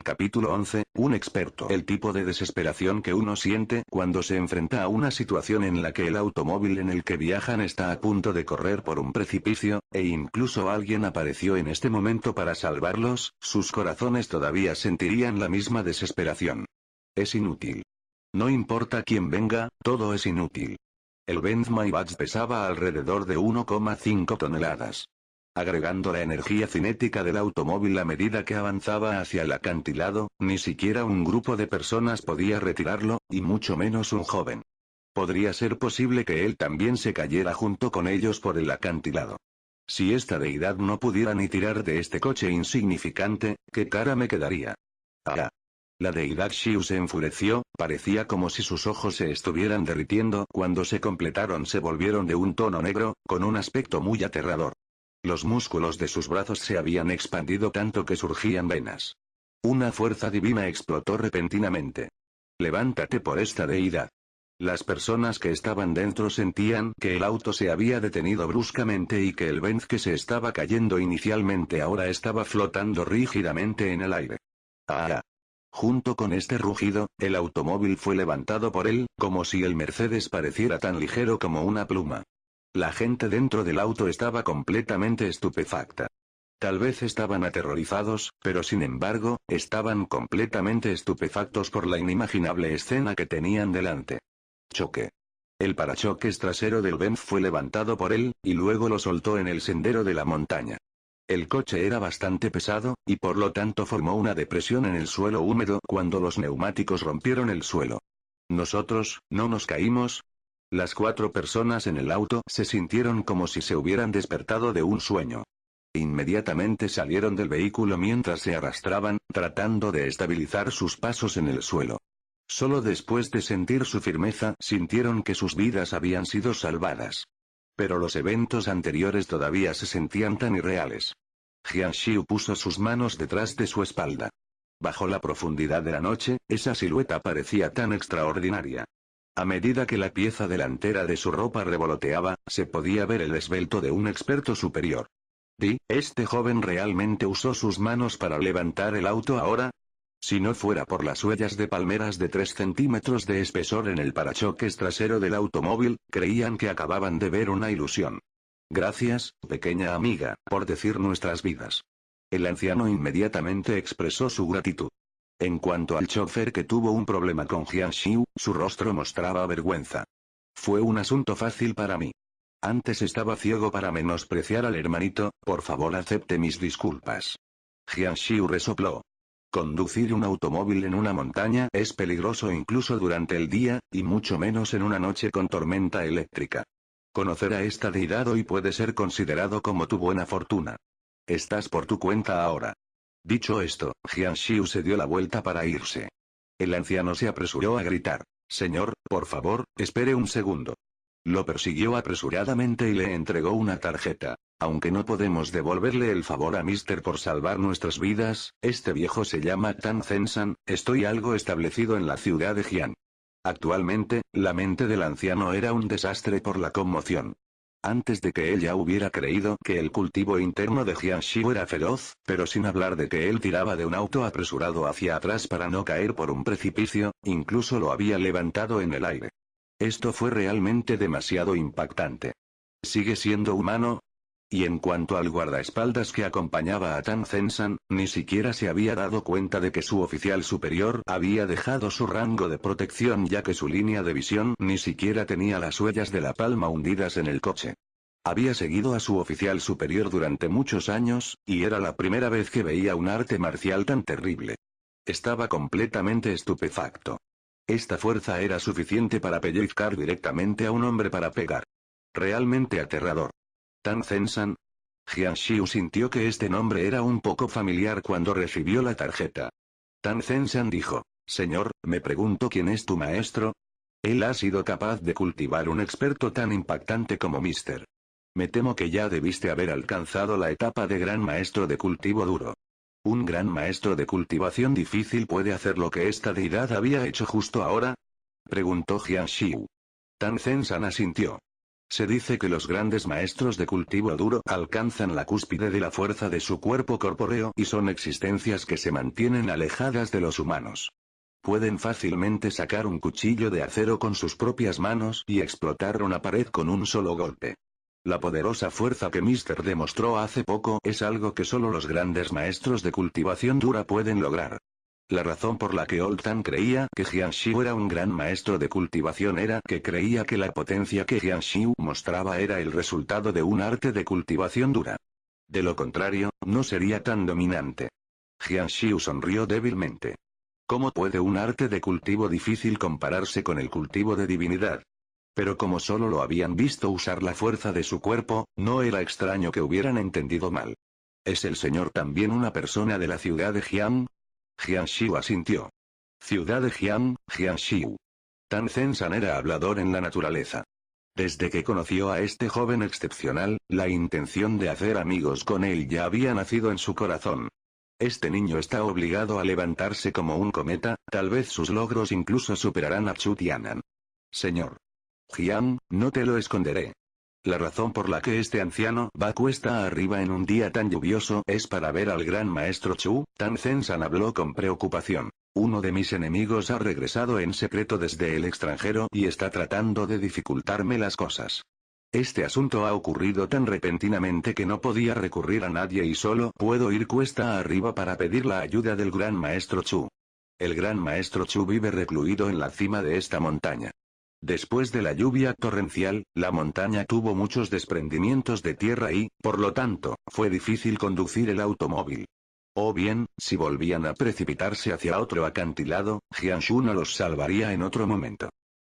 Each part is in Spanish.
Capítulo 11, un experto. El tipo de desesperación que uno siente cuando se enfrenta a una situación en la que el automóvil en el que viajan está a punto de correr por un precipicio, e incluso alguien apareció en este momento para salvarlos, sus corazones todavía sentirían la misma desesperación. Es inútil. No importa quién venga, todo es inútil. El Benz Maybach pesaba alrededor de 1,5 toneladas. Agregando la energía cinética del automóvil a medida que avanzaba hacia el acantilado, ni siquiera un grupo de personas podía retirarlo, y mucho menos un joven. Podría ser posible que él también se cayera junto con ellos por el acantilado. Si esta deidad no pudiera ni tirar de este coche insignificante, ¿qué cara me quedaría? Ah. La deidad Xiu se enfureció, parecía como si sus ojos se estuvieran derritiendo. Cuando se completaron se volvieron de un tono negro, con un aspecto muy aterrador. Los músculos de sus brazos se habían expandido tanto que surgían venas. Una fuerza divina explotó repentinamente. Levántate por esta deidad. Las personas que estaban dentro sentían que el auto se había detenido bruscamente y que el Benz que se estaba cayendo inicialmente ahora estaba flotando rígidamente en el aire. ¡Ah! Junto con este rugido, el automóvil fue levantado por él, como si el Mercedes pareciera tan ligero como una pluma. La gente dentro del auto estaba completamente estupefacta. Tal vez estaban aterrorizados, pero sin embargo, estaban completamente estupefactos por la inimaginable escena que tenían delante. Choque. El parachoques trasero del Benz fue levantado por él, y luego lo soltó en el sendero de la montaña. El coche era bastante pesado, y por lo tanto formó una depresión en el suelo húmedo cuando los neumáticos rompieron el suelo. Nosotros, ¿no nos caímos? Las 4 personas en el auto se sintieron como si se hubieran despertado de un sueño. Inmediatamente salieron del vehículo mientras se arrastraban, tratando de estabilizar sus pasos en el suelo. Solo después de sentir su firmeza sintieron que sus vidas habían sido salvadas. Pero los eventos anteriores todavía se sentían tan irreales. Jian Xiu puso sus manos detrás de su espalda. Bajo la profundidad de la noche, esa silueta parecía tan extraordinaria. A medida que la pieza delantera de su ropa revoloteaba, se podía ver el esbelto de un experto superior. ¿Este joven realmente usó sus manos para levantar el auto ahora? Si no fuera por las huellas de palmeras de 3 centímetros de espesor en el parachoques trasero del automóvil, creían que acababan de ver una ilusión. Gracias, pequeña amiga, por decir nuestras vidas. El anciano inmediatamente expresó su gratitud. En cuanto al chofer que tuvo un problema con Jian Xiu, su rostro mostraba vergüenza. Fue un asunto fácil para mí. Antes estaba ciego para menospreciar al hermanito, por favor acepte mis disculpas. Jian Xiu resopló. Conducir un automóvil en una montaña es peligroso incluso durante el día, y mucho menos en una noche con tormenta eléctrica. Conocer a esta deidad hoy puede ser considerado como tu buena fortuna. Estás por tu cuenta ahora. Dicho esto, Jian Xiu se dio la vuelta para irse. El anciano se apresuró a gritar. Señor, por favor, espere un segundo. Lo persiguió apresuradamente y le entregó una tarjeta. Aunque no podemos devolverle el favor a Mister por salvar nuestras vidas, este viejo se llama Tan Zensan, estoy algo establecido en la ciudad de Jian. Actualmente, la mente del anciano era un desastre por la conmoción. Antes de que él ya hubiera creído que el cultivo interno de Jian Xiu era feroz, pero sin hablar de que él tiraba de un auto apresurado hacia atrás para no caer por un precipicio, incluso lo había levantado en el aire. Esto fue realmente demasiado impactante. ¿Sigue siendo humano? Y en cuanto al guardaespaldas que acompañaba a Tan Zensan, ni siquiera se había dado cuenta de que su oficial superior había dejado su rango de protección ya que su línea de visión ni siquiera tenía las huellas de la palma hundidas en el coche. Había seguido a su oficial superior durante muchos años, y era la primera vez que veía un arte marcial tan terrible. Estaba completamente estupefacto. Esta fuerza era suficiente para pellizcar directamente a un hombre para pegar. Realmente aterrador. Tan Zensan. Jian Xiu sintió que este nombre era un poco familiar cuando recibió la tarjeta. Tan Zensan dijo, señor, me pregunto quién es tu maestro. Él ha sido capaz de cultivar un experto tan impactante como Mr. Me temo que ya debiste haber alcanzado la etapa de gran maestro de cultivo duro. ¿Un gran maestro de cultivación difícil puede hacer lo que esta deidad había hecho justo ahora? Preguntó Jian Xiu. Tan Zensan asintió. Se dice que los grandes maestros de cultivo duro alcanzan la cúspide de la fuerza de su cuerpo corpóreo y son existencias que se mantienen alejadas de los humanos. Pueden fácilmente sacar un cuchillo de acero con sus propias manos y explotar una pared con un solo golpe. La poderosa fuerza que Mister demostró hace poco es algo que solo los grandes maestros de cultivación dura pueden lograr. La razón por la que Old Tan creía que Jian Xiu era un gran maestro de cultivación era que creía que la potencia que Jian Xiu mostraba era el resultado de un arte de cultivación dura. De lo contrario, no sería tan dominante. Jian Xiu sonrió débilmente. ¿Cómo puede un arte de cultivo difícil compararse con el cultivo de divinidad? Pero como solo lo habían visto usar la fuerza de su cuerpo, no era extraño que hubieran entendido mal. ¿Es el señor también una persona de la ciudad de Jian? Jian Xiu asintió. Ciudad de Jian, Jian Xiu. Tan Zen-san era hablador en la naturaleza. Desde que conoció a este joven excepcional, la intención de hacer amigos con él ya había nacido en su corazón. Este niño está obligado a levantarse como un cometa, tal vez sus logros incluso superarán a Chu Tianan. Señor Jian, no te lo esconderé. La razón por la que este anciano va cuesta arriba en un día tan lluvioso es para ver al gran maestro Chu. Tan Zen-san habló con preocupación. Uno de mis enemigos ha regresado en secreto desde el extranjero y está tratando de dificultarme las cosas. Este asunto ha ocurrido tan repentinamente que no podía recurrir a nadie y solo puedo ir cuesta arriba para pedir la ayuda del gran maestro Chu. El gran maestro Chu vive recluido en la cima de esta montaña. Después de la lluvia torrencial, la montaña tuvo muchos desprendimientos de tierra y, por lo tanto, fue difícil conducir el automóvil. O bien, si volvían a precipitarse hacia otro acantilado, Jianshu no los salvaría en otro momento.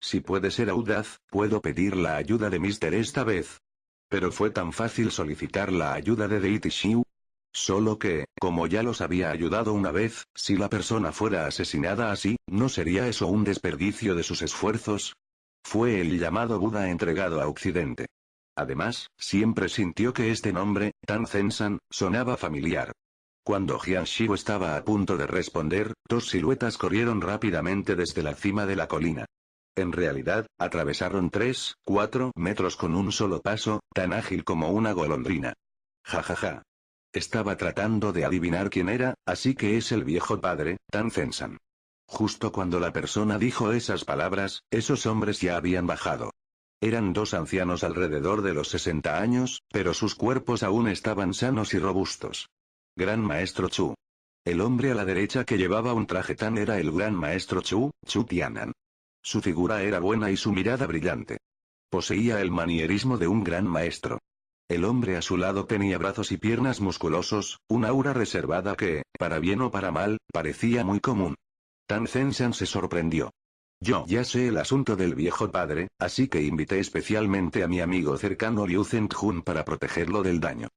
Si puede ser audaz, puedo pedir la ayuda de Mister esta vez. Pero fue tan fácil solicitar la ayuda de Deity Xiu. Solo que, como ya los había ayudado una vez, si la persona fuera asesinada así, ¿no sería eso un desperdicio de sus esfuerzos? Fue el llamado Buda entregado a Occidente. Además, siempre sintió que este nombre, Tan Zen-san, sonaba familiar. Cuando Jian Xiu estaba a punto de responder, dos siluetas corrieron rápidamente desde la cima de la colina. En realidad, atravesaron 3-4 metros con un solo paso, tan ágil como una golondrina. Ja. Estaba tratando de adivinar quién era, así que es el viejo padre, Tan Zen-san. Justo cuando la persona dijo esas palabras, esos hombres ya habían bajado. Eran dos ancianos alrededor de los 60 años, pero sus cuerpos aún estaban sanos y robustos. Gran Maestro Chu. El hombre a la derecha que llevaba un traje tan era el Gran Maestro Chu, Chu Tianan. Su figura era buena y su mirada brillante. Poseía el manierismo de un gran maestro. El hombre a su lado tenía brazos y piernas musculosos, un aura reservada que, para bien o para mal, parecía muy común. Tan Zen-san se sorprendió. Yo ya sé el asunto del viejo padre, así que invité especialmente a mi amigo cercano Liu Zhengjun para protegerlo del daño.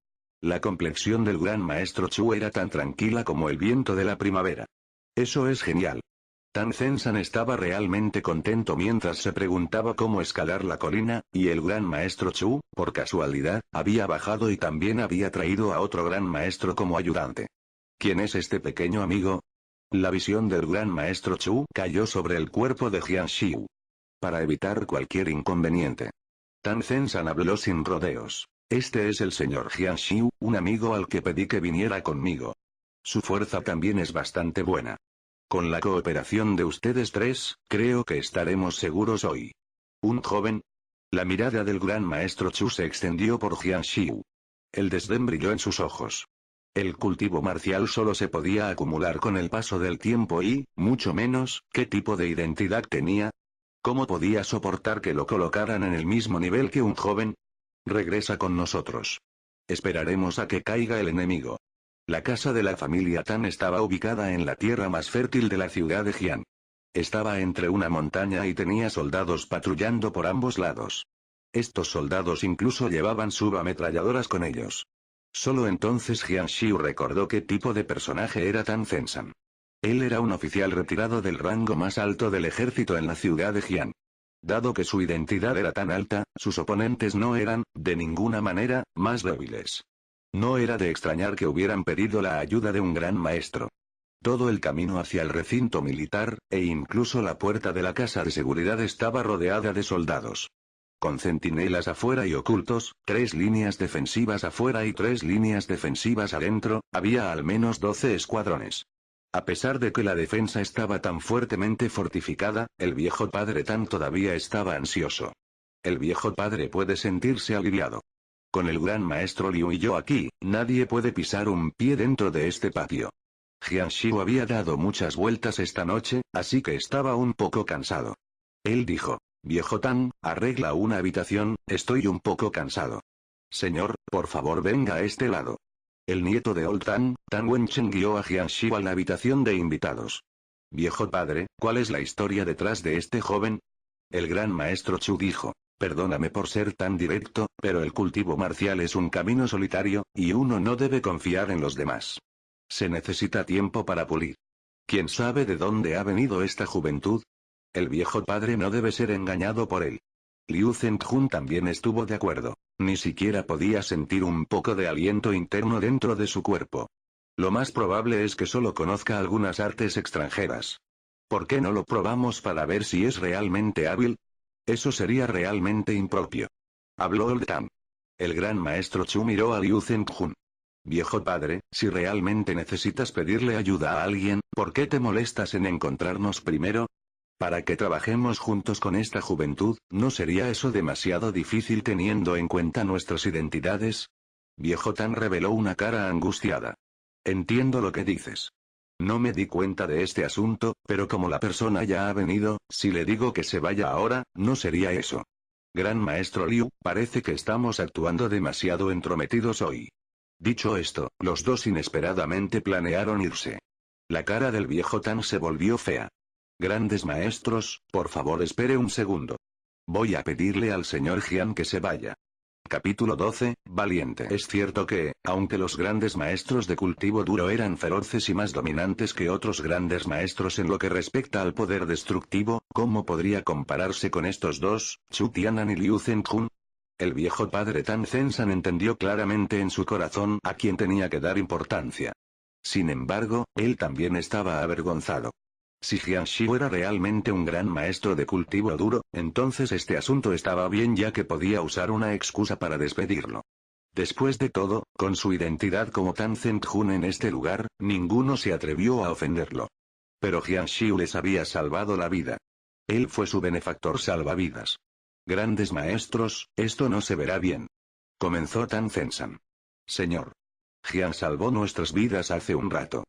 La complexión del gran maestro Chu era tan tranquila como el viento de la primavera. Eso es genial. Tan Zen-san estaba realmente contento mientras se preguntaba cómo escalar la colina, y el gran maestro Chu, por casualidad, había bajado y también había traído a otro gran maestro como ayudante. ¿Quién es este pequeño amigo? La visión del gran maestro Chu cayó sobre el cuerpo de Jian Xiu. Para evitar cualquier inconveniente, Tan Zen-san habló sin rodeos. Este es el señor Jian Xiu, un amigo al que pedí que viniera conmigo. Su fuerza también es bastante buena. Con la cooperación de ustedes tres, creo que estaremos seguros hoy. ¿Un joven? La mirada del gran maestro Chu se extendió por Jian Xiu. El desdén brilló en sus ojos. El cultivo marcial solo se podía acumular con el paso del tiempo y, mucho menos, ¿qué tipo de identidad tenía? ¿Cómo podía soportar que lo colocaran en el mismo nivel que un joven? Regresa con nosotros. Esperaremos a que caiga el enemigo. La casa de la familia Tan estaba ubicada en la tierra más fértil de la ciudad de Jian. Estaba entre una montaña y tenía soldados patrullando por ambos lados. Estos soldados incluso llevaban subametralladoras con ellos. Solo entonces Jian Xiu recordó qué tipo de personaje era Tan Zen-san. Él era un oficial retirado del rango más alto del ejército en la ciudad de Jian. Dado que su identidad era tan alta, sus oponentes no eran, de ninguna manera, más débiles. No era de extrañar que hubieran pedido la ayuda de un gran maestro. Todo el camino hacia el recinto militar, e incluso la puerta de la casa de seguridad estaba rodeada de soldados. Con centinelas afuera y ocultos, 3 líneas defensivas afuera y 3 líneas defensivas adentro, había al menos 12 escuadrones. A pesar de que la defensa estaba tan fuertemente fortificada, el viejo padre Tan todavía estaba ansioso. El viejo padre puede sentirse aliviado. Con el gran maestro Liu y yo aquí, nadie puede pisar un pie dentro de este patio. Jiang Xiu había dado muchas vueltas esta noche, así que estaba un poco cansado. Él dijo: Viejo Tan, arregla una habitación, estoy un poco cansado. Señor, por favor venga a este lado. El nieto de Old Tan, Tan Wenchen, guió a Jiang Xiu a la habitación de invitados. Viejo padre, ¿cuál es la historia detrás de este joven? El gran maestro Chu dijo: Perdóname por ser tan directo, pero el cultivo marcial es un camino solitario, y uno no debe confiar en los demás. Se necesita tiempo para pulir. ¿Quién sabe de dónde ha venido esta juventud? El viejo padre no debe ser engañado por él. Liu Zhengjun también estuvo de acuerdo. Ni siquiera podía sentir un poco de aliento interno dentro de su cuerpo. Lo más probable es que solo conozca algunas artes extranjeras. ¿Por qué no lo probamos para ver si es realmente hábil? Eso sería realmente impropio. Habló Old Tan. El gran maestro Chu miró a Liu Zhengjun. Viejo padre, si realmente necesitas pedirle ayuda a alguien, ¿por qué te molestas en encontrarnos primero? Para que trabajemos juntos con esta juventud, ¿no sería eso demasiado difícil teniendo en cuenta nuestras identidades? Viejo Tan reveló una cara angustiada. Entiendo lo que dices. No me di cuenta de este asunto, pero como la persona ya ha venido, si le digo que se vaya ahora, no sería eso. Gran maestro Liu, parece que estamos actuando demasiado entrometidos hoy. Dicho esto, los dos inesperadamente planearon irse. La cara del viejo Tan se volvió fea. Grandes maestros, por favor espere un segundo. Voy a pedirle al señor Jian que se vaya. Capítulo 12, Valiente. Es cierto que, aunque los grandes maestros de cultivo duro eran feroces y más dominantes que otros grandes maestros en lo que respecta al poder destructivo, ¿cómo podría compararse con estos dos, Chu Tianan y Liu Zhengjun? El viejo padre Tan Zenshan entendió claramente en su corazón a quién tenía que dar importancia. Sin embargo, él también estaba avergonzado. Si Jiang Xiu era realmente un gran maestro de cultivo duro, entonces este asunto estaba bien ya que podía usar una excusa para despedirlo. Después de todo, con su identidad como Tan Zhengjun en este lugar, ninguno se atrevió a ofenderlo. Pero Jiang Xiu les había salvado la vida. Él fue su benefactor salvavidas. Grandes maestros, esto no se verá bien. Comenzó Tan Zenshan. Señor. Jiang salvó nuestras vidas hace un rato.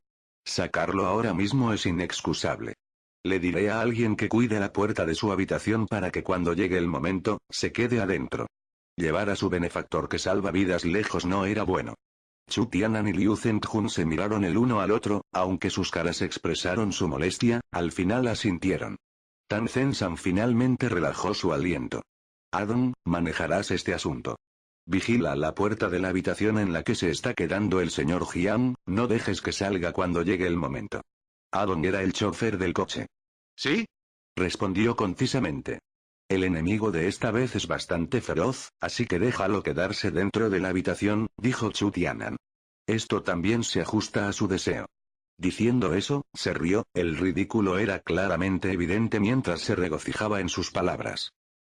Sacarlo ahora mismo es inexcusable. Le diré a alguien que cuide la puerta de su habitación para que cuando llegue el momento, se quede adentro. Llevar a su benefactor que salva vidas lejos no era bueno. Chu Tianan y Liu Zhengjun se miraron el uno al otro, aunque sus caras expresaron su molestia, al final asintieron. Tan Zenshan finalmente relajó su aliento. Adon, manejarás este asunto. Vigila la puerta de la habitación en la que se está quedando el señor Jiang, no dejes que salga cuando llegue el momento. Adon era el chofer del coche. ¿Sí? Respondió concisamente. El enemigo de esta vez es bastante feroz, así que déjalo quedarse dentro de la habitación, dijo Chu Tianan. Esto también se ajusta a su deseo. Diciendo eso, se rió, el ridículo era claramente evidente mientras se regocijaba en sus palabras.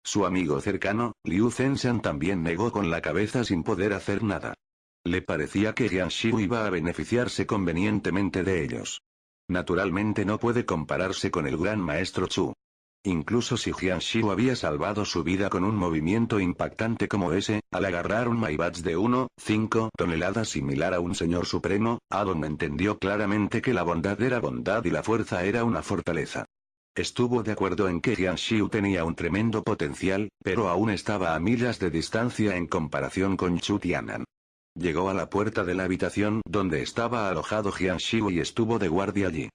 Su amigo cercano, Liu Zenshan también negó con la cabeza sin poder hacer nada. Le parecía que Jiang Xiu iba a beneficiarse convenientemente de ellos. Naturalmente no puede compararse con el gran maestro Chu. Incluso si Jiang Xiu había salvado su vida con un movimiento impactante como ese, al agarrar un Maibach de 1,5 toneladas similar a un señor supremo, Adon entendió claramente que la bondad era bondad y la fuerza era una fortaleza. Estuvo de acuerdo en que Jiang Xiu tenía un tremendo potencial, pero aún estaba a millas de distancia en comparación con Chu Tianan. Llegó a la puerta de la habitación donde estaba alojado Jiang Xiu y estuvo de guardia allí.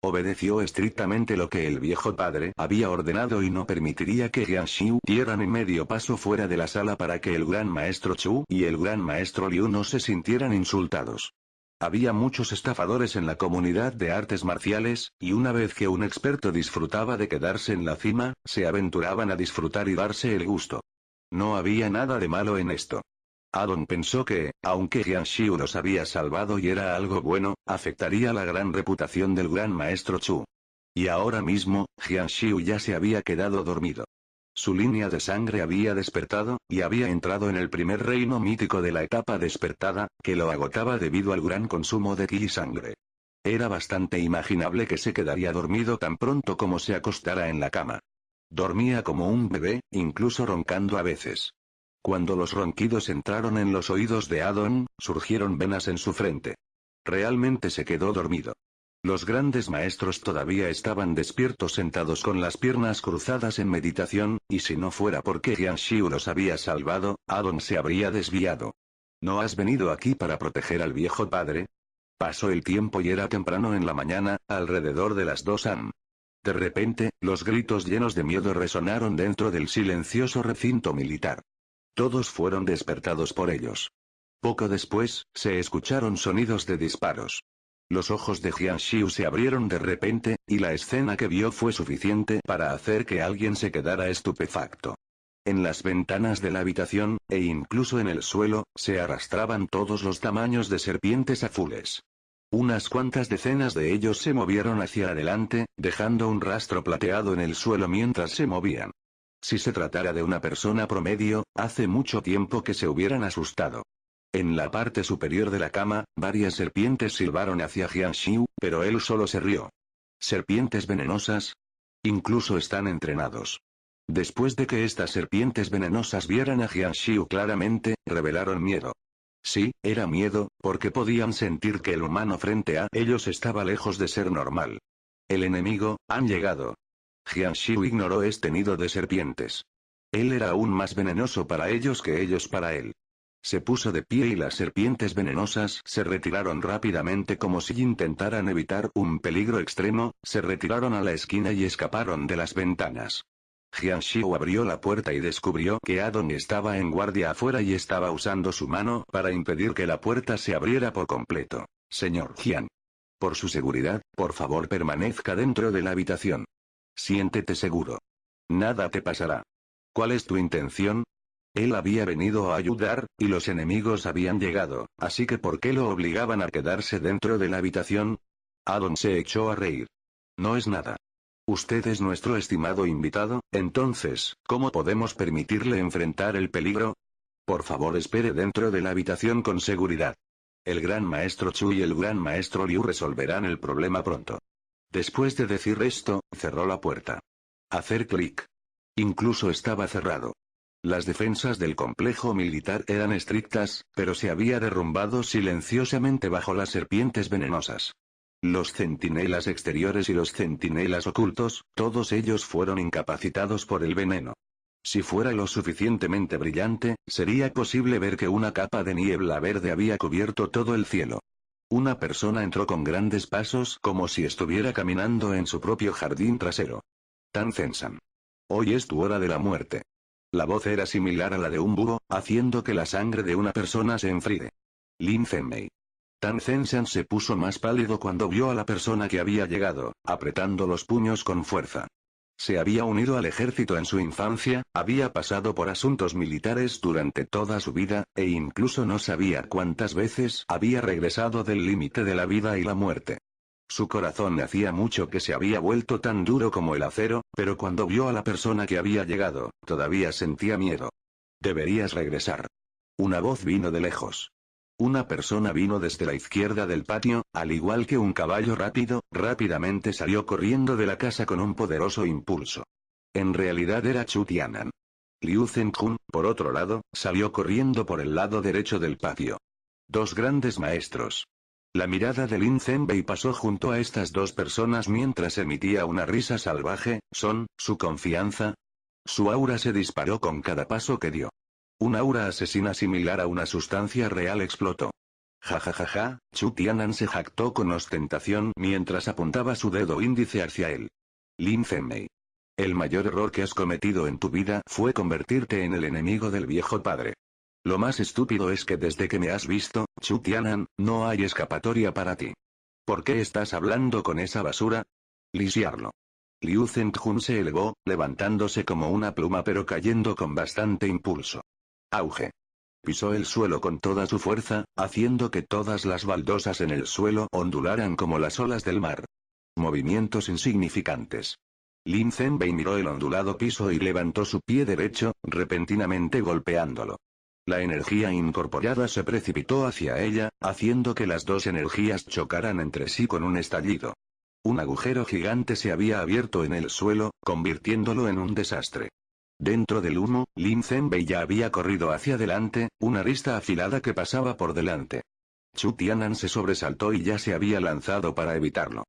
Obedeció estrictamente lo que el viejo padre había ordenado y no permitiría que Jiang Xiu diera ni medio paso fuera de la sala para que el gran maestro Chu y el gran maestro Liu no se sintieran insultados. Había muchos estafadores en la comunidad de artes marciales, y una vez que un experto disfrutaba de quedarse en la cima, se aventuraban a disfrutar y darse el gusto. No había nada de malo en esto. Adon pensó que, aunque Jiang Xiu los había salvado y era algo bueno, afectaría la gran reputación del gran maestro Chu. Y ahora mismo, Jiang Xiu ya se había quedado dormido. Su línea de sangre había despertado, y había entrado en el primer reino mítico de la etapa despertada, que lo agotaba debido al gran consumo de ki y sangre. Era bastante imaginable que se quedaría dormido tan pronto como se acostara en la cama. Dormía como un bebé, incluso roncando a veces. Cuando los ronquidos entraron en los oídos de Adon, surgieron venas en su frente. Realmente se quedó dormido. Los grandes maestros todavía estaban despiertos sentados con las piernas cruzadas en meditación, y si no fuera porque Jian Xiu los había salvado, Adon se habría desviado. ¿No has venido aquí para proteger al viejo padre? Pasó el tiempo y era temprano en la mañana, alrededor de las 2 am. De repente, los gritos llenos de miedo resonaron dentro del silencioso recinto militar. Todos fueron despertados por ellos. Poco después, se escucharon sonidos de disparos. Los ojos de Jian Xiu se abrieron de repente, y la escena que vio fue suficiente para hacer que alguien se quedara estupefacto. En las ventanas de la habitación, e incluso en el suelo, se arrastraban todos los tamaños de serpientes azules. Unas cuantas decenas de ellos se movieron hacia adelante, dejando un rastro plateado en el suelo mientras se movían. Si se tratara de una persona promedio, hace mucho tiempo que se hubieran asustado. En la parte superior de la cama, varias serpientes silbaron hacia Jian Xiu, pero él solo se rió. ¿Serpientes venenosas? Incluso están entrenados. Después de que estas serpientes venenosas vieran a Jian Xiu claramente, revelaron miedo. Sí, era miedo, porque podían sentir que el humano frente a ellos estaba lejos de ser normal. El enemigo, han llegado. Jian Xiu ignoró este nido de serpientes. Él era aún más venenoso para ellos que ellos para él. Se puso de pie y las serpientes venenosas se retiraron rápidamente como si intentaran evitar un peligro extremo, se retiraron a la esquina y escaparon de las ventanas. Jian Xiu abrió la puerta y descubrió que Adon estaba en guardia afuera y estaba usando su mano para impedir que la puerta se abriera por completo. Señor Jian. Por su seguridad, por favor permanezca dentro de la habitación. Siéntete seguro. Nada te pasará. ¿Cuál es tu intención? Él había venido a ayudar, y los enemigos habían llegado, así que ¿por qué lo obligaban a quedarse dentro de la habitación? Adon se echó a reír. No es nada. Usted es nuestro estimado invitado, entonces, ¿cómo podemos permitirle enfrentar el peligro? Por favor espere dentro de la habitación con seguridad. El gran maestro Chu y el gran maestro Liu resolverán el problema pronto. Después de decir esto, cerró la puerta. Hacer clic. Incluso estaba cerrado. Las defensas del complejo militar eran estrictas, pero se había derrumbado silenciosamente bajo las serpientes venenosas. Los centinelas exteriores y los centinelas ocultos, todos ellos fueron incapacitados por el veneno. Si fuera lo suficientemente brillante, sería posible ver que una capa de niebla verde había cubierto todo el cielo. Una persona entró con grandes pasos como si estuviera caminando en su propio jardín trasero. Tan Zensan. Hoy es tu hora de la muerte. La voz era similar a la de un búho, haciendo que la sangre de una persona se enfríe. Lin Zenmei. Tan Zensan se puso más pálido cuando vio a la persona que había llegado, apretando los puños con fuerza. Se había unido al ejército en su infancia, había pasado por asuntos militares durante toda su vida, e incluso no sabía cuántas veces había regresado del límite de la vida y la muerte. Su corazón hacía mucho que se había vuelto tan duro como el acero, pero cuando vio a la persona que había llegado, todavía sentía miedo. Deberías regresar. Una voz vino de lejos. Una persona vino desde la izquierda del patio, al igual que un caballo rápido, rápidamente salió corriendo de la casa con un poderoso impulso. En realidad era Chu Tianan. Liu Zhenjun, por otro lado, salió corriendo por el lado derecho del patio. Dos grandes maestros. La mirada de Lin Zenmei pasó junto a estas dos personas mientras emitía una risa salvaje, su confianza. Su aura se disparó con cada paso que dio. Un aura asesina similar a una sustancia real explotó. Ja ja ja ja, Chu Tianan se jactó con ostentación mientras apuntaba su dedo índice hacia él. Lin Zenmei. El mayor error que has cometido en tu vida fue convertirte en el enemigo del viejo padre. Lo más estúpido es que desde que me has visto, Chu Tianan, no hay escapatoria para ti. ¿Por qué estás hablando con esa basura? Lisiarlo. Liu Zhenjun se elevó, levantándose como una pluma pero cayendo con bastante impulso. Auge. Pisó el suelo con toda su fuerza, haciendo que todas las baldosas en el suelo ondularan como las olas del mar. Movimientos insignificantes. Lin Zenbei miró el ondulado piso y levantó su pie derecho, repentinamente golpeándolo. La energía incorporada se precipitó hacia ella, haciendo que las dos energías chocaran entre sí con un estallido. Un agujero gigante se había abierto en el suelo, convirtiéndolo en un desastre. Dentro del humo, Lin Zenbei ya había corrido hacia adelante, una arista afilada que pasaba por delante. Chu Tianan se sobresaltó y ya se había lanzado para evitarlo.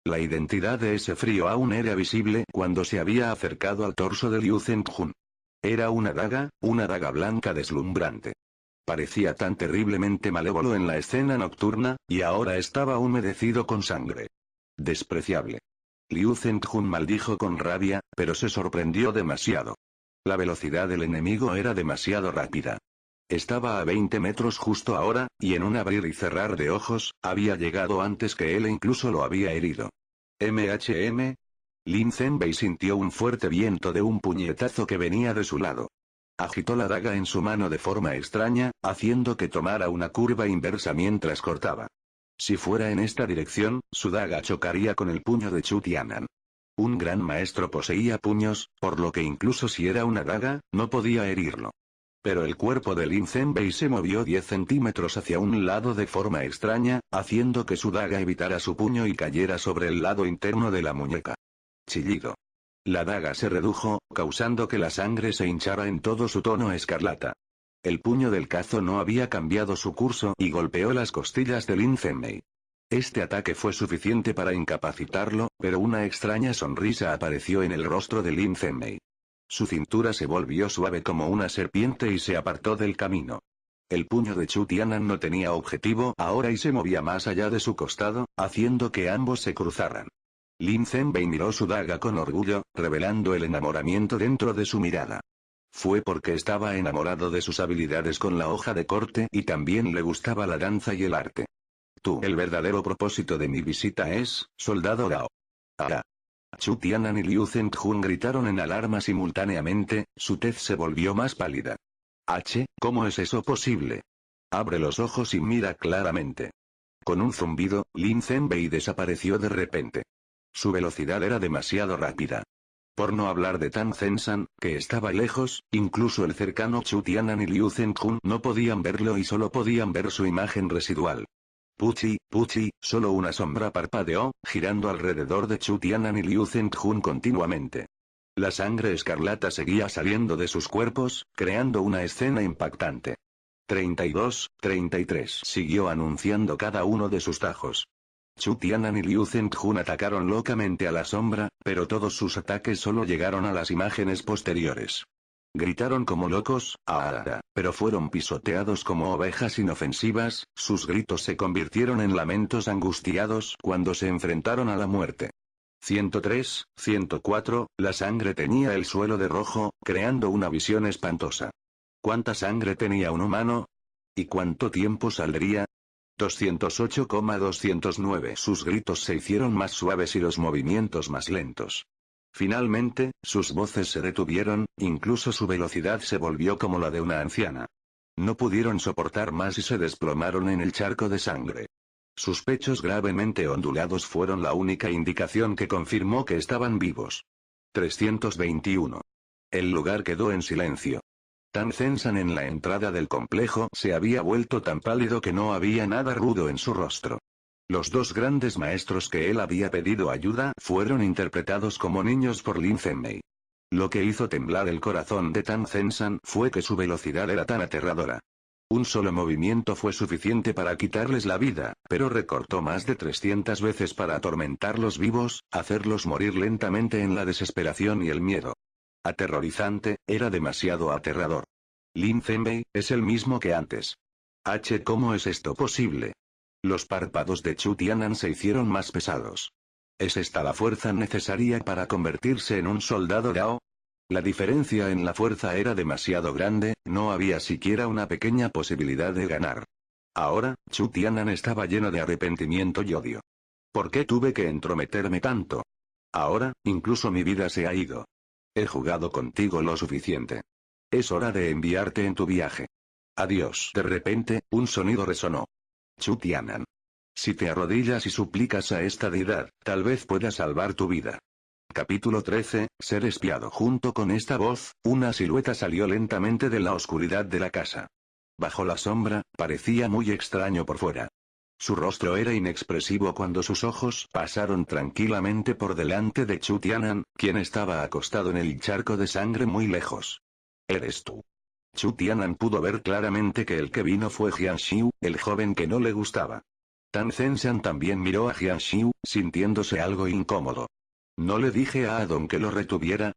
La identidad de ese frío aún era visible cuando se había acercado al torso de Liu Zhengjun. Era una daga blanca deslumbrante. Parecía tan terriblemente malévolo en la escena nocturna, y ahora estaba humedecido con sangre. Despreciable. Liu Zhengjun maldijo con rabia, pero se sorprendió demasiado. La velocidad del enemigo era demasiado rápida. Estaba a 20 metros justo ahora, y en un abrir y cerrar de ojos, había llegado antes que él e incluso lo había herido. MHM. Lin Zenbei sintió un fuerte viento de un puñetazo que venía de su lado. Agitó la daga en su mano de forma extraña, haciendo que tomara una curva inversa mientras cortaba. Si fuera en esta dirección, su daga chocaría con el puño de Chu Tianan. Un gran maestro poseía puños, por lo que incluso si era una daga, no podía herirlo. Pero el cuerpo de Lin Zenbei se movió 10 centímetros hacia un lado de forma extraña, haciendo que su daga evitara su puño y cayera sobre el lado interno de la muñeca. Chillido. La daga se redujo, causando que la sangre se hinchara en todo su tono escarlata. El puño del cazo no había cambiado su curso y golpeó las costillas de Lin Zenbei. Este ataque fue suficiente para incapacitarlo, pero una extraña sonrisa apareció en el rostro de Lin Zenbei. Su cintura se volvió suave como una serpiente y se apartó del camino. El puño de Chu Tianan no tenía objetivo ahora y se movía más allá de su costado, haciendo que ambos se cruzaran. Lin Zenbei miró su daga con orgullo, revelando el enamoramiento dentro de su mirada. Fue porque estaba enamorado de sus habilidades con la hoja de corte y también le gustaba la danza y el arte. El verdadero propósito de mi visita es, soldado Gao. Ah. Chu Tianan y Liu Zhengjun gritaron en alarma simultáneamente, su tez se volvió más pálida. ¿Cómo es eso posible? Abre los ojos y mira claramente. Con un zumbido, Lin Zenbei desapareció de repente. Su velocidad era demasiado rápida. Por no hablar de Tan Zhensan, que estaba lejos, incluso el cercano Chu Tianan y Liu Zhengjun no podían verlo y solo podían ver su imagen residual. Puchi, solo una sombra parpadeó, girando alrededor de Chu Tianan y Liu Zhengjun continuamente. La sangre escarlata seguía saliendo de sus cuerpos, creando una escena impactante. 32, 33 siguió anunciando cada uno de sus tajos. Chu Tianan y Liu Zhengjun atacaron locamente a la sombra, pero todos sus ataques solo llegaron a las imágenes posteriores. Gritaron como locos, pero fueron pisoteados como ovejas inofensivas, sus gritos se convirtieron en lamentos angustiados cuando se enfrentaron a la muerte. 103, 104, la sangre teñía el suelo de rojo, creando una visión espantosa. ¿Cuánta sangre tenía un humano? ¿Y cuánto tiempo saldría? 208,209. Sus gritos se hicieron más suaves y los movimientos más lentos. Finalmente, sus voces se detuvieron, incluso su velocidad se volvió como la de una anciana. No pudieron soportar más y se desplomaron en el charco de sangre. Sus pechos gravemente ondulados fueron la única indicación que confirmó que estaban vivos. 321. El lugar quedó en silencio. Tan Zhensan en la entrada del complejo se había vuelto tan pálido que no había nada rudo en su rostro. Los dos grandes maestros que él había pedido ayuda fueron interpretados como niños por Lin Zenbei. Lo que hizo temblar el corazón de Tan Zhensan fue que su velocidad era tan aterradora. Un solo movimiento fue suficiente para quitarles la vida, pero recortó más de 300 veces para atormentarlos vivos, hacerlos morir lentamente en la desesperación y el miedo. Aterrorizante, era demasiado aterrador. Lin Zenbei, es el mismo que antes. ¿Cómo es esto posible? Los párpados de Chu Tianan se hicieron más pesados. ¿Es esta la fuerza necesaria para convertirse en un soldado Dao? La diferencia en la fuerza era demasiado grande, no había siquiera una pequeña posibilidad de ganar. Ahora, Chu Tianan estaba lleno de arrepentimiento y odio. ¿Por qué tuve que entrometerme tanto? Ahora, incluso mi vida se ha ido. He jugado contigo lo suficiente. Es hora de enviarte en tu viaje. Adiós. De repente, un sonido resonó. Chu Tianan. Si te arrodillas y suplicas a esta deidad, tal vez pueda salvar tu vida. Capítulo 13, ser espiado. Junto con esta voz, una silueta salió lentamente de la oscuridad de la casa. Bajo la sombra, parecía muy extraño por fuera. Su rostro era inexpresivo cuando sus ojos pasaron tranquilamente por delante de Chu Tianan, quien estaba acostado en el charco de sangre muy lejos. ¿Eres tú? Chu Tianan pudo ver claramente que el que vino fue Jian Xiu, el joven que no le gustaba. Tan Zenshan también miró a Jian Xiu, sintiéndose algo incómodo. ¿No le dije a Adon que lo retuviera?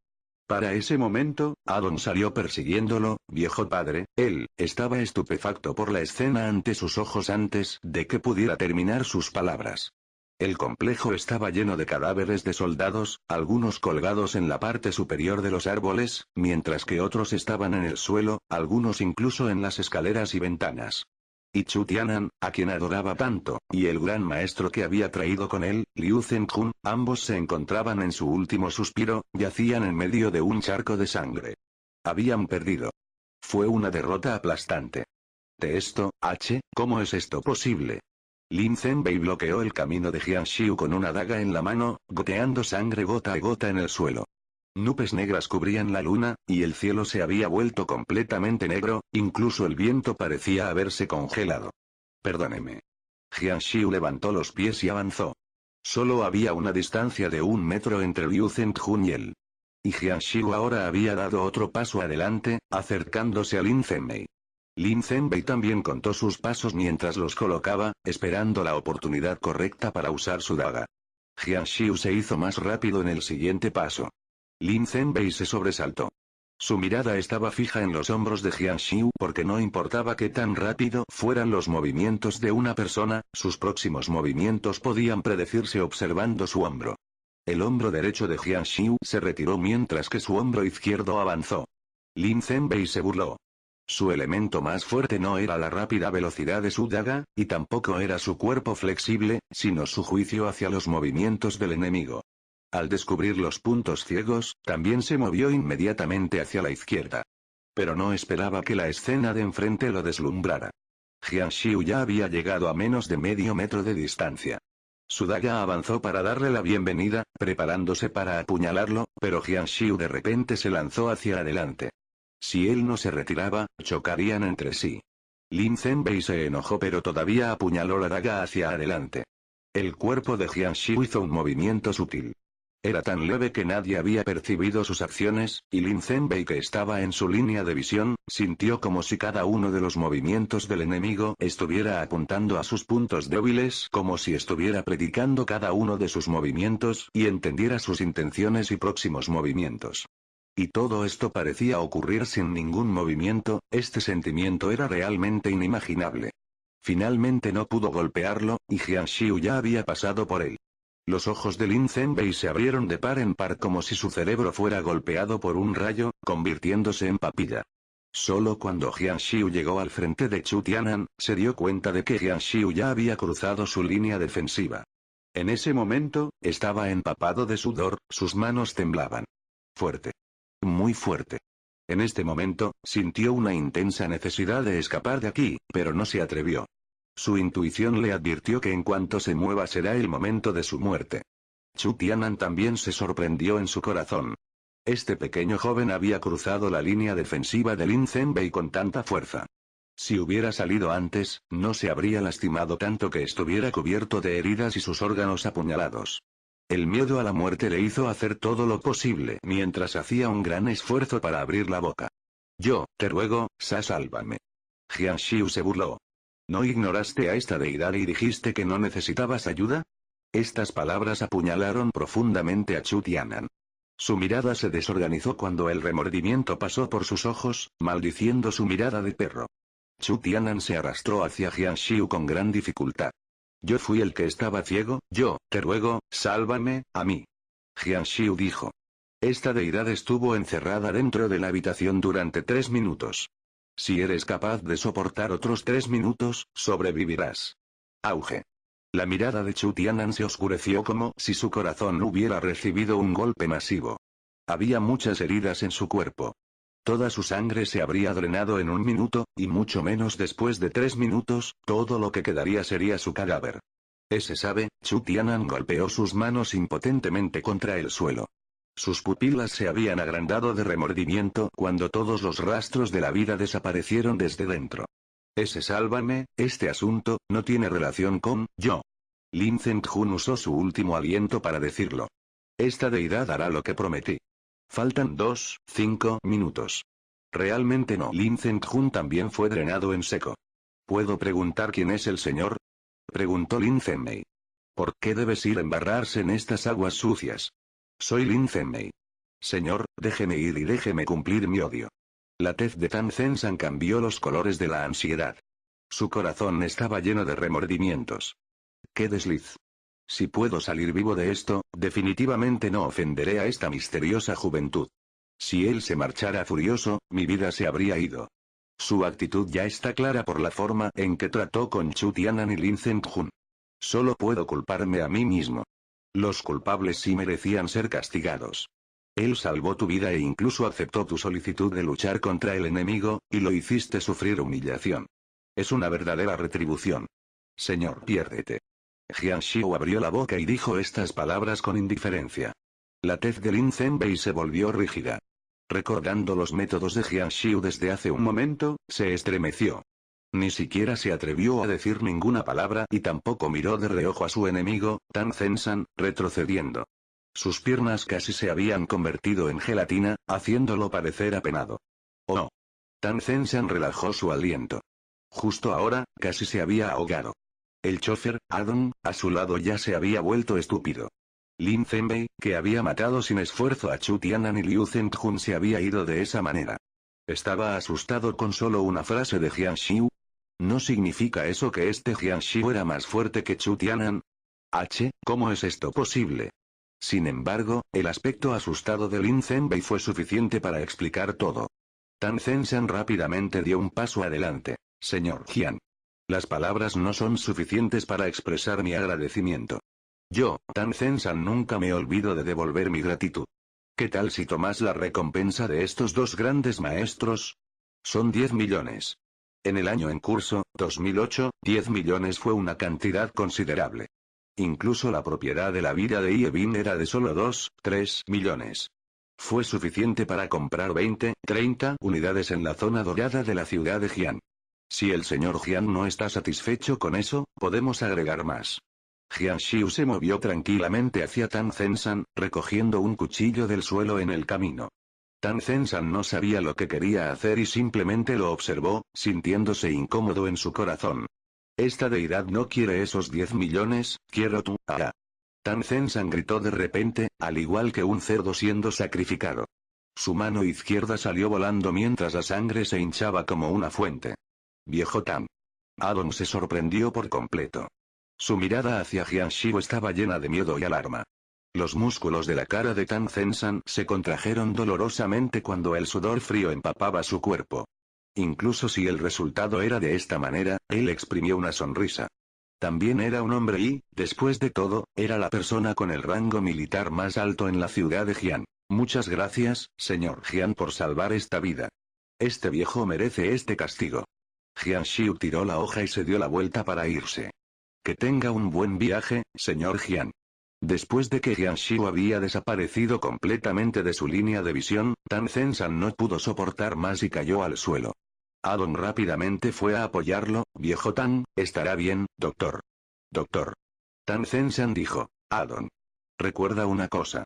Para ese momento, Adon salió persiguiéndolo, viejo padre. Él estaba estupefacto por la escena ante sus ojos antes de que pudiera terminar sus palabras. El complejo estaba lleno de cadáveres de soldados, algunos colgados en la parte superior de los árboles, mientras que otros estaban en el suelo, algunos incluso en las escaleras y ventanas. Y Chu Tianan, a quien adoraba tanto, y el gran maestro que había traído con él, Liu Zhenjun, ambos se encontraban en su último suspiro, yacían en medio de un charco de sangre. Habían perdido. Fue una derrota aplastante. De esto, ¿cómo es esto posible? Lin Zhenbei bloqueó el camino de Jian Xiu con una daga en la mano, goteando sangre gota a gota en el suelo. Nubes negras cubrían la luna, y el cielo se había vuelto completamente negro, incluso el viento parecía haberse congelado. Perdóneme. Jian Xiu levantó los pies y avanzó. Solo había una distancia de 1 metro entre Liu Zhenjun y él. Y Jian Xiu ahora había dado otro paso adelante, acercándose a Lin Zhenbei. Lin Zhenbei también contó sus pasos mientras los colocaba, esperando la oportunidad correcta para usar su daga. Jian Xiu se hizo más rápido en el siguiente paso. Lin Zhenbei se sobresaltó. Su mirada estaba fija en los hombros de Jian Xiu porque no importaba qué tan rápido fueran los movimientos de una persona, sus próximos movimientos podían predecirse observando su hombro. El hombro derecho de Jian Xiu se retiró mientras que su hombro izquierdo avanzó. Lin Zhenbei se burló. Su elemento más fuerte no era la rápida velocidad de su daga, y tampoco era su cuerpo flexible, sino su juicio hacia los movimientos del enemigo. Al descubrir los puntos ciegos, también se movió inmediatamente hacia la izquierda. Pero no esperaba que la escena de enfrente lo deslumbrara. Jian Xiu ya había llegado a menos de medio metro de distancia. Su daga avanzó para darle la bienvenida, preparándose para apuñalarlo, pero Jian Xiu de repente se lanzó hacia adelante. Si él no se retiraba, chocarían entre sí. Lin Zhenbei se enojó pero todavía apuñaló la daga hacia adelante. El cuerpo de Jian Xiu hizo un movimiento sutil. Era tan leve que nadie había percibido sus acciones, y Lin Zhenbei, que estaba en su línea de visión, sintió como si cada uno de los movimientos del enemigo estuviera apuntando a sus puntos débiles, como si estuviera predicando cada uno de sus movimientos y entendiera sus intenciones y próximos movimientos. Y todo esto parecía ocurrir sin ningún movimiento. Este sentimiento era realmente inimaginable. Finalmente no pudo golpearlo, y Jian Xiu ya había pasado por él. Los ojos de Lin Zhenbei se abrieron de par en par como si su cerebro fuera golpeado por un rayo, convirtiéndose en papilla. Solo cuando Jian Xiu llegó al frente de Chu Tianan, se dio cuenta de que Jian Xiu ya había cruzado su línea defensiva. En ese momento, estaba empapado de sudor, sus manos temblaban. Fuerte. Muy fuerte. En este momento, sintió una intensa necesidad de escapar de aquí, pero no se atrevió. Su intuición le advirtió que en cuanto se mueva será el momento de su muerte. Chu Tianan también se sorprendió en su corazón. Este pequeño joven había cruzado la línea defensiva de Lin Zhenbei con tanta fuerza. Si hubiera salido antes, no se habría lastimado tanto que estuviera cubierto de heridas y sus órganos apuñalados. El miedo a la muerte le hizo hacer todo lo posible mientras hacía un gran esfuerzo para abrir la boca. Yo, te ruego, sálvame. Jian Xiu se burló. ¿No ignoraste a esta deidad y dijiste que no necesitabas ayuda? Estas palabras apuñalaron profundamente a Chu Tianan. Su mirada se desorganizó cuando el remordimiento pasó por sus ojos, maldiciendo su mirada de perro. Chu Tianan se arrastró hacia Jian Xiu con gran dificultad. Yo fui el que estaba ciego, yo, te ruego, sálvame, a mí. Jian Xiu dijo. Esta deidad estuvo encerrada dentro de la habitación durante 3 minutos. Si eres capaz de soportar otros 3 minutos, sobrevivirás. Auge. La mirada de Chu Tianan se oscureció como si su corazón hubiera recibido un golpe masivo. Había muchas heridas en su cuerpo. Toda su sangre se habría drenado en 1 minuto, y mucho menos después de 3 minutos, todo lo que quedaría sería su cadáver. Chu Tianan golpeó sus manos impotentemente contra el suelo. Sus pupilas se habían agrandado de remordimiento cuando todos los rastros de la vida desaparecieron desde dentro. Sálvame, este asunto, no tiene relación con, yo. Lin Zhengjun usó su último aliento para decirlo. Esta deidad hará lo que prometí. Faltan 5 minutos. Realmente no. Lin Zhengjun también fue drenado en seco. ¿Puedo preguntar quién es el señor? Preguntó Lin Zhenmei. ¿Por qué debes ir a embarrarse en estas aguas sucias? Soy Lin Zhenmei. Señor, déjeme ir y déjeme cumplir mi odio. La tez de Tan Zhensan cambió los colores de la ansiedad. Su corazón estaba lleno de remordimientos. ¡Qué desliz! Si puedo salir vivo de esto, definitivamente no ofenderé a esta misteriosa juventud. Si él se marchara furioso, mi vida se habría ido. Su actitud ya está clara por la forma en que trató con Chu Tianan y Lin Zhengjun. Solo puedo culparme a mí mismo. Los culpables sí merecían ser castigados. Él salvó tu vida e incluso aceptó tu solicitud de luchar contra el enemigo, y lo hiciste sufrir humillación. Es una verdadera retribución. Señor, piérdete. Jian Xiu abrió la boca y dijo estas palabras con indiferencia. La tez de Lin Zhenmei se volvió rígida. Recordando los métodos de Jian Xiu desde hace un momento, se estremeció. Ni siquiera se atrevió a decir ninguna palabra y tampoco miró de reojo a su enemigo, Tan Zhensan, retrocediendo. Sus piernas casi se habían convertido en gelatina, haciéndolo parecer apenado. Oh. Tan Zhensan relajó su aliento. Justo ahora, casi se había ahogado. El chofer, Adong, a su lado ya se había vuelto estúpido. Lin Zhenmei, que había matado sin esfuerzo a Chu Tianan y Liu Zhengjun, se había ido de esa manera. Estaba asustado con solo una frase de Jian Xiu. ¿No significa eso que este Jian Xiu era más fuerte que Chu Tianan? ¿Cómo es esto posible? Sin embargo, el aspecto asustado de Lin Zhenmei fue suficiente para explicar todo. Tan Zhensan rápidamente dio un paso adelante. Señor Jian. Las palabras no son suficientes para expresar mi agradecimiento. Yo, Tan Zhensan, nunca me olvido de devolver mi gratitud. ¿Qué tal si tomas la recompensa de estos dos grandes maestros? Son 10 millones. En el año en curso, 2008, 10 millones fue una cantidad considerable. Incluso la propiedad de la vida de Yebin era de solo 3 millones. Fue suficiente para comprar 30 unidades en la zona dorada de la ciudad de Jian. Si el señor Jian no está satisfecho con eso, podemos agregar más. Jian Xiu se movió tranquilamente hacia Tan Zhensan, recogiendo un cuchillo del suelo en el camino. Tan Zhensan no sabía lo que quería hacer y simplemente lo observó, sintiéndose incómodo en su corazón. Esta deidad no quiere esos 10 millones, quiero tú, ah. Tan Zhensan gritó de repente, al igual que un cerdo siendo sacrificado. Su mano izquierda salió volando mientras la sangre se hinchaba como una fuente. Viejo Tan. Adong se sorprendió por completo. Su mirada hacia Jian Xiu estaba llena de miedo y alarma. Los músculos de la cara de Tan Zhensan se contrajeron dolorosamente cuando el sudor frío empapaba su cuerpo. Incluso si el resultado era de esta manera, él exprimió una sonrisa. También era un hombre y, después de todo, era la persona con el rango militar más alto en la ciudad de Jian. Muchas gracias, señor Jian, por salvar esta vida. Este viejo merece este castigo. Jian Xiu tiró la hoja y se dio la vuelta para irse. Que tenga un buen viaje, señor Jian. Después de que Jian Xiu había desaparecido completamente de su línea de visión, Tan Zhensan no pudo soportar más y cayó al suelo. Adong rápidamente fue a apoyarlo. Viejo Tan, estará bien, doctor. Doctor. Tan Zhensan dijo. Adong. Recuerda una cosa.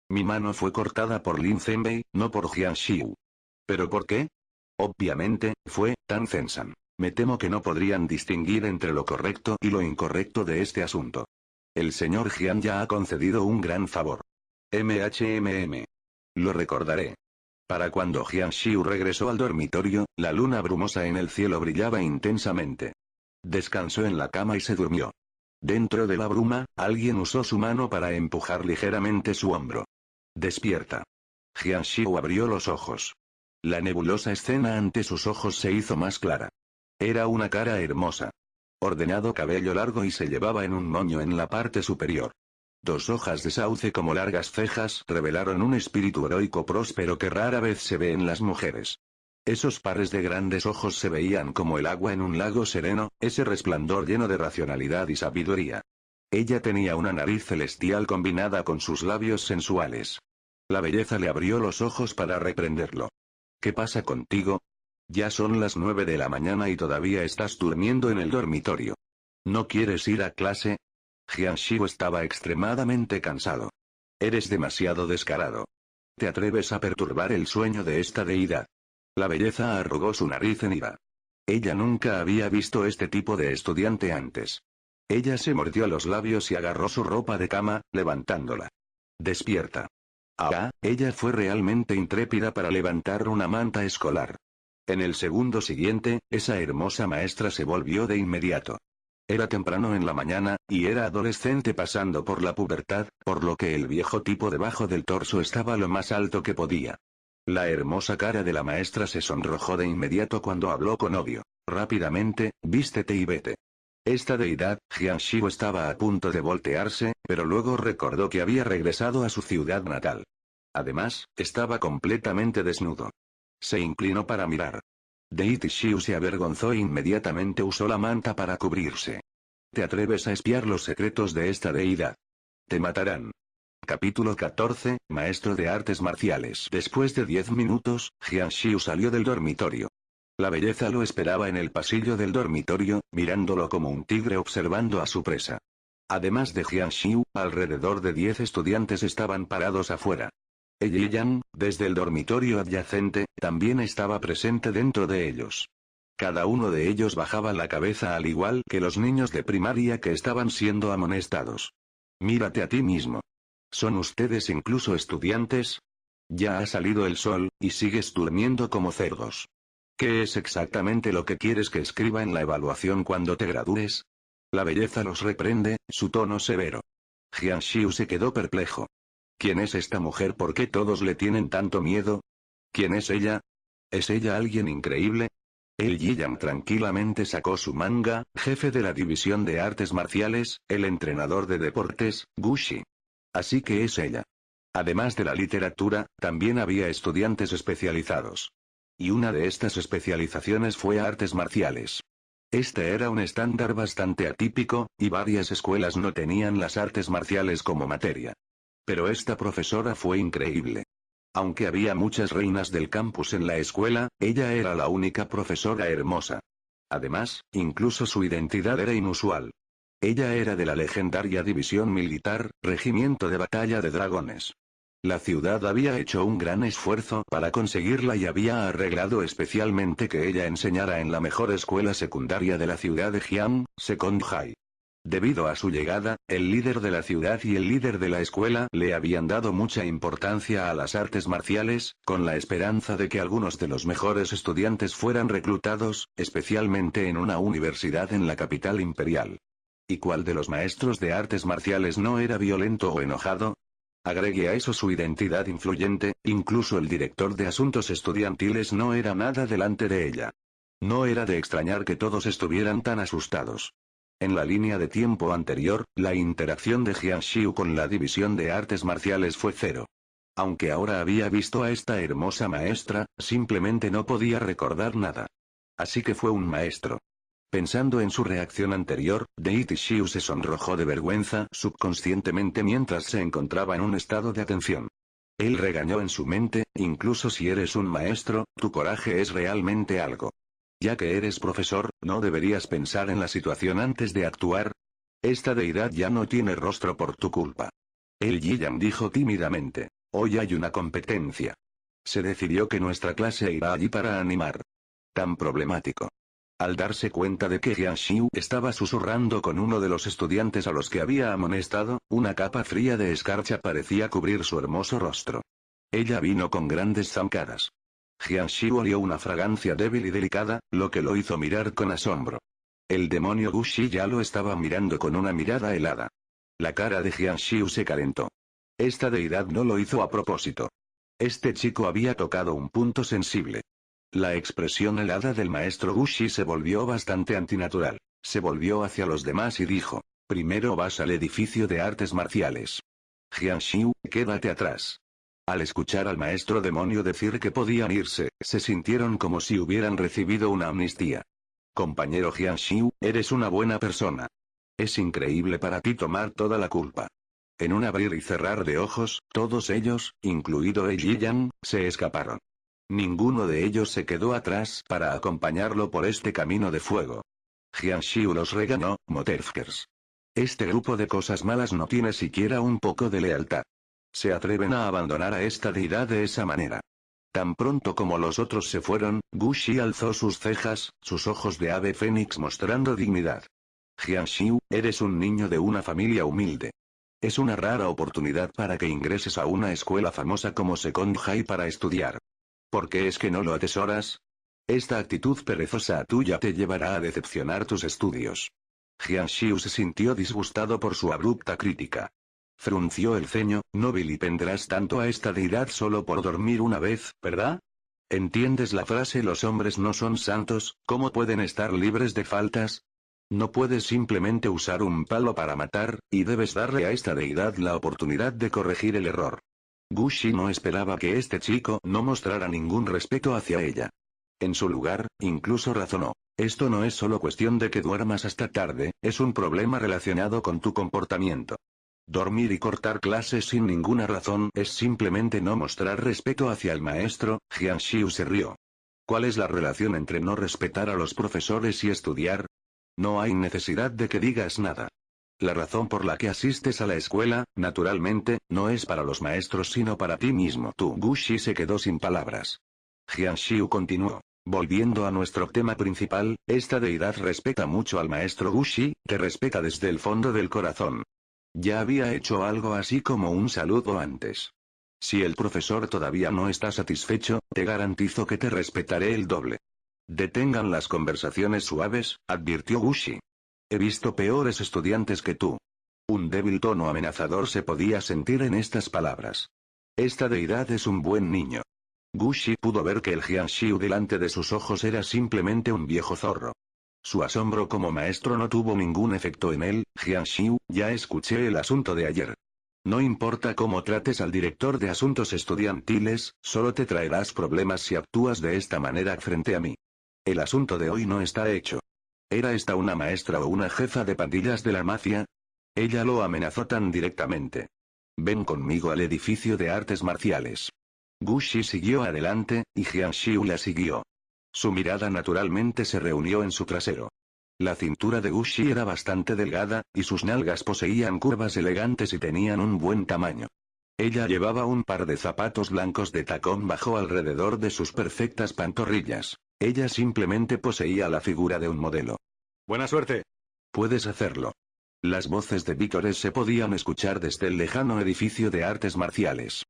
Mi mano fue cortada por Lin Zhenmei, no por Jian Xiu. ¿Pero por qué? Obviamente, fue Tan Zhensan. Me temo que no podrían distinguir entre lo correcto y lo incorrecto de este asunto. El señor Jian ya ha concedido un gran favor. Lo recordaré. Para cuando Jian Xiu regresó al dormitorio, la luna brumosa en el cielo brillaba intensamente. Descansó en la cama y se durmió. Dentro de la bruma, alguien usó su mano para empujar ligeramente su hombro. Despierta. Jian Xiu abrió los ojos. La nebulosa escena ante sus ojos se hizo más clara. Era una cara hermosa. Ordenado cabello largo y se llevaba en un moño en la parte superior. Dos hojas de sauce como largas cejas revelaron un espíritu heroico próspero que rara vez se ve en las mujeres. Esos pares de grandes ojos se veían como el agua en un lago sereno, ese resplandor lleno de racionalidad y sabiduría. Ella tenía una nariz celestial combinada con sus labios sensuales. La belleza le abrió los ojos para reprenderlo. ¿Qué pasa contigo? Ya son las 9 de la mañana y todavía estás durmiendo en el dormitorio. ¿No quieres ir a clase? Jianshiu estaba extremadamente cansado. Eres demasiado descarado. ¿Te atreves a perturbar el sueño de esta deidad? La belleza arrugó su nariz en ira. Ella nunca había visto este tipo de estudiante antes. Ella se mordió los labios y agarró su ropa de cama, levantándola. Despierta. Ella fue realmente intrépida para levantar una manta escolar. En el segundo siguiente, esa hermosa maestra se volvió de inmediato. Era temprano en la mañana, y era adolescente pasando por la pubertad, por lo que el viejo tipo debajo del torso estaba lo más alto que podía. La hermosa cara de la maestra se sonrojó de inmediato cuando habló con odio. Rápidamente, vístete y vete. Esta deidad, Jianshiu estaba a punto de voltearse, pero luego recordó que había regresado a su ciudad natal. Además, estaba completamente desnudo. Se inclinó para mirar. Deity Shiu se avergonzó e inmediatamente usó la manta para cubrirse. ¿Te atreves a espiar los secretos de esta deidad? Te matarán. Capítulo 14, Maestro de Artes Marciales. Después de 10 minutos, Jianshiu salió del dormitorio. La belleza lo esperaba en el pasillo del dormitorio, mirándolo como un tigre observando a su presa. Además de Jianshiu, alrededor de 10 estudiantes estaban parados afuera. Yi Yang, desde el dormitorio adyacente, también estaba presente dentro de ellos. Cada uno de ellos bajaba la cabeza al igual que los niños de primaria que estaban siendo amonestados. Mírate a ti mismo. ¿Son ustedes incluso estudiantes? Ya ha salido el sol, y sigues durmiendo como cerdos. ¿Qué es exactamente lo que quieres que escriba en la evaluación cuando te gradúes? La belleza los reprende, su tono severo. Jianshiu se quedó perplejo. ¿Quién es esta mujer? ¿Por qué todos le tienen tanto miedo? ¿Quién es ella? ¿Es ella alguien increíble? El Yi Yang tranquilamente sacó su manga, jefe de la división de artes marciales, el entrenador de deportes, Gushi. Así que es ella. Además de la literatura, también había estudiantes especializados. Y una de estas especializaciones fue artes marciales. Este era un estándar bastante atípico, y varias escuelas no tenían las artes marciales como materia. Pero esta profesora fue increíble. Aunque había muchas reinas del campus en la escuela, ella era la única profesora hermosa. Además, incluso su identidad era inusual. Ella era de la legendaria división militar, Regimiento de Batalla de Dragones. La ciudad había hecho un gran esfuerzo para conseguirla y había arreglado especialmente que ella enseñara en la mejor escuela secundaria de la ciudad de Jian, Second High. Debido a su llegada, el líder de la ciudad y el líder de la escuela le habían dado mucha importancia a las artes marciales, con la esperanza de que algunos de los mejores estudiantes fueran reclutados, especialmente en una universidad en la capital imperial. ¿Y cuál de los maestros de artes marciales no era violento o enojado? Agregue a eso su identidad influyente, incluso el director de asuntos estudiantiles no era nada delante de ella. No era de extrañar que todos estuvieran tan asustados. En la línea de tiempo anterior, la interacción de Jianshiu con la división de artes marciales fue cero. Aunque ahora había visto a esta hermosa maestra, simplemente no podía recordar nada. Así que fue un maestro. Pensando en su reacción anterior, Deity Shiu se sonrojó de vergüenza subconscientemente mientras se encontraba en un estado de atención. Él regañó en su mente, incluso si eres un maestro, tu coraje es realmente algo. Ya que eres profesor, ¿no deberías pensar en la situación antes de actuar? Esta deidad ya no tiene rostro por tu culpa. El Yi Yang dijo tímidamente. Hoy hay una competencia. Se decidió que nuestra clase irá allí para animar. Tan problemático. Al darse cuenta de que Jianshiu estaba susurrando con uno de los estudiantes a los que había amonestado, una capa fría de escarcha parecía cubrir su hermoso rostro. Ella vino con grandes zancadas. Jianshiu olió una fragancia débil y delicada, lo que lo hizo mirar con asombro. El demonio Gushi ya lo estaba mirando con una mirada helada. La cara de Jianshiu se calentó. Esta deidad no lo hizo a propósito. Este chico había tocado un punto sensible. La expresión helada del maestro Gushi se volvió bastante antinatural. Se volvió hacia los demás y dijo, primero vas al edificio de artes marciales. Jianshiu, quédate atrás. Al escuchar al maestro demonio decir que podían irse, se sintieron como si hubieran recibido una amnistía. Compañero Jianshiu, eres una buena persona. Es increíble para ti tomar toda la culpa. En un abrir y cerrar de ojos, todos ellos, incluido Yi Yang, se escaparon. Ninguno de ellos se quedó atrás para acompañarlo por este camino de fuego. Jian Xiu los regañó, motherfuckers. Este grupo de cosas malas no tiene siquiera un poco de lealtad. Se atreven a abandonar a esta deidad de esa manera. Tan pronto como los otros se fueron, Gu Shi alzó sus cejas, sus ojos de ave fénix mostrando dignidad. Jian Xiu, eres un niño de una familia humilde. Es una rara oportunidad para que ingreses a una escuela famosa como Second High para estudiar. ¿Por qué es que no lo atesoras? Esta actitud perezosa tuya te llevará a decepcionar tus estudios. Jian Xiu se sintió disgustado por su abrupta crítica. Frunció el ceño, no vilipendrás tanto a esta deidad solo por dormir una vez, ¿verdad? ¿Entiendes la frase los hombres no son santos, cómo pueden estar libres de faltas? No puedes simplemente usar un palo para matar, y debes darle a esta deidad la oportunidad de corregir el error. Gu Shi no esperaba que este chico no mostrara ningún respeto hacia ella. En su lugar, incluso razonó. Esto no es solo cuestión de que duermas hasta tarde, es un problema relacionado con tu comportamiento. Dormir y cortar clases sin ninguna razón es simplemente no mostrar respeto hacia el maestro. Jian Xiu se rió. ¿Cuál es la relación entre no respetar a los profesores y estudiar? No hay necesidad de que digas nada. La razón por la que asistes a la escuela, naturalmente, no es para los maestros sino para ti mismo. Gu Shi se quedó sin palabras. Jian Xiu continuó. Volviendo a nuestro tema principal, esta deidad respeta mucho al maestro Gu Shi, te respeta desde el fondo del corazón. Ya había hecho algo así como un saludo antes. Si el profesor todavía no está satisfecho, te garantizo que te respetaré el doble. Detengan las conversaciones suaves, advirtió Gu Shi. He visto peores estudiantes que tú. Un débil tono amenazador se podía sentir en estas palabras. Esta deidad es un buen niño. Gu Shi pudo ver que el Jian Xiu delante de sus ojos era simplemente un viejo zorro. Su asombro como maestro no tuvo ningún efecto en él. Jian Xiu, ya escuché el asunto de ayer. No importa cómo trates al director de asuntos estudiantiles, solo te traerás problemas si actúas de esta manera frente a mí. El asunto de hoy no está hecho. ¿Era esta una maestra o una jefa de pandillas de la mafia? Ella lo amenazó tan directamente. Ven conmigo al edificio de artes marciales. Gu Shi siguió adelante, y Jian Xiu la siguió. Su mirada naturalmente se reunió en su trasero. La cintura de Gu Shi era bastante delgada, y sus nalgas poseían curvas elegantes y tenían un buen tamaño. Ella llevaba un par de zapatos blancos de tacón bajo alrededor de sus perfectas pantorrillas. Ella simplemente poseía la figura de un modelo. Buena suerte. Puedes hacerlo. Las voces de vítores se podían escuchar desde el lejano edificio de artes marciales.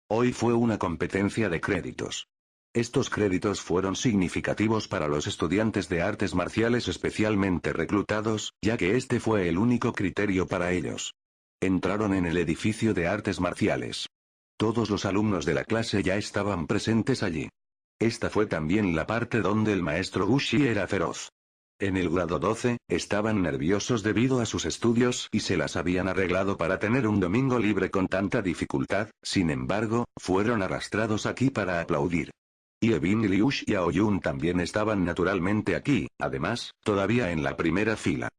Hoy fue una competencia de créditos. Estos créditos fueron significativos para los estudiantes de artes marciales especialmente reclutados, ya que este fue el único criterio para ellos. Entraron en el edificio de artes marciales. Todos los alumnos de la clase ya estaban presentes allí. Esta fue también la parte donde el maestro Gu Shi era feroz. En el grado 12, estaban nerviosos debido a sus estudios y se las habían arreglado para tener un domingo libre con tanta dificultad, sin embargo, fueron arrastrados aquí para aplaudir. Yevin y Liu Xiaoyun también estaban naturalmente aquí, además, todavía en la primera fila.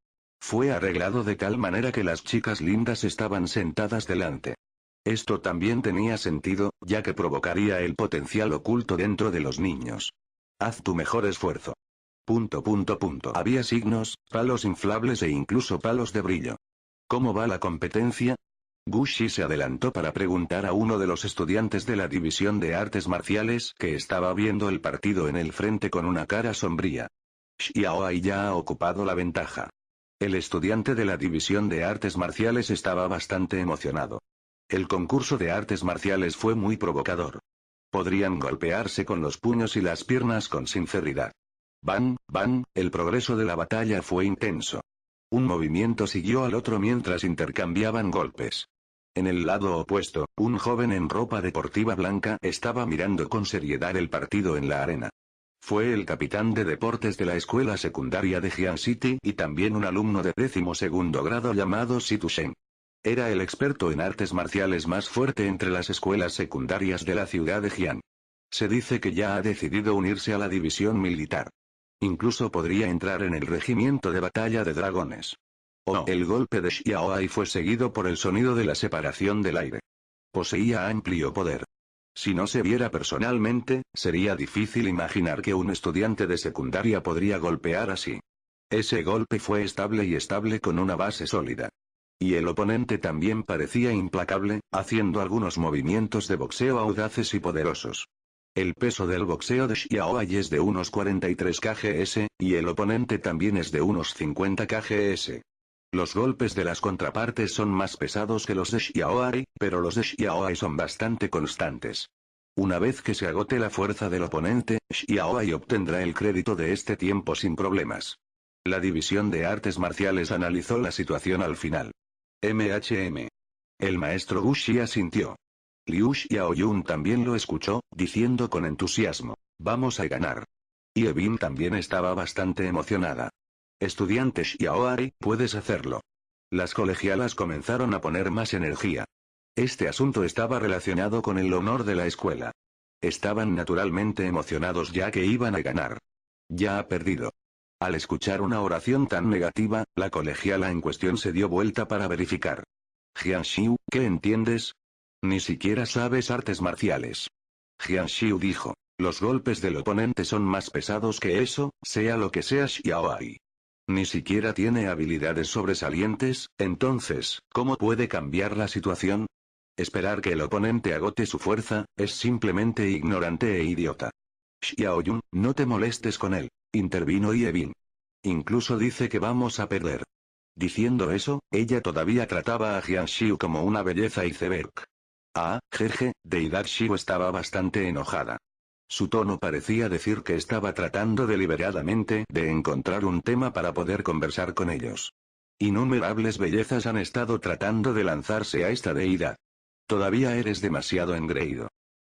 Fue arreglado de tal manera que las chicas lindas estaban sentadas delante. Esto también tenía sentido, ya que provocaría el potencial oculto dentro de los niños. Haz tu mejor esfuerzo. ... Había signos, palos inflables e incluso palos de brillo. ¿Cómo va la competencia? Gu Shi se adelantó para preguntar a uno de los estudiantes de la división de artes marciales que estaba viendo el partido en el frente con una cara sombría. Xiaoai ya ha ocupado la ventaja. El estudiante de la división de artes marciales estaba bastante emocionado. El concurso de artes marciales fue muy provocador. Podrían golpearse con los puños y las piernas con sinceridad. Bang, bang, el progreso de la batalla fue intenso. Un movimiento siguió al otro mientras intercambiaban golpes. En el lado opuesto, un joven en ropa deportiva blanca estaba mirando con seriedad el partido en la arena. Fue el capitán de deportes de la escuela secundaria de Jian City y también un alumno de 12º grado llamado Situ Shen. Era el experto en artes marciales más fuerte entre las escuelas secundarias de la ciudad de Jian. Se dice que ya ha decidido unirse a la división militar. Incluso podría entrar en el regimiento de batalla de dragones. Oh, el golpe de Xiaoai fue seguido por el sonido de la separación del aire. Poseía amplio poder. Si no se viera personalmente, sería difícil imaginar que un estudiante de secundaria podría golpear así. Ese golpe fue estable con una base sólida. Y el oponente también parecía implacable, haciendo algunos movimientos de boxeo audaces y poderosos. El peso del boxeo de Xiaoai es de unos 43 kgs, y el oponente también es de unos 50 kgs. Los golpes de las contrapartes son más pesados que los de Xiaoai, pero los de Xiaoai son bastante constantes. Una vez que se agote la fuerza del oponente, Xiaoai obtendrá el crédito de este tiempo sin problemas. La división de artes marciales analizó la situación al final. El maestro Wu Xi asintió. Liu Xiaoyun también lo escuchó, diciendo con entusiasmo, vamos a ganar. Ye Bin también estaba bastante emocionada. Estudiante Xiaoai, puedes hacerlo. Las colegialas comenzaron a poner más energía. Este asunto estaba relacionado con el honor de la escuela. Estaban naturalmente emocionados ya que iban a ganar. Ya ha perdido. Al escuchar una oración tan negativa, la colegiala en cuestión se dio vuelta para verificar. Jianxiu, ¿qué entiendes? Ni siquiera sabes artes marciales. Jianxiu dijo, los golpes del oponente son más pesados que eso, sea lo que sea Xiaoai. Ni siquiera tiene habilidades sobresalientes, entonces, ¿cómo puede cambiar la situación? Esperar que el oponente agote su fuerza, es simplemente ignorante e idiota. Xiaoyun, no te molestes con él, intervino Ye Bin. Incluso dice que vamos a perder. Diciendo eso, ella todavía trataba a Jianxiu como una belleza iceberg. Jeje, deidad Xiu estaba bastante enojada. Su tono parecía decir que estaba tratando deliberadamente de encontrar un tema para poder conversar con ellos. Innumerables bellezas han estado tratando de lanzarse a esta deidad. Todavía eres demasiado engreído.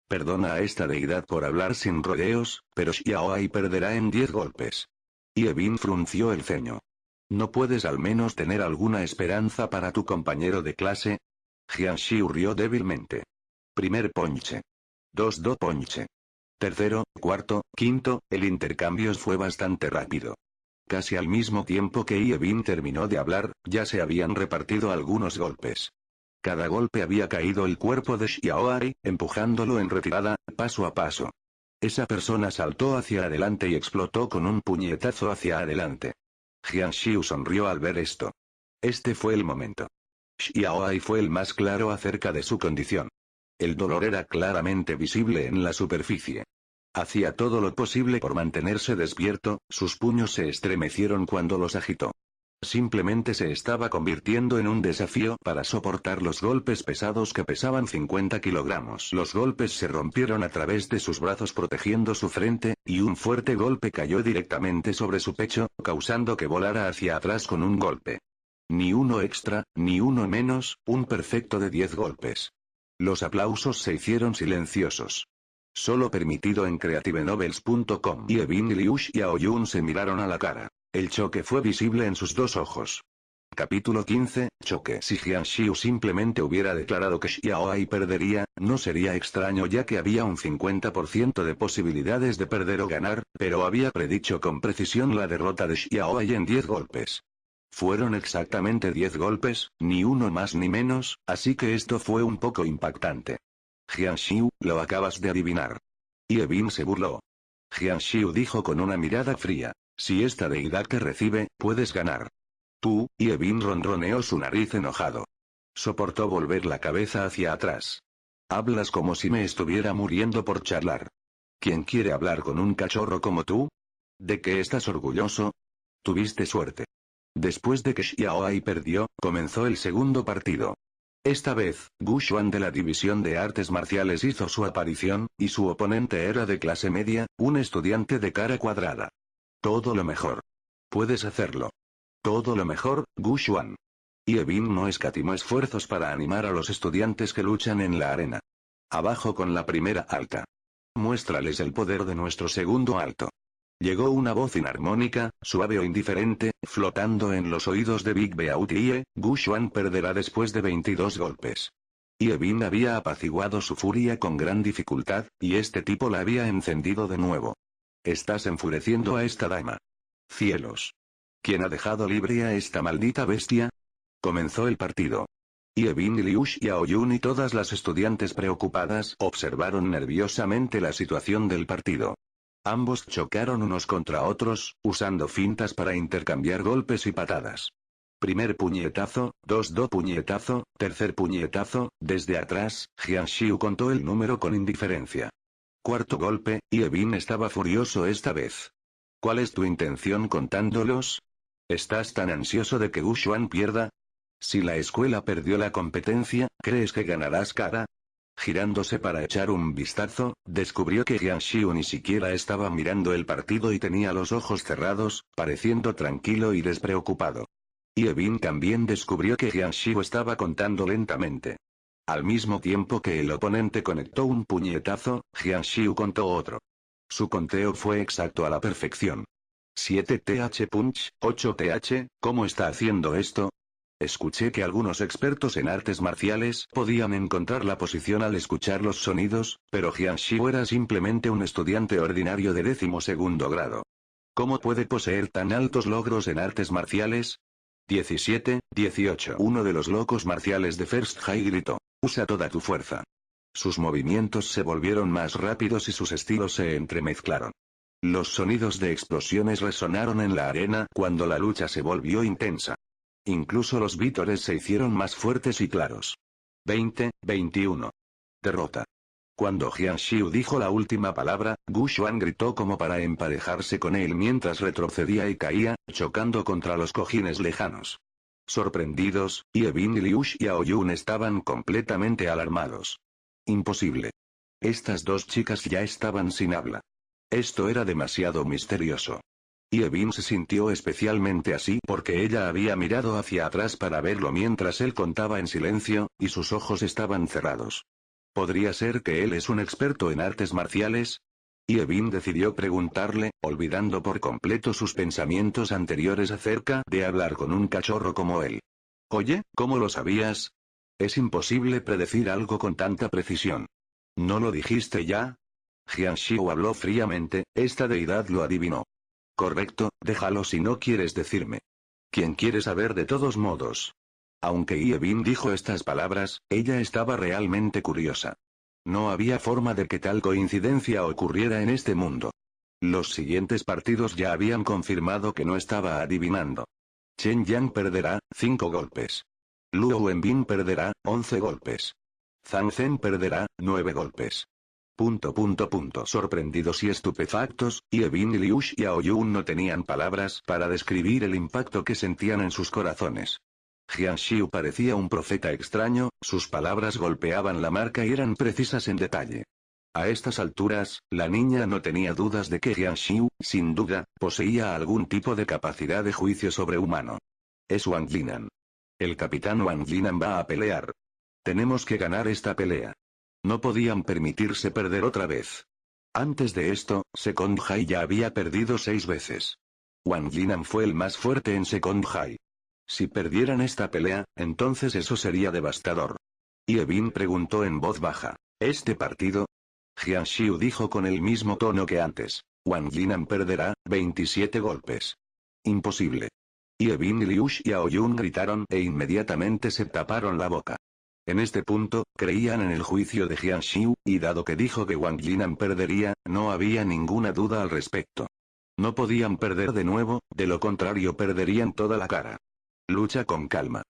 Perdona a esta deidad por hablar sin rodeos, pero Xiaoai perderá en 10 golpes. Ye Bin frunció el ceño. ¿No puedes al menos tener alguna esperanza para tu compañero de clase? Jianxiu rió débilmente. Primer ponche. Do ponche. Tercero, cuarto, quinto, el intercambio fue bastante rápido. Casi al mismo tiempo que Ye Bin terminó de hablar, ya se habían repartido algunos golpes. Cada golpe había caído el cuerpo de Xiaoai, empujándolo en retirada, paso a paso. Esa persona saltó hacia adelante y explotó con un puñetazo hacia adelante. Jianxiu sonrió al ver esto. Este fue el momento. Xiaoai fue el más claro acerca de su condición. El dolor era claramente visible en la superficie. Hacía todo lo posible por mantenerse despierto, sus puños se estremecieron cuando los agitó. Simplemente se estaba convirtiendo en un desafío para soportar los golpes pesados que pesaban 50 kilogramos. Los golpes se rompieron a través de sus brazos protegiendo su frente, y un fuerte golpe cayó directamente sobre su pecho, causando que volara hacia atrás con un golpe. Ni uno extra, ni uno menos, un perfecto de 10 golpes. Los aplausos se hicieron silenciosos. Solo permitido en CreativeNovels.com. Ye Bin y Liu Xiaoyun se miraron a la cara. El choque fue visible en sus dos ojos. Capítulo 15, choque. Si Jianxiu simplemente hubiera declarado que Xiaoai perdería, no sería extraño ya que había un 50% de posibilidades de perder o ganar, pero había predicho con precisión la derrota de Xiaoai en 10 golpes. Fueron exactamente 10 golpes, ni uno más ni menos, así que esto fue un poco impactante. Jianxiu, lo acabas de adivinar. Ye Bin se burló. Jianxiu dijo con una mirada fría. Si esta deidad te recibe, puedes ganar. Tú, Ye Bin ronroneó su nariz enojado. Soportó volver la cabeza hacia atrás. Hablas como si me estuviera muriendo por charlar. ¿Quién quiere hablar con un cachorro como tú? ¿De qué estás orgulloso? Tuviste suerte. Después de que Xiaoai perdió, comenzó el segundo partido. Esta vez, Gu Xuan de la División de Artes Marciales hizo su aparición, y su oponente era de clase media, un estudiante de cara cuadrada. Todo lo mejor. Puedes hacerlo. Todo lo mejor, Gu Xuan. Ye Bin no escatimó esfuerzos para animar a los estudiantes que luchan en la arena. Abajo con la primera alta. Muéstrales el poder de nuestro segundo alto. Llegó una voz inarmónica, suave o indiferente, flotando en los oídos de Big Beauty. Gu Xuan perderá después de 22 golpes. Ye Bin había apaciguado su furia con gran dificultad, y este tipo la había encendido de nuevo. Estás enfureciendo a esta dama. Cielos. ¿Quién ha dejado libre a esta maldita bestia? Comenzó el partido. Yevin y Liu Xiaoyun y todas las estudiantes preocupadas observaron nerviosamente la situación del partido. Ambos chocaron unos contra otros, usando fintas para intercambiar golpes y patadas. Primer puñetazo, do puñetazo, tercer puñetazo, desde atrás, Jian Xiu contó el número con indiferencia. Cuarto golpe, Yevin estaba furioso esta vez. ¿Cuál es tu intención contándolos? ¿Estás tan ansioso de que Wu Xuan pierda? Si la escuela perdió la competencia, ¿crees que ganarás cara? Girándose para echar un vistazo, descubrió que Jian Xiu ni siquiera estaba mirando el partido y tenía los ojos cerrados, pareciendo tranquilo y despreocupado. Yevin también descubrió que Jian Xiu estaba contando lentamente. Al mismo tiempo que el oponente conectó un puñetazo, Jian Xiu contó otro. Su conteo fue exacto a la perfección. 7 th punch, 8 th, ¿cómo está haciendo esto? Escuché que algunos expertos en artes marciales podían encontrar la posición al escuchar los sonidos, pero Jian Xiu era simplemente un estudiante ordinario de 12º grado. ¿Cómo puede poseer tan altos logros en artes marciales? 17, 18. Uno de los locos marciales de First High gritó. Usa toda tu fuerza. Sus movimientos se volvieron más rápidos y sus estilos se entremezclaron. Los sonidos de explosiones resonaron en la arena cuando la lucha se volvió intensa. Incluso los vítores se hicieron más fuertes y claros. 20, 21. Derrota. Cuando Jian Xiu dijo la última palabra, Wu Xuan gritó como para emparejarse con él mientras retrocedía y caía, chocando contra los cojines lejanos. Sorprendidos, Yevin y Liu Xiaoyun estaban completamente alarmados. Imposible. Estas dos chicas ya estaban sin habla. Esto era demasiado misterioso. Yevin se sintió especialmente así porque ella había mirado hacia atrás para verlo mientras él contaba en silencio, y sus ojos estaban cerrados. ¿Podría ser que él es un experto en artes marciales? Yevin decidió preguntarle, olvidando por completo sus pensamientos anteriores acerca de hablar con un cachorro como él. Oye, ¿cómo lo sabías? Es imposible predecir algo con tanta precisión. ¿No lo dijiste ya? Jian Xiu habló fríamente, esta deidad lo adivinó. Correcto, déjalo si no quieres decirme. ¿Quién quiere saber de todos modos? Aunque Yevin dijo estas palabras, ella estaba realmente curiosa. No había forma de que tal coincidencia ocurriera en este mundo. Los siguientes partidos ya habían confirmado que no estaba adivinando. Chen Yang perderá, 5 golpes. Luo Wenbin perderá, 11 golpes. Zhang Zhen perderá, 9 golpes. Sorprendidos y estupefactos, Yevin y Liu Xiaoyun no tenían palabras para describir el impacto que sentían en sus corazones. Jian Xiu parecía un profeta extraño, sus palabras golpeaban la marca y eran precisas en detalle. A estas alturas, la niña no tenía dudas de que Jian Xiu, sin duda, poseía algún tipo de capacidad de juicio sobrehumano. Es Wang Linan. El capitán Wang Linan va a pelear. Tenemos que ganar esta pelea. No podían permitirse perder otra vez. Antes de esto, Second High ya había perdido 6 veces. Wang Linan fue el más fuerte en Second High. Si perdieran esta pelea, entonces eso sería devastador. Yevin preguntó en voz baja. ¿Este partido? Jian Xiu dijo con el mismo tono que antes. Wang Linan perderá, 27 golpes. Imposible. Yevin y Liu Xiaoyun gritaron e inmediatamente se taparon la boca. En este punto, creían en el juicio de Jian Xiu, y dado que dijo que Wang Linan perdería, no había ninguna duda al respecto. No podían perder de nuevo, de lo contrario perderían toda la cara. Lucha con calma.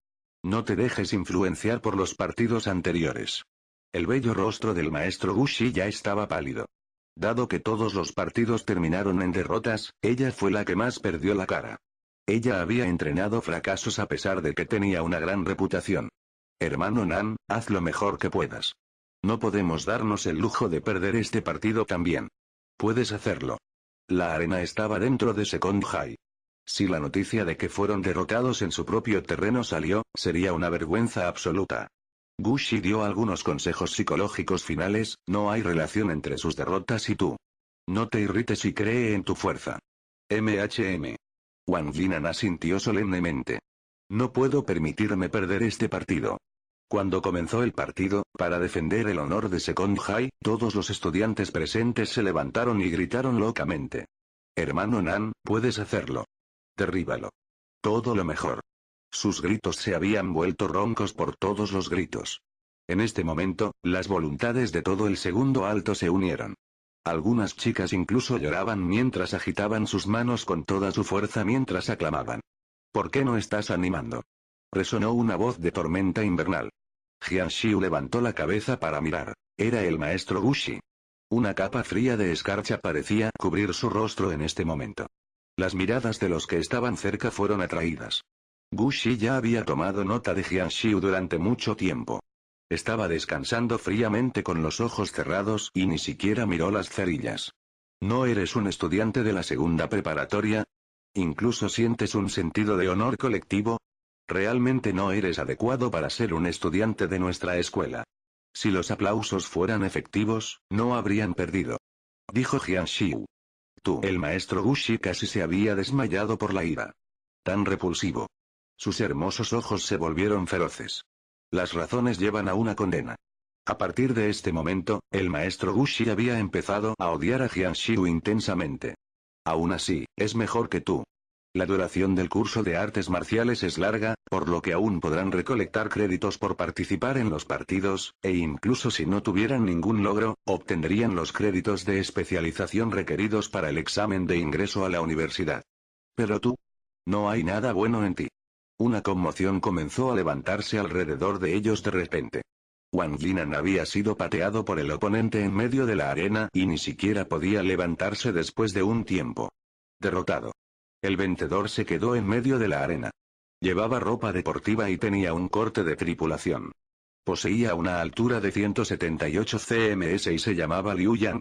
No te dejes influenciar por los partidos anteriores. El bello rostro del maestro Gushi ya estaba pálido. Dado que todos los partidos terminaron en derrotas, ella fue la que más perdió la cara. Ella había entrenado fracasos a pesar de que tenía una gran reputación. Hermano Nan, haz lo mejor que puedas. No podemos darnos el lujo de perder este partido también. Puedes hacerlo. La arena estaba dentro de Second High. Si la noticia de que fueron derrotados en su propio terreno salió, sería una vergüenza absoluta. Gushi dio algunos consejos psicológicos finales, no hay relación entre sus derrotas y tú. No te irrites y cree en tu fuerza. Wang Linan asintió solemnemente. No puedo permitirme perder este partido. Cuando comenzó el partido, para defender el honor de Second High, todos los estudiantes presentes se levantaron y gritaron locamente. Hermano Nan, puedes hacerlo. Derríbalo. Todo lo mejor. Sus gritos se habían vuelto roncos por todos los gritos. En este momento, las voluntades de todo el segundo alto se unieron. Algunas chicas incluso lloraban mientras agitaban sus manos con toda su fuerza mientras aclamaban. ¿Por qué no estás animando? Resonó una voz de tormenta invernal. Jian Xiu levantó la cabeza para mirar. Era el maestro Gushi. Una capa fría de escarcha parecía cubrir su rostro en este momento. Las miradas de los que estaban cerca fueron atraídas. Gushi ya había tomado nota de Jian Xiu durante mucho tiempo. Estaba descansando fríamente con los ojos cerrados y ni siquiera miró las cerillas. ¿No eres un estudiante de la segunda preparatoria? ¿Incluso sientes un sentido de honor colectivo? Realmente no eres adecuado para ser un estudiante de nuestra escuela. Si los aplausos fueran efectivos, no habrían perdido. Dijo Jian Xiu. El maestro Gushi casi se había desmayado por la ira. Tan repulsivo. Sus hermosos ojos se volvieron feroces. Las razones llevan a una condena. A partir de este momento, el maestro Gushi había empezado a odiar a Jian Xiu intensamente. Aún así, es mejor que tú. La duración del curso de artes marciales es larga, por lo que aún podrán recolectar créditos por participar en los partidos, e incluso si no tuvieran ningún logro, obtendrían los créditos de especialización requeridos para el examen de ingreso a la universidad. Pero tú, no hay nada bueno en ti. Una conmoción comenzó a levantarse alrededor de ellos de repente. Wang Jinan había sido pateado por el oponente en medio de la arena y ni siquiera podía levantarse después de un tiempo. Derrotado. El vencedor se quedó en medio de la arena. Llevaba ropa deportiva y tenía un corte de tripulación. Poseía una altura de 178 cms y se llamaba Liu Yang.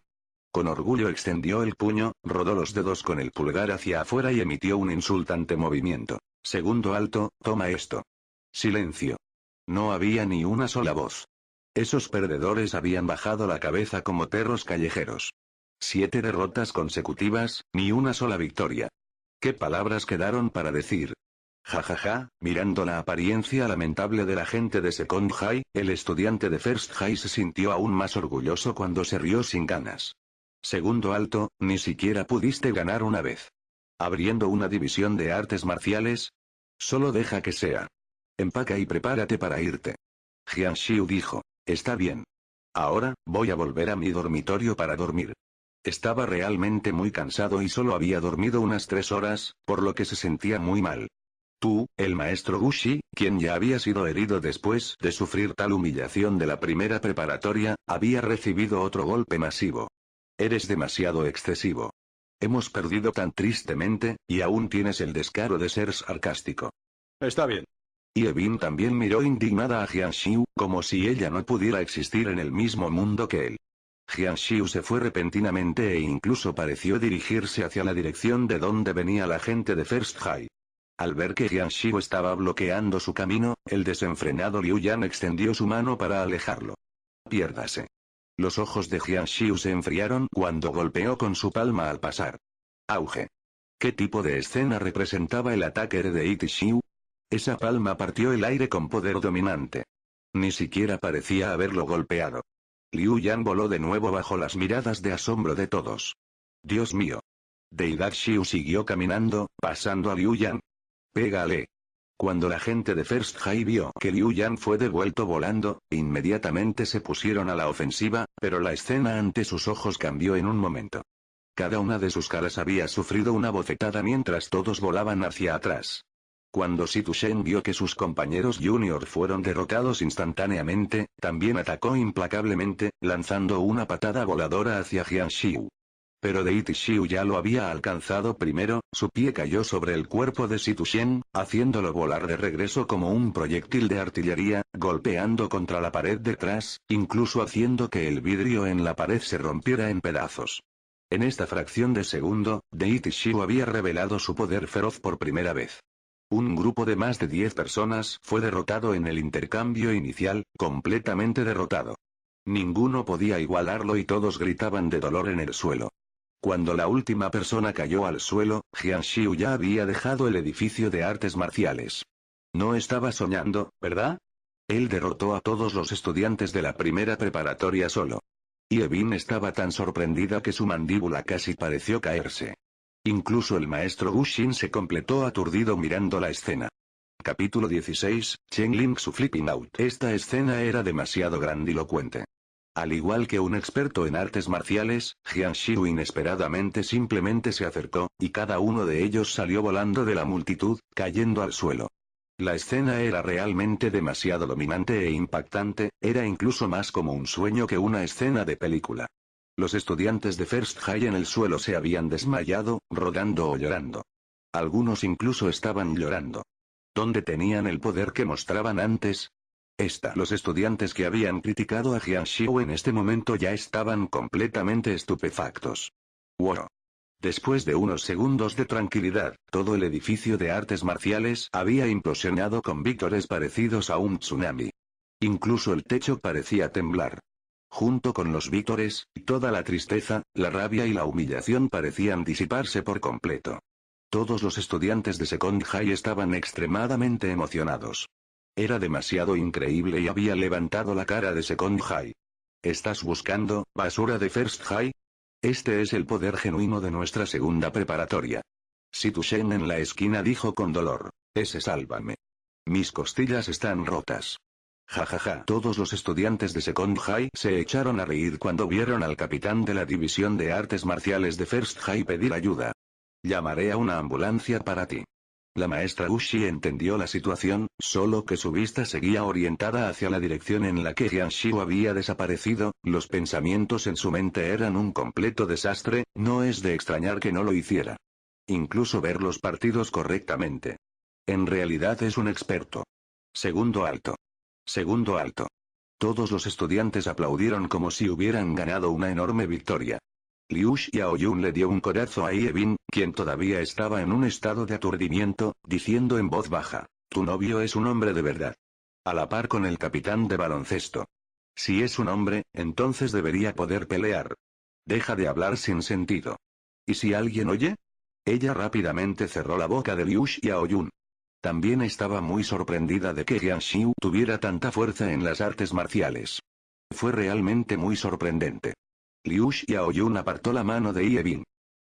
Con orgullo extendió el puño, rodó los dedos con el pulgar hacia afuera y emitió un insultante movimiento. Segundo alto, toma esto. Silencio. No había ni una sola voz. Esos perdedores habían bajado la cabeza como perros callejeros. 7 derrotas consecutivas, ni una sola victoria. ¿Qué palabras quedaron para decir? Jajaja, mirando la apariencia lamentable de la gente de Second High, el estudiante de First High se sintió aún más orgulloso cuando se rió sin ganas. Segundo alto, ni siquiera pudiste ganar una vez. ¿Abriendo una división de artes marciales? Solo deja que sea. Empaca y prepárate para irte. Jian Xiu dijo. Está bien. Ahora, voy a volver a mi dormitorio para dormir. Estaba realmente muy cansado y solo había dormido unas 3 horas, por lo que se sentía muy mal. Tú, el maestro Gushi, quien ya había sido herido después de sufrir tal humillación de la primera preparatoria, había recibido otro golpe masivo. Eres demasiado excesivo. Hemos perdido tan tristemente, y aún tienes el descaro de ser sarcástico. Está bien. Yevin también miró indignada a Jian Xiu, como si ella no pudiera existir en el mismo mundo que él. Jian Xiu se fue repentinamente e incluso pareció dirigirse hacia la dirección de donde venía la gente de First High. Al ver que Jian Xiu estaba bloqueando su camino, el desenfrenado Liu Yan extendió su mano para alejarlo. Piérdase. Los ojos de Jian Xiu se enfriaron cuando golpeó con su palma al pasar. Auge. ¿Qué tipo de escena representaba el ataque de Iti Xiu? Esa palma partió el aire con poder dominante. Ni siquiera parecía haberlo golpeado. Liu Yan voló de nuevo bajo las miradas de asombro de todos. Dios mío. Deidad Xiu siguió caminando, pasando a Liu Yan. Pégale. Cuando la gente de First High vio que Liu Yan fue devuelto volando, inmediatamente se pusieron a la ofensiva, pero la escena ante sus ojos cambió en un momento. Cada una de sus caras había sufrido una bofetada mientras todos volaban hacia atrás. Cuando Situ Shen vio que sus compañeros junior fueron derrotados instantáneamente, también atacó implacablemente, lanzando una patada voladora hacia Jian Xiu. Pero Deity Xiu ya lo había alcanzado primero, su pie cayó sobre el cuerpo de Situ Shen, haciéndolo volar de regreso como un proyectil de artillería, golpeando contra la pared detrás, incluso haciendo que el vidrio en la pared se rompiera en pedazos. En esta fracción de segundo, Deity Xiu había revelado su poder feroz por primera vez. Un grupo de más de 10 personas fue derrotado en el intercambio inicial, completamente derrotado. Ninguno podía igualarlo y todos gritaban de dolor en el suelo. Cuando la última persona cayó al suelo, Jian Xiu ya había dejado el edificio de artes marciales. No estaba soñando, ¿verdad? Él derrotó a todos los estudiantes de la primera preparatoria solo. Yevin estaba tan sorprendida que su mandíbula casi pareció caerse. Incluso el maestro Gushin se completó aturdido mirando la escena. Capítulo 16, Chen Lingsu Flipping Out. Esta escena era demasiado grandilocuente. Al igual que un experto en artes marciales, Jian Xiu inesperadamente simplemente se acercó, y cada uno de ellos salió volando de la multitud, cayendo al suelo. La escena era realmente demasiado dominante e impactante, era incluso más como un sueño que una escena de película. Los estudiantes de First High en el suelo se habían desmayado, rodando o llorando. Algunos incluso estaban llorando. ¿Dónde tenían el poder que mostraban antes? Los estudiantes que habían criticado a Jian Xiu en este momento ya estaban completamente estupefactos. ¡Wow! Después de unos segundos de tranquilidad, todo el edificio de artes marciales había implosionado con vítores parecidos a un tsunami. Incluso el techo parecía temblar. Junto con los vítores, toda la tristeza, la rabia y la humillación parecían disiparse por completo. Todos los estudiantes de Second High estaban extremadamente emocionados. Era demasiado increíble y había levantado la cara de Second High. ¿Estás buscando, basura de First High? Este es el poder genuino de nuestra segunda preparatoria. Situ Shen en la esquina dijo con dolor. Sálvame. Mis costillas están rotas. Jajaja. Todos los estudiantes de Second High se echaron a reír cuando vieron al capitán de la división de artes marciales de First High pedir ayuda. Llamaré a una ambulancia para ti. La maestra Ushi entendió la situación, solo que su vista seguía orientada hacia la dirección en la que Jian Xiu había desaparecido, los pensamientos en su mente eran un completo desastre, no es de extrañar que no lo hiciera. Incluso ver los partidos correctamente. En realidad es un experto. Segundo alto. Segundo alto. Todos los estudiantes aplaudieron como si hubieran ganado una enorme victoria. Liu Xiaoyun le dio un codazo a Ye Bin, quien todavía estaba en un estado de aturdimiento, diciendo en voz baja, tu novio es un hombre de verdad. A la par con el capitán de baloncesto. Si es un hombre, entonces debería poder pelear. Deja de hablar sin sentido. ¿Y si alguien oye? Ella rápidamente cerró la boca de Liu Xiaoyun. También estaba muy sorprendida de que Jian Xiu tuviera tanta fuerza en las artes marciales. Fue realmente muy sorprendente. Liu Xiaoyun apartó la mano de Ye Bin.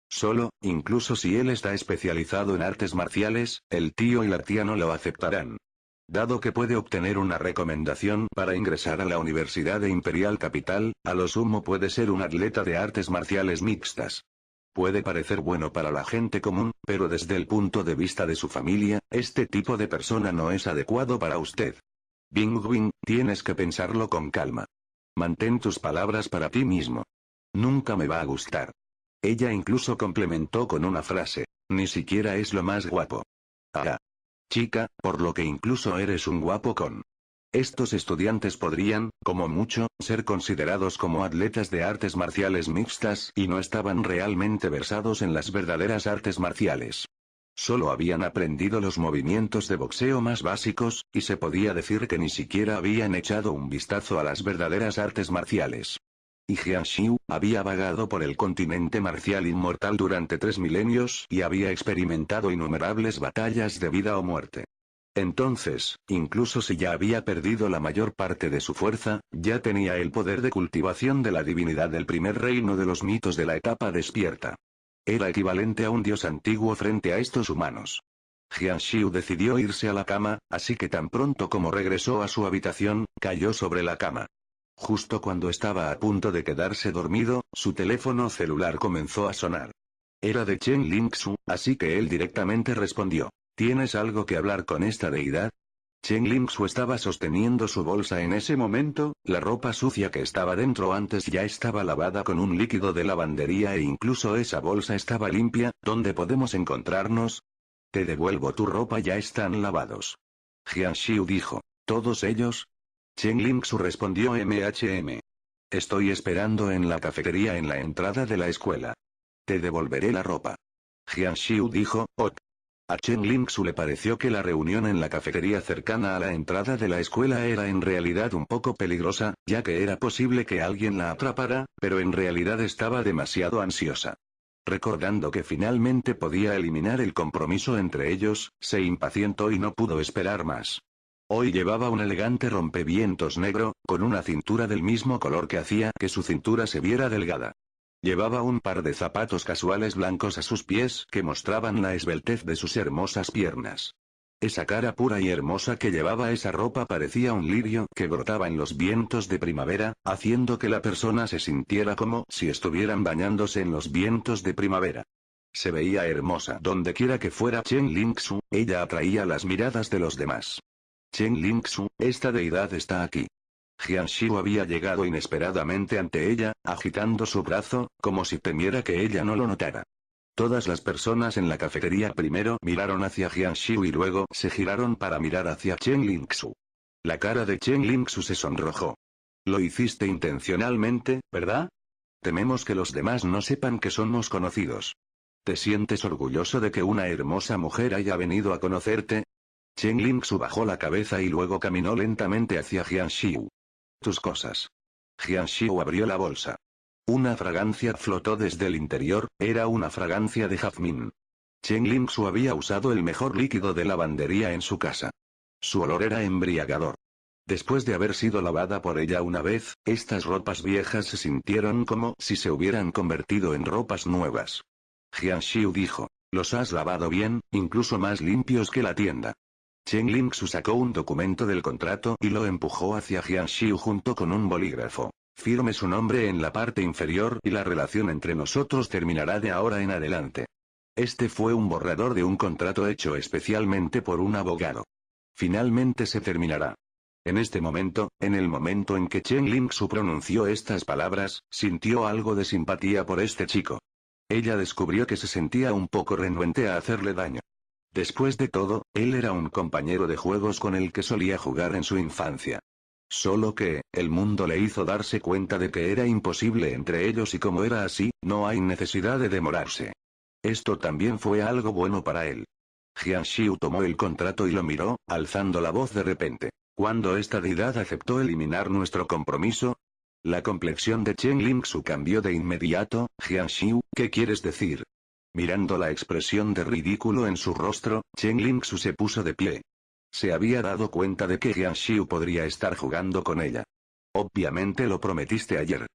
Solo, incluso si él está especializado en artes marciales, el tío y la tía no lo aceptarán. Dado que puede obtener una recomendación para ingresar a la Universidad de Imperial Capital, a lo sumo puede ser un atleta de artes marciales mixtas. Puede parecer bueno para la gente común, pero desde el punto de vista de su familia, este tipo de persona no es adecuado para usted. Bing, tienes que pensarlo con calma. Mantén tus palabras para ti mismo. Nunca me va a gustar. Ella incluso complementó con una frase, ni siquiera es lo más guapo. Ah. Chica, por lo que incluso eres un guapo con. Estos estudiantes podrían, como mucho, ser considerados como atletas de artes marciales mixtas y no estaban realmente versados en las verdaderas artes marciales. Solo habían aprendido los movimientos de boxeo más básicos, y se podía decir que ni siquiera habían echado un vistazo a las verdaderas artes marciales. Y Jian Xiu había vagado por el continente marcial inmortal durante 3 milenios y había experimentado innumerables batallas de vida o muerte. Entonces, incluso si ya había perdido la mayor parte de su fuerza, ya tenía el poder de cultivación de la divinidad del primer reino de los mitos de la etapa despierta. Era equivalente a un dios antiguo frente a estos humanos. Jian Xiu decidió irse a la cama, así que tan pronto como regresó a su habitación, cayó sobre la cama. Justo cuando estaba a punto de quedarse dormido, su teléfono celular comenzó a sonar. Era de Chen Lingsu, así que él directamente respondió. ¿Tienes algo que hablar con esta deidad? Chen Lingsu estaba sosteniendo su bolsa en ese momento, la ropa sucia que estaba dentro antes ya estaba lavada con un líquido de lavandería e incluso esa bolsa estaba limpia. ¿Dónde podemos encontrarnos? Te devuelvo tu ropa, ya están lavados. Jian Xiu dijo. ¿Todos ellos? Chen Lingsu respondió Estoy esperando en la cafetería en la entrada de la escuela. Te devolveré la ropa. Jian Xiu dijo, ok. A Chen Lingsu le pareció que la reunión en la cafetería cercana a la entrada de la escuela era en realidad un poco peligrosa, ya que era posible que alguien la atrapara, pero en realidad estaba demasiado ansiosa. Recordando que finalmente podía eliminar el compromiso entre ellos, se impacientó y no pudo esperar más. Hoy llevaba un elegante rompevientos negro, con una cintura del mismo color que hacía que su cintura se viera delgada. Llevaba un par de zapatos casuales blancos a sus pies que mostraban la esbeltez de sus hermosas piernas. Esa cara pura y hermosa que llevaba esa ropa parecía un lirio que brotaba en los vientos de primavera, haciendo que la persona se sintiera como si estuvieran bañándose en los vientos de primavera. Se veía hermosa donde quiera que fuera Chen Lingsu, ella atraía las miradas de los demás. Chen Lingsu, esta deidad está aquí. Jian Xiu había llegado inesperadamente ante ella, agitando su brazo, como si temiera que ella no lo notara. Todas las personas en la cafetería primero miraron hacia Jian Xiu y luego se giraron para mirar hacia Chen Lingsu. La cara de Chen Lingsu se sonrojó. Lo hiciste intencionalmente, ¿verdad? Tememos que los demás no sepan que somos conocidos. ¿Te sientes orgulloso de que una hermosa mujer haya venido a conocerte? Chen Lingsu bajó la cabeza y luego caminó lentamente hacia Jian Xiu. Tus cosas. Jian Xiu abrió la bolsa. Una fragancia flotó desde el interior, era una fragancia de jazmín. Chen Lingsu había usado el mejor líquido de lavandería en su casa. Su olor era embriagador. Después de haber sido lavada por ella una vez, estas ropas viejas se sintieron como si se hubieran convertido en ropas nuevas. Jian Xiu dijo, los has lavado bien, incluso más limpios que la tienda. Chen Lingsu sacó un documento del contrato y lo empujó hacia Jian Xiu junto con un bolígrafo. Firme su nombre en la parte inferior y la relación entre nosotros terminará de ahora en adelante. Este fue un borrador de un contrato hecho especialmente por un abogado. Finalmente se terminará. En este momento, en el momento en que Chen Lingsu pronunció estas palabras, sintió algo de simpatía por este chico. Ella descubrió que se sentía un poco renuente a hacerle daño. Después de todo, él era un compañero de juegos con el que solía jugar en su infancia. Solo que, el mundo le hizo darse cuenta de que era imposible entre ellos y como era así, no hay necesidad de demorarse. Esto también fue algo bueno para él. Jian Xiu tomó el contrato y lo miró, alzando la voz de repente. ¿Cuándo esta deidad aceptó eliminar nuestro compromiso? La complexión de Chen Lingsu cambió de inmediato. Jian Xiu, ¿qué quieres decir? Mirando la expresión de ridículo en su rostro, Chen Lingsu se puso de pie. Se había dado cuenta de que Jian Xiu podría estar jugando con ella. Obviamente lo prometiste ayer.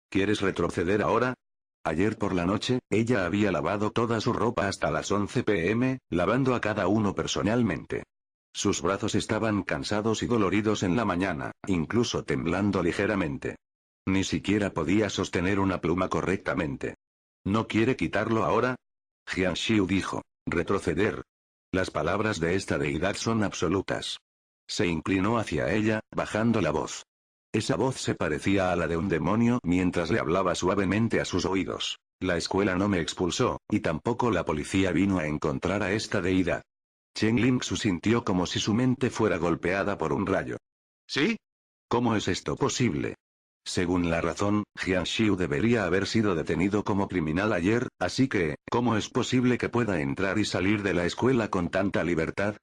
¿Quieres retroceder ahora? Ayer por la noche, ella había lavado toda su ropa hasta las 11 p.m., lavando a cada uno personalmente. Sus brazos estaban cansados y doloridos en la mañana, incluso temblando ligeramente. Ni siquiera podía sostener una pluma correctamente. ¿No quiere quitarlo ahora? Jian Xiu dijo. Retroceder. Las palabras de esta deidad son absolutas. Se inclinó hacia ella, bajando la voz. Esa voz se parecía a la de un demonio mientras le hablaba suavemente a sus oídos. La escuela no me expulsó, y tampoco la policía vino a encontrar a esta deidad. Chen Lingsu sintió como si su mente fuera golpeada por un rayo. ¿Sí? ¿Cómo es esto posible? Según la razón, Jian Xiu debería haber sido detenido como criminal ayer, así que, ¿cómo es posible que pueda entrar y salir de la escuela con tanta libertad?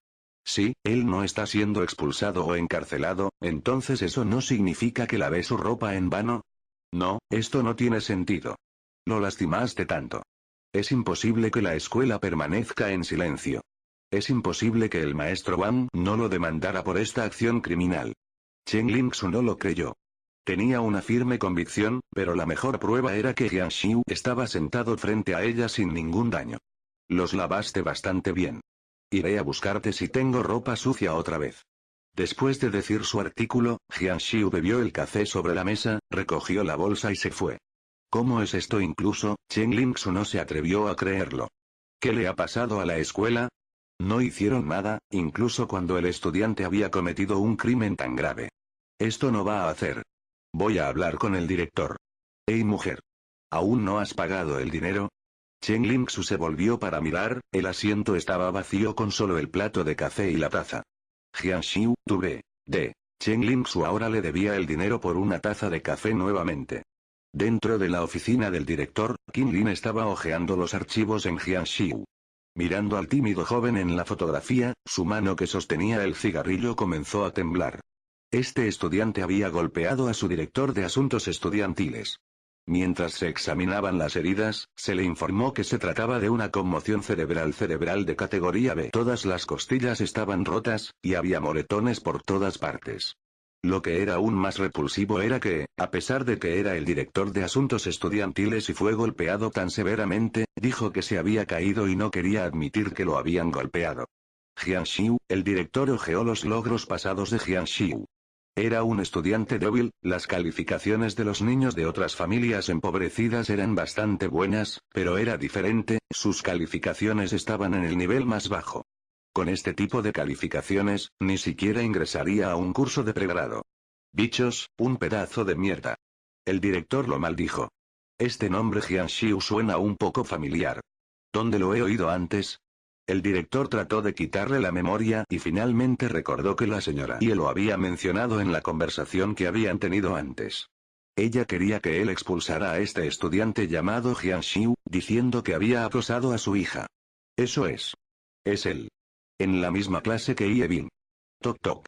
Si él no está siendo expulsado o encarcelado, entonces eso no significa que lave su ropa en vano. No, esto no tiene sentido. Lo lastimaste tanto. Es imposible que la escuela permanezca en silencio. Es imposible que el maestro Wang no lo demandara por esta acción criminal. Chen Lingsu no lo creyó. Tenía una firme convicción, pero la mejor prueba era que Jian Xiu estaba sentado frente a ella sin ningún daño. Los lavaste bastante bien. Iré a buscarte si tengo ropa sucia otra vez. Después de decir su artículo, Jian Xiu bebió el café sobre la mesa, recogió la bolsa y se fue. ¿Cómo es esto incluso? Chen Lingsu no se atrevió a creerlo. ¿Qué le ha pasado a la escuela? No hicieron nada, incluso cuando el estudiante había cometido un crimen tan grave. Esto no va a hacer. Voy a hablar con el director. Hey mujer. ¿Aún no has pagado el dinero? Chen Lingsu se volvió para mirar, el asiento estaba vacío con solo el plato de café y la taza. Jian Xiu, tuve. Chen Lingsu ahora le debía el dinero por una taza de café nuevamente. Dentro de la oficina del director, Qin Lin estaba hojeando los archivos en Jian Xiu. Mirando al tímido joven en la fotografía, su mano que sostenía el cigarrillo comenzó a temblar. Este estudiante había golpeado a su director de asuntos estudiantiles. Mientras se examinaban las heridas, se le informó que se trataba de una conmoción cerebral de categoría B. Todas las costillas estaban rotas, y había moretones por todas partes. Lo que era aún más repulsivo era que, a pesar de que era el director de asuntos estudiantiles y fue golpeado tan severamente, dijo que se había caído y no quería admitir que lo habían golpeado. Jian Xiu, el director ojeó los logros pasados de Jian Xiu. Era un estudiante débil, las calificaciones de los niños de otras familias empobrecidas eran bastante buenas, pero era diferente, sus calificaciones estaban en el nivel más bajo. Con este tipo de calificaciones, ni siquiera ingresaría a un curso de pregrado. Bichos, un pedazo de mierda. El director lo maldijo. Este nombre Jian Xiu suena un poco familiar. ¿Dónde lo he oído antes? El director trató de quitarle la memoria y finalmente recordó que la señora Ye lo había mencionado en la conversación que habían tenido antes. Ella quería que él expulsara a este estudiante llamado Jian Xiu, diciendo que había acosado a su hija. Eso es. Es él. En la misma clase que Ye Bin. Toc toc.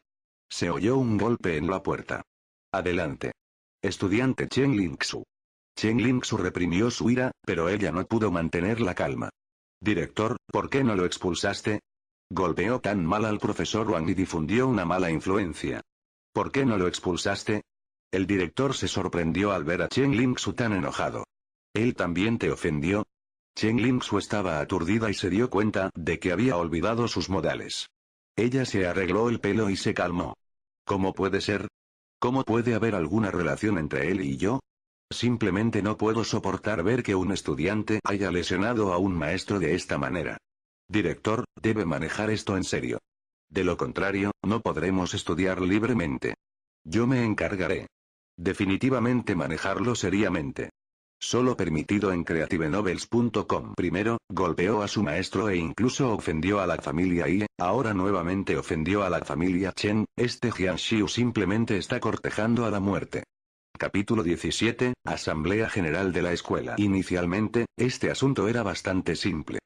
Se oyó un golpe en la puerta. Adelante. Estudiante Chen Lingsu. Chen Lingsu reprimió su ira, pero ella no pudo mantener la calma. Director, ¿por qué no lo expulsaste? Golpeó tan mal al profesor Wang y difundió una mala influencia. ¿Por qué no lo expulsaste? El director se sorprendió al ver a Chen Lingsu tan enojado. ¿Él también te ofendió? Chen Lingsu estaba aturdida y se dio cuenta de que había olvidado sus modales. Ella se arregló el pelo y se calmó. ¿Cómo puede ser? ¿Cómo puede haber alguna relación entre él y yo? Simplemente no puedo soportar ver que un estudiante haya lesionado a un maestro de esta manera. Director, debe manejar esto en serio. De lo contrario, no podremos estudiar libremente. Yo me encargaré. Definitivamente manejarlo seriamente. Solo permitido en creativenovels.com. Primero, golpeó a su maestro e incluso ofendió a la familia Ye, ahora nuevamente ofendió a la familia Chen, este Jian Xiu simplemente está cortejando a la muerte. Capítulo 17, Asamblea General de la Escuela. Inicialmente, este asunto era bastante simple.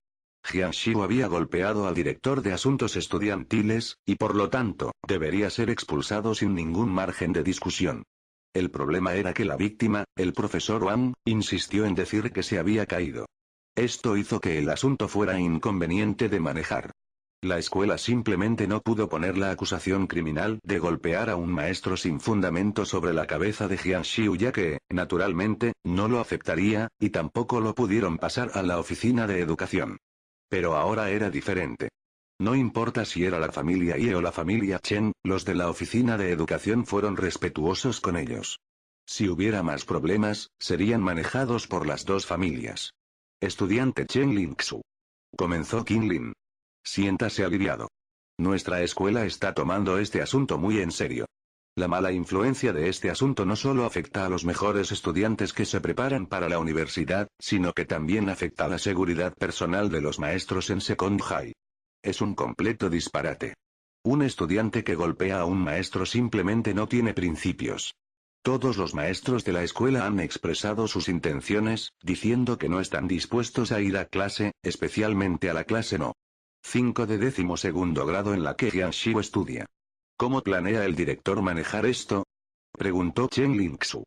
Jian Xiu había golpeado al director de asuntos estudiantiles, y por lo tanto, debería ser expulsado sin ningún margen de discusión. El problema era que la víctima, el profesor Wang, insistió en decir que se había caído. Esto hizo que el asunto fuera inconveniente de manejar. La escuela simplemente no pudo poner la acusación criminal de golpear a un maestro sin fundamento sobre la cabeza de Jian Xiu ya que, naturalmente, no lo aceptaría, y tampoco lo pudieron pasar a la oficina de educación. Pero ahora era diferente. No importa si era la familia Ye o la familia Chen, los de la oficina de educación fueron respetuosos con ellos. Si hubiera más problemas, serían manejados por las dos familias. Estudiante Chen Lingsu. Comenzó Qin Lin. Siéntase aliviado. Nuestra escuela está tomando este asunto muy en serio. La mala influencia de este asunto no solo afecta a los mejores estudiantes que se preparan para la universidad, sino que también afecta a la seguridad personal de los maestros en Second High. Es un completo disparate. Un estudiante que golpea a un maestro simplemente no tiene principios. Todos los maestros de la escuela han expresado sus intenciones, diciendo que no están dispuestos a ir a clase, especialmente a la clase No. 5 de 12º grado en la que Jian Xiu estudia. ¿Cómo planea el director manejar esto? Preguntó Chen Lingsu.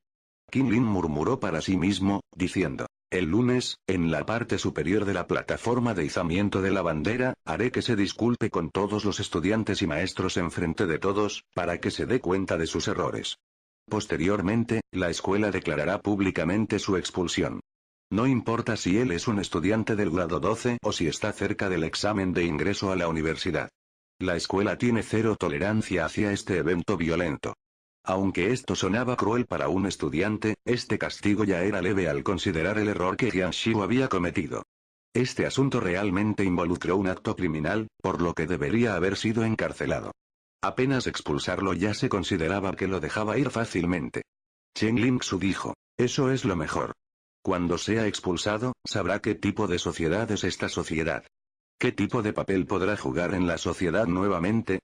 Qin Lin murmuró para sí mismo, diciendo, el lunes, en la parte superior de la plataforma de izamiento de la bandera, haré que se disculpe con todos los estudiantes y maestros enfrente de todos, para que se dé cuenta de sus errores. Posteriormente, la escuela declarará públicamente su expulsión. No importa si él es un estudiante del grado 12 o si está cerca del examen de ingreso a la universidad. La escuela tiene cero tolerancia hacia este evento violento. Aunque esto sonaba cruel para un estudiante, este castigo ya era leve al considerar el error que Jian Xiu había cometido. Este asunto realmente involucró un acto criminal, por lo que debería haber sido encarcelado. Apenas expulsarlo ya se consideraba que lo dejaba ir fácilmente. Chen Lingsu dijo, eso es lo mejor. Cuando sea expulsado, sabrá qué tipo de sociedad es esta sociedad. ¿Qué tipo de papel podrá jugar en la sociedad nuevamente?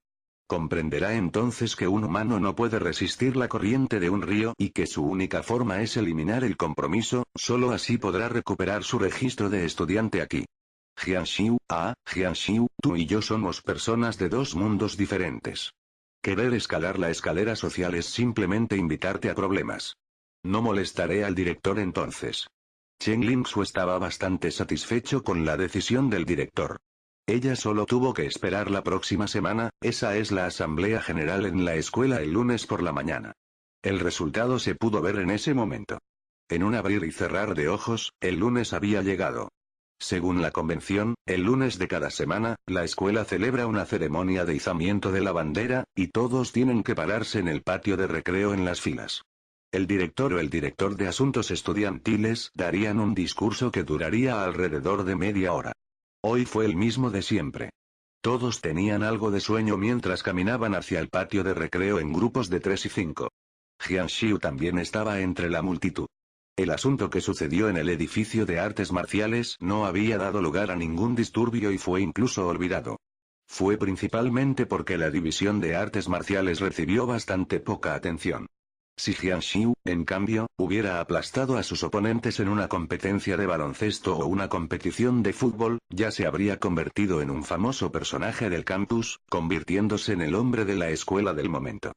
Comprenderá entonces que un humano no puede resistir la corriente de un río y que su única forma es eliminar el compromiso, solo así podrá recuperar su registro de estudiante aquí. Jian Xiu, tú y yo somos personas de dos mundos diferentes. Querer escalar la escalera social es simplemente invitarte a problemas. No molestaré al director entonces. Chen Lingsu estaba bastante satisfecho con la decisión del director. Ella solo tuvo que esperar la próxima semana, esa es la asamblea general en la escuela el lunes por la mañana. El resultado se pudo ver en ese momento. En un abrir y cerrar de ojos, el lunes había llegado. Según la convención, el lunes de cada semana, la escuela celebra una ceremonia de izamiento de la bandera, y todos tienen que pararse en el patio de recreo en las filas. El director o el director de asuntos estudiantiles darían un discurso que duraría alrededor de media hora. Hoy fue el mismo de siempre. Todos tenían algo de sueño mientras caminaban hacia el patio de recreo en grupos de 3 y 5. Jian Xiu también estaba entre la multitud. El asunto que sucedió en el edificio de artes marciales no había dado lugar a ningún disturbio y fue incluso olvidado. Fue principalmente porque la división de artes marciales recibió bastante poca atención. Si Jian Xiu, en cambio, hubiera aplastado a sus oponentes en una competencia de baloncesto o una competición de fútbol, ya se habría convertido en un famoso personaje del campus, convirtiéndose en el hombre de la escuela del momento.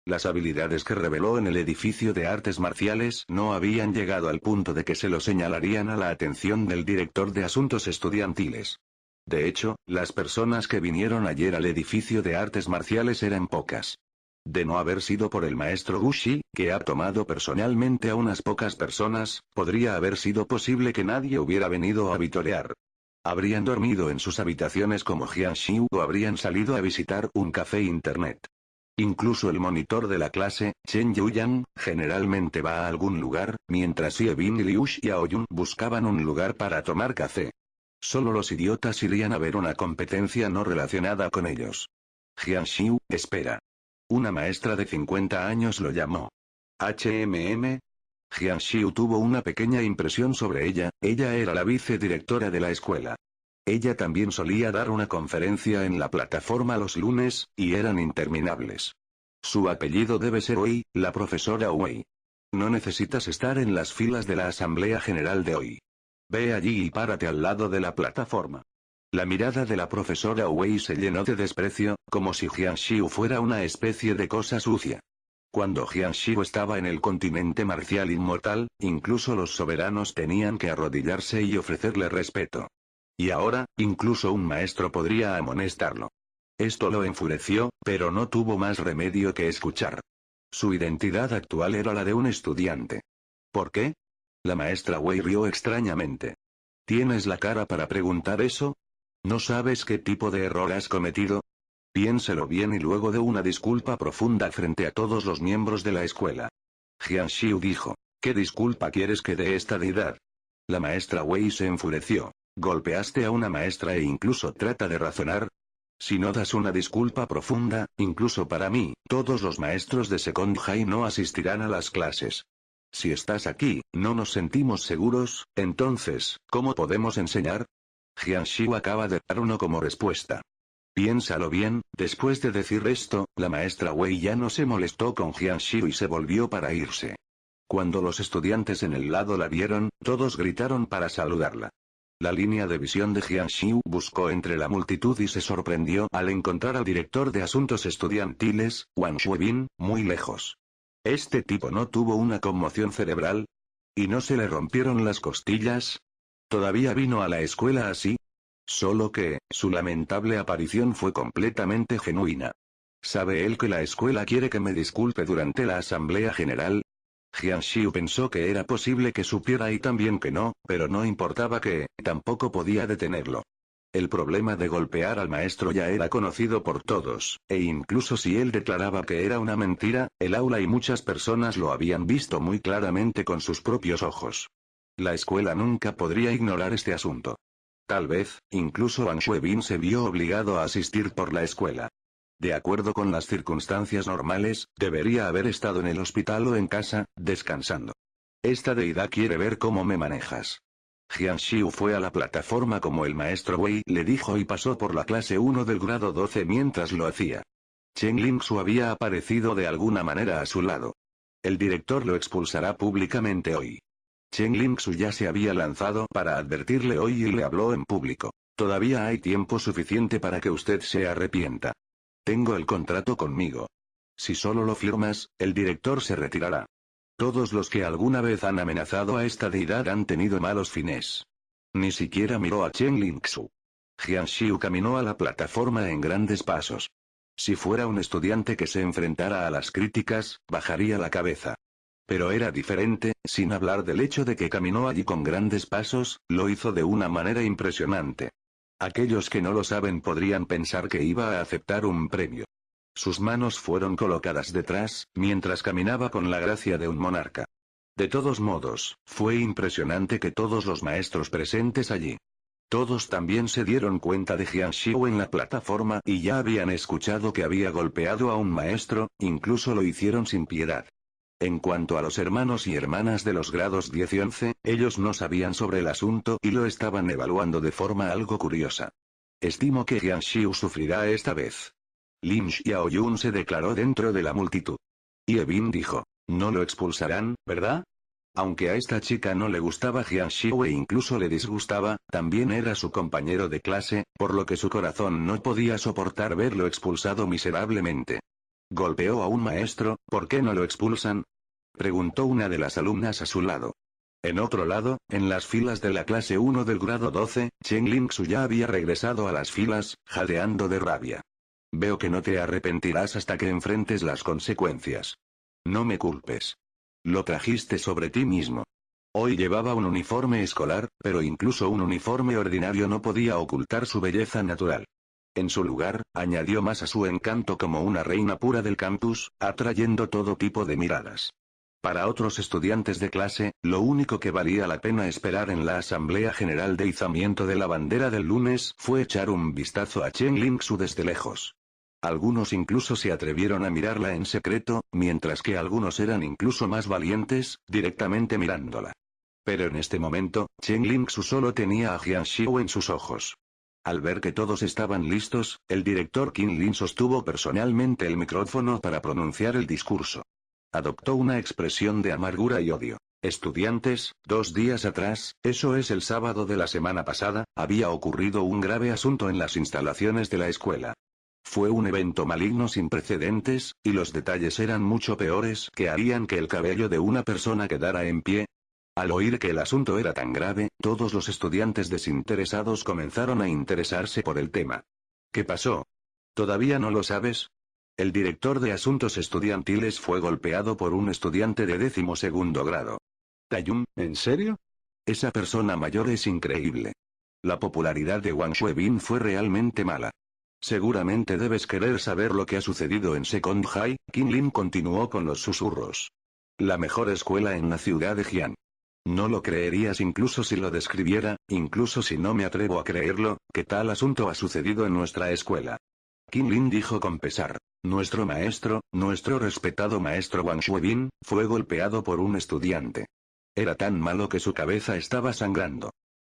Las habilidades que reveló en el edificio de artes marciales no habían llegado al punto de que se lo señalarían a la atención del director de asuntos estudiantiles. De hecho, las personas que vinieron ayer al edificio de artes marciales eran pocas. De no haber sido por el maestro Gushi, que ha tomado personalmente a unas pocas personas, podría haber sido posible que nadie hubiera venido a vitorear. Habrían dormido en sus habitaciones como Jian Xiu o habrían salido a visitar un café internet. Incluso el monitor de la clase, Chen Yuyan, generalmente va a algún lugar, mientras Bin y Liu Xiaoyun buscaban un lugar para tomar café. Solo los idiotas irían a ver una competencia no relacionada con ellos. Jian Xiu, espera. Una maestra de 50 años lo llamó. Jian Xiu tuvo una pequeña impresión sobre ella era la vicedirectora de la escuela. Ella también solía dar una conferencia en la plataforma los lunes, y eran interminables. Su apellido debe ser Wei, la profesora Wei. No necesitas estar en las filas de la asamblea general de hoy. Ve allí y párate al lado de la plataforma. La mirada de la profesora Wei se llenó de desprecio, como si Jian Xiu fuera una especie de cosa sucia. Cuando Jian Xiu estaba en el continente marcial inmortal, incluso los soberanos tenían que arrodillarse y ofrecerle respeto. Y ahora, incluso un maestro podría amonestarlo. Esto lo enfureció, pero no tuvo más remedio que escuchar. Su identidad actual era la de un estudiante. ¿Por qué? La maestra Wei rió extrañamente. ¿Tienes la cara para preguntar eso? ¿No sabes qué tipo de error has cometido? Piénselo bien y luego dé una disculpa profunda frente a todos los miembros de la escuela. Jian Xiu dijo. ¿Qué disculpa quieres que dé esta deidad? La maestra Wei se enfureció. ¿Golpeaste a una maestra e incluso trata de razonar? Si no das una disculpa profunda, incluso para mí, todos los maestros de Second High no asistirán a las clases. Si estás aquí, no nos sentimos seguros, entonces, ¿cómo podemos enseñar? Jian Xiu acaba de dar uno como respuesta. Piénsalo bien, después de decir esto, la maestra Wei ya no se molestó con Jian Xiu y se volvió para irse. Cuando los estudiantes en el lado la vieron, todos gritaron para saludarla. La línea de visión de Jian Xiu buscó entre la multitud y se sorprendió al encontrar al director de asuntos estudiantiles, Wang Shuebin, muy lejos. ¿Este tipo no tuvo una conmoción cerebral? ¿Y no se le rompieron las costillas? ¿Todavía vino a la escuela así? Solo que, su lamentable aparición fue completamente genuina. ¿Sabe él que la escuela quiere que me disculpe durante la asamblea general? Jian Xiu pensó que era posible que supiera y también que no, pero no importaba que, tampoco podía detenerlo. El problema de golpear al maestro ya era conocido por todos, e incluso si él declaraba que era una mentira, el aula y muchas personas lo habían visto muy claramente con sus propios ojos. La escuela nunca podría ignorar este asunto. Tal vez, incluso Wang Shuebin se vio obligado a asistir por la escuela. De acuerdo con las circunstancias normales, debería haber estado en el hospital o en casa, descansando. Esta deidad quiere ver cómo me manejas. Jian Xiu fue a la plataforma como el maestro Wei le dijo y pasó por la clase 1 del grado 12 mientras lo hacía. Chen Lingsu había aparecido de alguna manera a su lado. El director lo expulsará públicamente hoy. Chen Lingsu ya se había lanzado para advertirle hoy y le habló en público. Todavía hay tiempo suficiente para que usted se arrepienta. Tengo el contrato conmigo. Si solo lo firmas, el director se retirará. Todos los que alguna vez han amenazado a esta deidad han tenido malos fines. Ni siquiera miró a Chen Lingsu. Jian Xiu caminó a la plataforma en grandes pasos. Si fuera un estudiante que se enfrentara a las críticas, bajaría la cabeza. Pero era diferente, sin hablar del hecho de que caminó allí con grandes pasos, lo hizo de una manera impresionante. Aquellos que no lo saben podrían pensar que iba a aceptar un premio. Sus manos fueron colocadas detrás, mientras caminaba con la gracia de un monarca. De todos modos, fue impresionante que todos los maestros presentes allí. Todos también se dieron cuenta de Jian Xiu en la plataforma y ya habían escuchado que había golpeado a un maestro, incluso lo hicieron sin piedad. En cuanto a los hermanos y hermanas de los grados 10 y 11, ellos no sabían sobre el asunto y lo estaban evaluando de forma algo curiosa. Estimo que Jian Xiu sufrirá esta vez. Lin Xiaoyun se declaró dentro de la multitud. Ye Bin dijo, no lo expulsarán, ¿verdad? Aunque a esta chica no le gustaba Jian Xiu e incluso le disgustaba, también era su compañero de clase, por lo que su corazón no podía soportar verlo expulsado miserablemente. ¿Golpeó a un maestro? ¿Por qué no lo expulsan? Preguntó una de las alumnas a su lado. En otro lado, en las filas de la clase 1 del grado 12, Chen Lingsu ya había regresado a las filas, jadeando de rabia. Veo que no te arrepentirás hasta que enfrentes las consecuencias. No me culpes. Lo trajiste sobre ti mismo. Hoy llevaba un uniforme escolar, pero incluso un uniforme ordinario no podía ocultar su belleza natural. En su lugar, añadió más a su encanto como una reina pura del campus, atrayendo todo tipo de miradas. Para otros estudiantes de clase, lo único que valía la pena esperar en la Asamblea General de Izamiento de la Bandera del lunes fue echar un vistazo a Chen Lingsu desde lejos. Algunos incluso se atrevieron a mirarla en secreto, mientras que algunos eran incluso más valientes, directamente mirándola. Pero en este momento, Chen Lingsu solo tenía a Jian Xiu en sus ojos. Al ver que todos estaban listos, el director Qin Lin sostuvo personalmente el micrófono para pronunciar el discurso. Adoptó una expresión de amargura y odio. Estudiantes, 2 días atrás, eso es el sábado de la semana pasada, había ocurrido un grave asunto en las instalaciones de la escuela. Fue un evento maligno sin precedentes, y los detalles eran mucho peores que harían que el cabello de una persona quedara en pie. Al oír que el asunto era tan grave, todos los estudiantes desinteresados comenzaron a interesarse por el tema. ¿Qué pasó? ¿Todavía no lo sabes? El director de asuntos estudiantiles fue golpeado por un estudiante de 12º grado. Taiyun, ¿en serio? Esa persona mayor es increíble. La popularidad de Wang Xuebin fue realmente mala. Seguramente debes querer saber lo que ha sucedido en Second High, Qin Lin continuó con los susurros. La mejor escuela en la ciudad de Jian. No lo creerías incluso si lo describiera, incluso si no me atrevo a creerlo, que tal asunto ha sucedido en nuestra escuela. Qin Lin dijo con pesar. Nuestro maestro, nuestro respetado maestro Wang Xuebin, fue golpeado por un estudiante. Era tan malo que su cabeza estaba sangrando.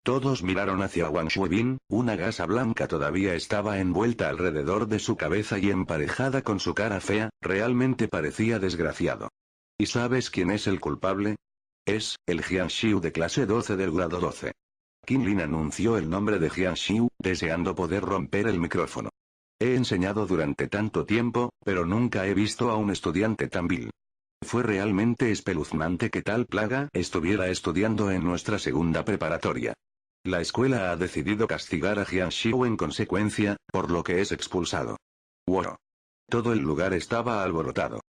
Todos miraron hacia Wang Xuebin, una gasa blanca todavía estaba envuelta alrededor de su cabeza y emparejada con su cara fea, realmente parecía desgraciado. ¿Y sabes quién es el culpable? Es, el Jian Xiu de clase 12 del grado 12. Qin Lin anunció el nombre de Jian Xiu, deseando poder romper el micrófono. He enseñado durante tanto tiempo, pero nunca he visto a un estudiante tan vil. Fue realmente espeluznante que tal plaga estuviera estudiando en nuestra segunda preparatoria. La escuela ha decidido castigar a Jian Xiu en consecuencia, por lo que es expulsado. ¡Wow! Todo el lugar estaba alborotado.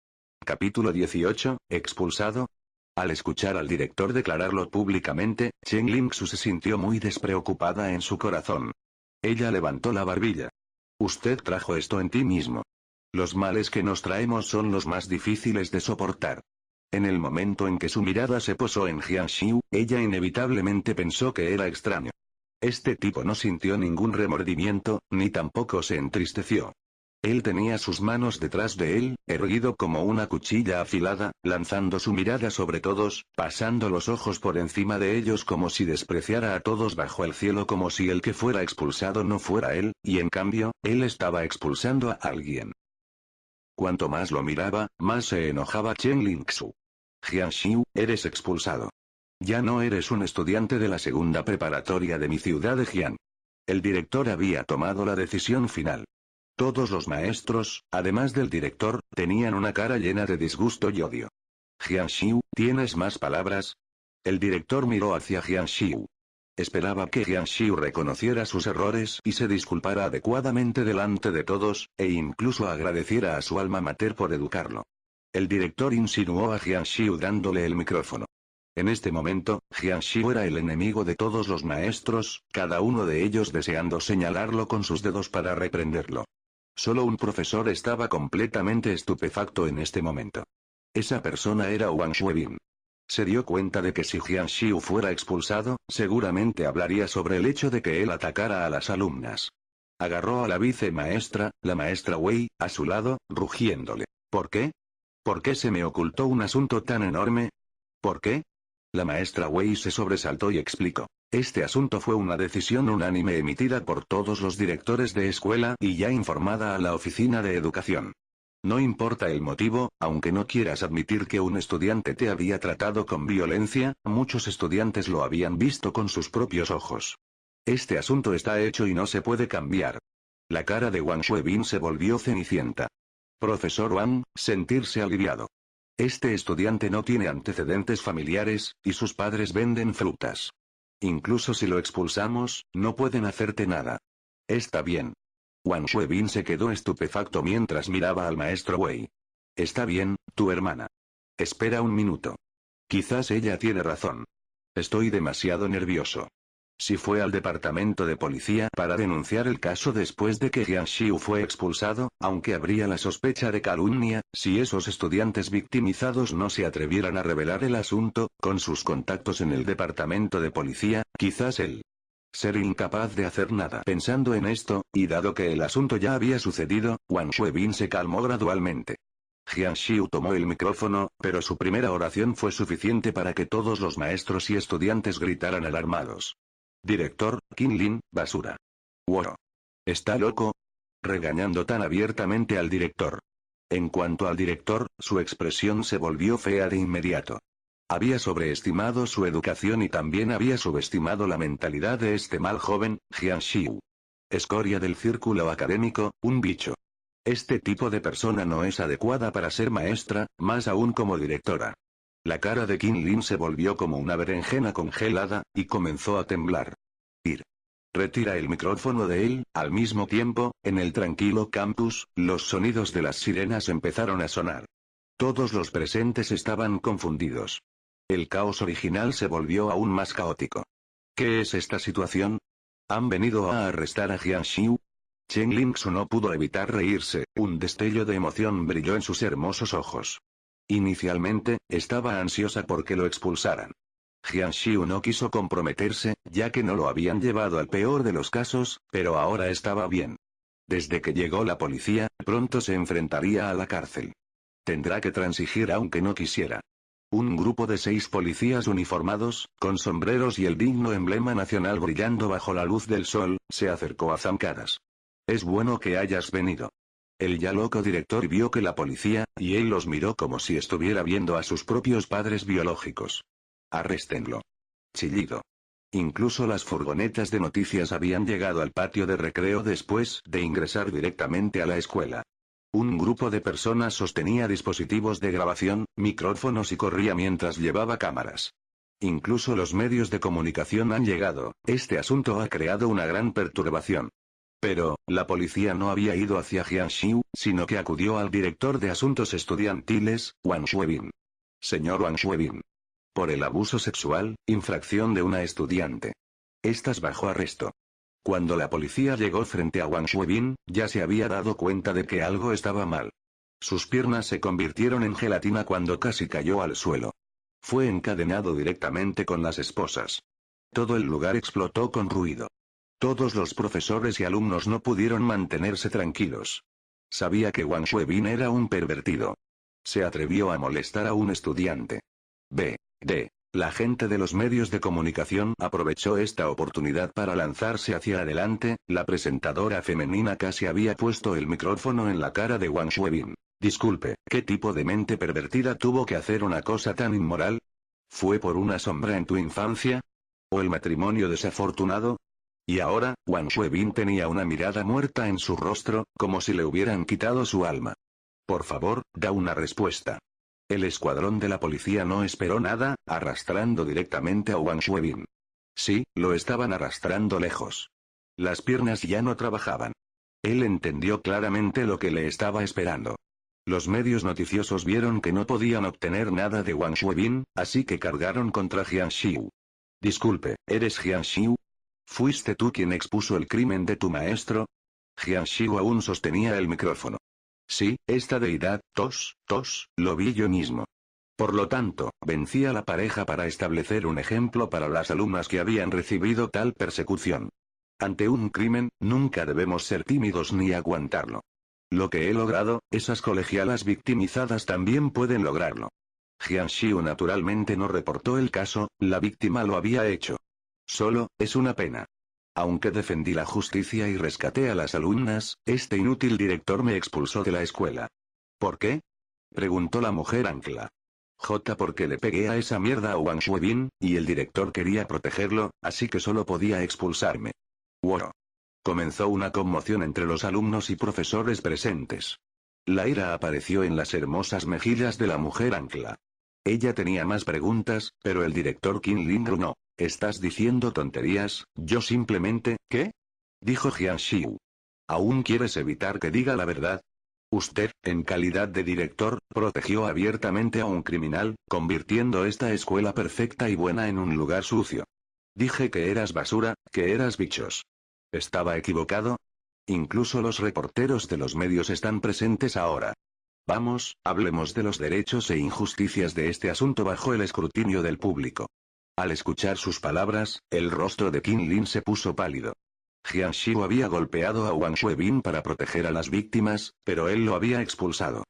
Capítulo 18, ¿expulsado? Al escuchar al director declararlo públicamente, Chen Lingsu se sintió muy despreocupada en su corazón. Ella levantó la barbilla. Usted trajo esto en ti mismo. Los males que nos traemos son los más difíciles de soportar. En el momento en que su mirada se posó en Jian Xiu, ella inevitablemente pensó que era extraño. Este tipo no sintió ningún remordimiento, ni tampoco se entristeció. Él tenía sus manos detrás de él, erguido como una cuchilla afilada, lanzando su mirada sobre todos, pasando los ojos por encima de ellos como si despreciara a todos bajo el cielo como si el que fuera expulsado no fuera él, y en cambio, él estaba expulsando a alguien. Cuanto más lo miraba, más se enojaba Chen Lingsu. Jian Xiu, eres expulsado. Ya no eres un estudiante de la segunda preparatoria de mi ciudad de Jian. El director había tomado la decisión final. Todos los maestros, además del director, tenían una cara llena de disgusto y odio. Jian Xiu, ¿tienes más palabras? El director miró hacia Jian Xiu. Esperaba que Jiang Xiu reconociera sus errores y se disculpara adecuadamente delante de todos, e incluso agradeciera a su alma mater por educarlo. El director insinuó a Jiang Xiu dándole el micrófono. En este momento, Jiang Xiu era el enemigo de todos los maestros, cada uno de ellos deseando señalarlo con sus dedos para reprenderlo. Solo un profesor estaba completamente estupefacto en este momento. Esa persona era Wang Xuebin. Se dio cuenta de que si Jiang Xiu fuera expulsado, seguramente hablaría sobre el hecho de que él atacara a las alumnas. Agarró a la vicemaestra, la maestra Wei, a su lado, rugiéndole. ¿Por qué? ¿Por qué se me ocultó un asunto tan enorme? ¿Por qué? La maestra Wei se sobresaltó y explicó. Este asunto fue una decisión unánime emitida por todos los directores de escuela y ya informada a la oficina de educación. No importa el motivo, aunque no quieras admitir que un estudiante te había tratado con violencia, muchos estudiantes lo habían visto con sus propios ojos. Este asunto está hecho y no se puede cambiar. La cara de Wang Xuebin se volvió cenicienta. Profesor Wang, sentirse aliviado. Este estudiante no tiene antecedentes familiares, y sus padres venden frutas. Incluso si lo expulsamos, no pueden hacerte nada. Está bien. Wang Xuebin se quedó estupefacto mientras miraba al maestro Wei. Está bien, tu hermana. Espera un minuto. Quizás ella tiene razón. Estoy demasiado nervioso. Si fue al departamento de policía para denunciar el caso después de que Jiang Xiu fue expulsado, aunque habría la sospecha de calumnia, si esos estudiantes victimizados no se atrevieran a revelar el asunto, con sus contactos en el departamento de policía, quizás él ser incapaz de hacer nada. Pensando en esto, y dado que el asunto ya había sucedido, Wang Xuebin se calmó gradualmente. Jiang Xiu tomó el micrófono, pero su primera oración fue suficiente para que todos los maestros y estudiantes gritaran alarmados. Director, Qin Lin, basura. Wow. ¿Está loco? Regañando tan abiertamente al director. En cuanto al director, su expresión se volvió fea de inmediato. Había sobreestimado su educación y también había subestimado la mentalidad de este mal joven, Jiang Xiu. Escoria del círculo académico, un bicho. Este tipo de persona no es adecuada para ser maestra, más aún como directora. La cara de Qin Lin se volvió como una berenjena congelada, y comenzó a temblar. Ir. Retira el micrófono de él. Al mismo tiempo, en el tranquilo campus, los sonidos de las sirenas empezaron a sonar. Todos los presentes estaban confundidos. El caos original se volvió aún más caótico. ¿Qué es esta situación? ¿Han venido a arrestar a Jiang Xiu? Chen Lingsu no pudo evitar reírse, un destello de emoción brilló en sus hermosos ojos. Inicialmente, estaba ansiosa porque lo expulsaran. Jiang Xiu no quiso comprometerse, ya que no lo habían llevado al peor de los casos, pero ahora estaba bien. Desde que llegó la policía, pronto se enfrentaría a la cárcel. Tendrá que transigir aunque no quisiera. Un grupo de 6 policías uniformados, con sombreros y el digno emblema nacional brillando bajo la luz del sol, se acercó a zancadas. Es bueno que hayas venido. El ya loco director vio que la policía, y él los miró como si estuviera viendo a sus propios padres biológicos. Arréstenlo. Chillido. Incluso las furgonetas de noticias habían llegado al patio de recreo después de ingresar directamente a la escuela. Un grupo de personas sostenía dispositivos de grabación, micrófonos y corría mientras llevaba cámaras. Incluso los medios de comunicación han llegado. Este asunto ha creado una gran perturbación. Pero, la policía no había ido hacia Jiang Xiu, sino que acudió al director de asuntos estudiantiles, Wang Xuebin. Señor Wang Xuebin. Por el abuso sexual, infracción de una estudiante. Estás bajo arresto. Cuando la policía llegó frente a Wang Xuebin, ya se había dado cuenta de que algo estaba mal. Sus piernas se convirtieron en gelatina cuando casi cayó al suelo. Fue encadenado directamente con las esposas. Todo el lugar explotó con ruido. Todos los profesores y alumnos no pudieron mantenerse tranquilos. Sabía que Wang Xuebin era un pervertido. Se atrevió a molestar a un estudiante. La gente de los medios de comunicación aprovechó esta oportunidad para lanzarse hacia adelante. La presentadora femenina casi había puesto el micrófono en la cara de Wang Xuebin. Disculpe, ¿qué tipo de mente pervertida tuvo que hacer una cosa tan inmoral? ¿Fue por una sombra en tu infancia? ¿O el matrimonio desafortunado? Y ahora, Wang Xuebin tenía una mirada muerta en su rostro, como si le hubieran quitado su alma. Por favor, da una respuesta. El escuadrón de la policía no esperó nada, arrastrando directamente a Wang Xuebin. Sí, lo estaban arrastrando lejos. Las piernas ya no trabajaban. Él entendió claramente lo que le estaba esperando. Los medios noticiosos vieron que no podían obtener nada de Wang Xuebin, así que cargaron contra Jian Xiu. Disculpe, ¿eres Jian Xiu? ¿Fuiste tú quien expuso el crimen de tu maestro? Jian Xiu aún sostenía el micrófono. Sí, esta deidad, lo vi yo mismo. Por lo tanto, vencí a la pareja para establecer un ejemplo para las alumnas que habían recibido tal persecución. Ante un crimen, nunca debemos ser tímidos ni aguantarlo. Lo que he logrado, esas colegialas victimizadas también pueden lograrlo. Jian Xiu naturalmente no reportó el caso, la víctima lo había hecho. Solo, es una pena. Aunque defendí la justicia y rescaté a las alumnas, este inútil director me expulsó de la escuela. ¿Por qué? Preguntó la mujer ancla. Porque le pegué a esa mierda a Wang Xuebin, y el director quería protegerlo, así que solo podía expulsarme. Wow. Comenzó una conmoción entre los alumnos y profesores presentes. La ira apareció en las hermosas mejillas de la mujer ancla. Ella tenía más preguntas, pero el director Qin Lin no. ¿Estás diciendo tonterías? Yo simplemente, ¿qué? Dijo Jian Xiu. ¿Aún quieres evitar que diga la verdad? Usted, en calidad de director, protegió abiertamente a un criminal, convirtiendo esta escuela perfecta y buena en un lugar sucio. Dije que eras basura, que eras bichos. ¿Estaba equivocado? Incluso los reporteros de los medios están presentes ahora. Vamos, hablemos de los derechos e injusticias de este asunto bajo el escrutinio del público. Al escuchar sus palabras, el rostro de Qin Lin se puso pálido. Jian Xiu había golpeado a Wang Xuebin para proteger a las víctimas, pero él lo había expulsado.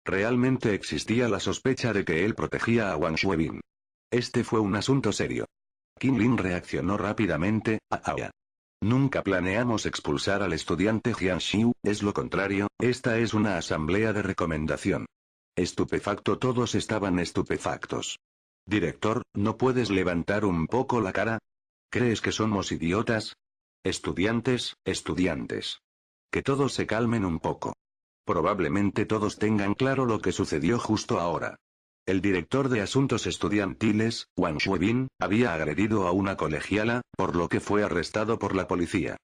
Realmente existía la sospecha de que él protegía a Wang Xuebin. Este fue un asunto serio. Qin Lin reaccionó rápidamente. Nunca planeamos expulsar al estudiante Jian Xiu, es lo contrario, esta es una asamblea de recomendación. Estupefacto, todos estaban estupefactos. Director, ¿no puedes levantar un poco la cara? ¿Crees que somos idiotas? Estudiantes. Que todos se calmen un poco. Probablemente todos tengan claro lo que sucedió justo ahora. El director de asuntos estudiantiles, Wang Xuebin, había agredido a una colegiala, por lo que fue arrestado por la policía.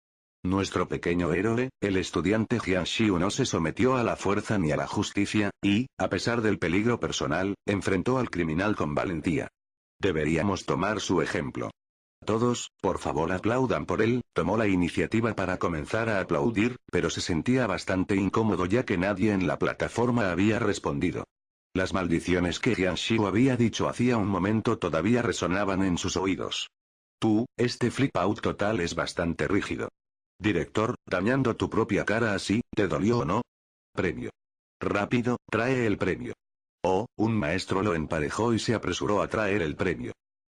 Nuestro pequeño héroe, el estudiante Jian Xiu, no se sometió a la fuerza ni a la justicia, y, a pesar del peligro personal, enfrentó al criminal con valentía. Deberíamos tomar su ejemplo. Todos, por favor, aplaudan por él. Tomó la iniciativa para comenzar a aplaudir, pero se sentía bastante incómodo ya que nadie en la plataforma había respondido. Las maldiciones que Jian Xiu había dicho hacía un momento todavía resonaban en sus oídos. Este flip out total es bastante rígido. Director, dañando tu propia cara así, ¿te dolió o no? Premio. Rápido, trae el premio. Un maestro lo emparejó y se apresuró a traer el premio.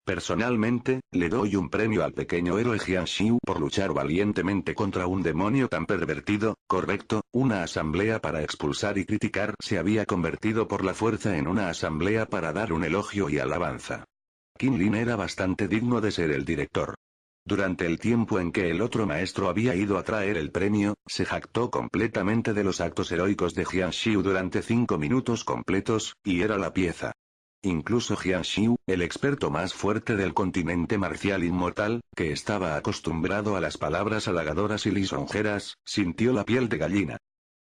Personalmente, le doy un premio al pequeño héroe Jian Xiu por luchar valientemente contra un demonio tan pervertido, correcto. Una asamblea para expulsar y criticar se había convertido por la fuerza en una asamblea para dar un elogio y alabanza. Qin Lin era bastante digno de ser el director. Durante el tiempo en que el otro maestro había ido a traer el premio, se jactó completamente de los actos heroicos de Jian Xiu durante 5 minutos completos, y era la pieza. Incluso Jian Xiu, el experto más fuerte del continente marcial inmortal, que estaba acostumbrado a las palabras halagadoras y lisonjeras, sintió la piel de gallina.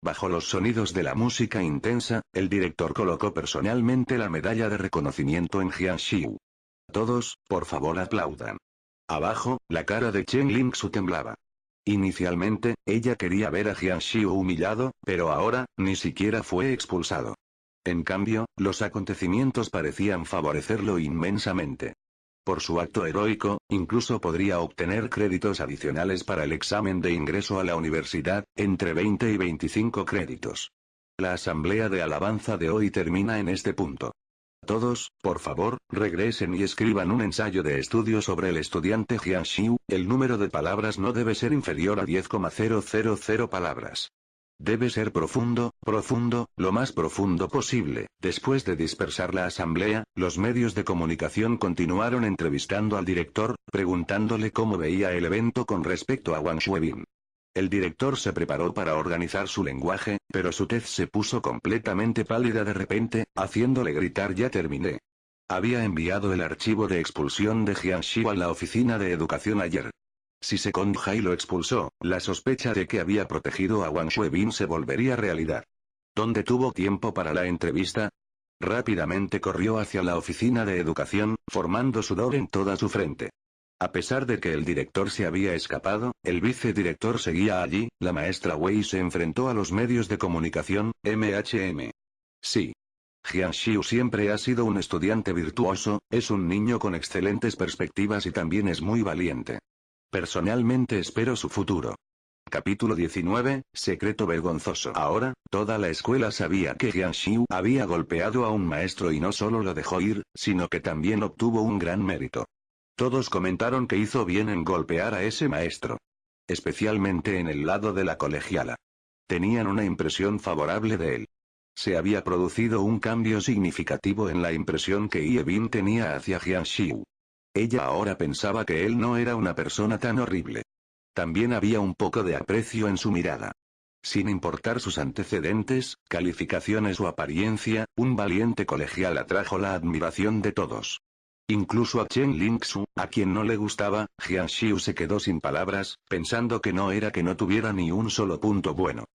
Bajo los sonidos de la música intensa, el director colocó personalmente la medalla de reconocimiento en Jian Xiu. Todos, por favor, aplaudan. Abajo, la cara de Chen Lingsu temblaba. Inicialmente, ella quería ver a Jian Xiu humillado, pero ahora, ni siquiera fue expulsado. En cambio, los acontecimientos parecían favorecerlo inmensamente. Por su acto heroico, incluso podría obtener créditos adicionales para el examen de ingreso a la universidad, entre 20 y 25 créditos. La asamblea de alabanza de hoy termina en este punto. Todos, por favor, regresen y escriban un ensayo de estudio sobre el estudiante Jian Xiu. El número de palabras no debe ser inferior a 10,000 palabras. Debe ser profundo, lo más profundo posible. Después de dispersar la asamblea, los medios de comunicación continuaron entrevistando al director, preguntándole cómo veía el evento con respecto a Wang Xuebin. El director se preparó para organizar su lenguaje, pero su tez se puso completamente pálida de repente, haciéndole gritar: ya terminé. Había enviado el archivo de expulsión de Jianxiu a la oficina de educación ayer. Si Second Hai lo expulsó, la sospecha de que había protegido a Wang Xuebin se volvería realidad. ¿Dónde tuvo tiempo para la entrevista? Rápidamente corrió hacia la oficina de educación, formando sudor en toda su frente. A pesar de que el director se había escapado, el vicedirector seguía allí. La maestra Wei se enfrentó a los medios de comunicación, MHM. Sí. Jianxiu siempre ha sido un estudiante virtuoso, es un niño con excelentes perspectivas y también es muy valiente. Personalmente espero su futuro. Capítulo 19, Secreto vergonzoso. Ahora, toda la escuela sabía que Jianxiu había golpeado a un maestro y no solo lo dejó ir, sino que también obtuvo un gran mérito. Todos comentaron que hizo bien en golpear a ese maestro. Especialmente en el lado de la colegiala. Tenían una impresión favorable de él. Se había producido un cambio significativo en la impresión que Ye Bin tenía hacia Jianxiu. Ella ahora pensaba que él no era una persona tan horrible. También había un poco de aprecio en su mirada. Sin importar sus antecedentes, calificaciones o apariencia, un valiente colegial atrajo la admiración de todos. Incluso a Chen Lingsu, a quien no le gustaba, Jianxiu se quedó sin palabras, pensando que no era que no tuviera ni un solo punto bueno.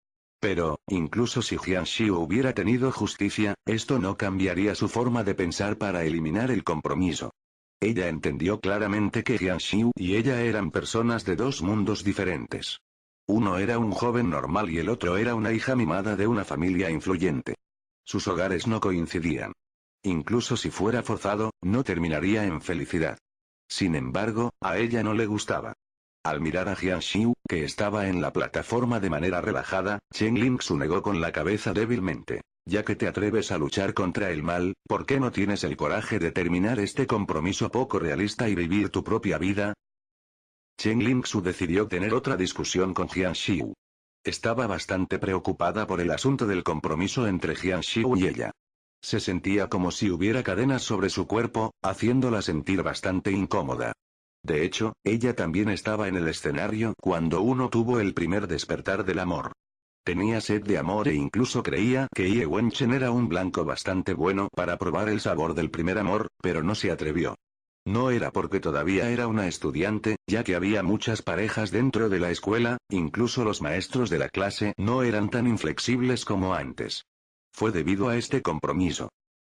Pero, incluso si Jianxiu hubiera tenido justicia, esto no cambiaría su forma de pensar para eliminar el compromiso. Ella entendió claramente que Jianxiu y ella eran personas de dos mundos diferentes. Uno era un joven normal y el otro era una hija mimada de una familia influyente. Sus hogares no coincidían. Incluso si fuera forzado, no terminaría en felicidad. Sin embargo, a ella no le gustaba. Al mirar a Jianxiu, que estaba en la plataforma de manera relajada, Chen Lingsu negó con la cabeza débilmente. Ya que te atreves a luchar contra el mal, ¿por qué no tienes el coraje de terminar este compromiso poco realista y vivir tu propia vida? Chen Lingsu decidió tener otra discusión con Jianxiu. Estaba bastante preocupada por el asunto del compromiso entre Jianxiu y ella. Se sentía como si hubiera cadenas sobre su cuerpo, haciéndola sentir bastante incómoda. De hecho, ella también estaba en el escenario cuando uno tuvo el primer despertar del amor. Tenía sed de amor e incluso creía que Ye Wenchen era un blanco bastante bueno para probar el sabor del primer amor, pero no se atrevió. No era porque todavía era una estudiante, ya que había muchas parejas dentro de la escuela, incluso los maestros de la clase no eran tan inflexibles como antes. Fue debido a este compromiso.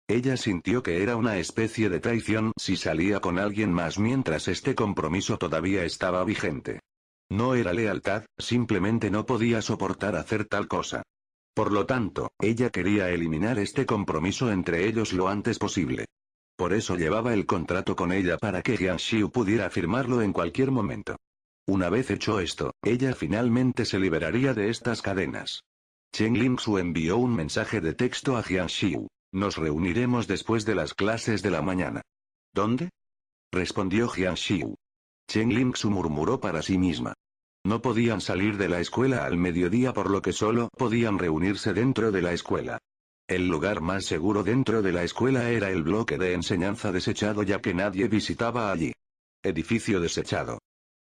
Ella sintió que era una especie de traición si salía con alguien más mientras este compromiso todavía estaba vigente. No era lealtad, simplemente no podía soportar hacer tal cosa. Por lo tanto, ella quería eliminar este compromiso entre ellos lo antes posible. Por eso llevaba el contrato con ella para que Jianxiu pudiera firmarlo en cualquier momento. Una vez hecho esto, ella finalmente se liberaría de estas cadenas. Chen Lingsu envió un mensaje de texto a Jianxiu. Nos reuniremos después de las clases de la mañana. ¿Dónde? Respondió Jianxiu. Chen Lingsu murmuró para sí misma. No podían salir de la escuela al mediodía por lo que solo podían reunirse dentro de la escuela. El lugar más seguro dentro de la escuela era el bloque de enseñanza desechado ya que nadie visitaba allí. Edificio desechado.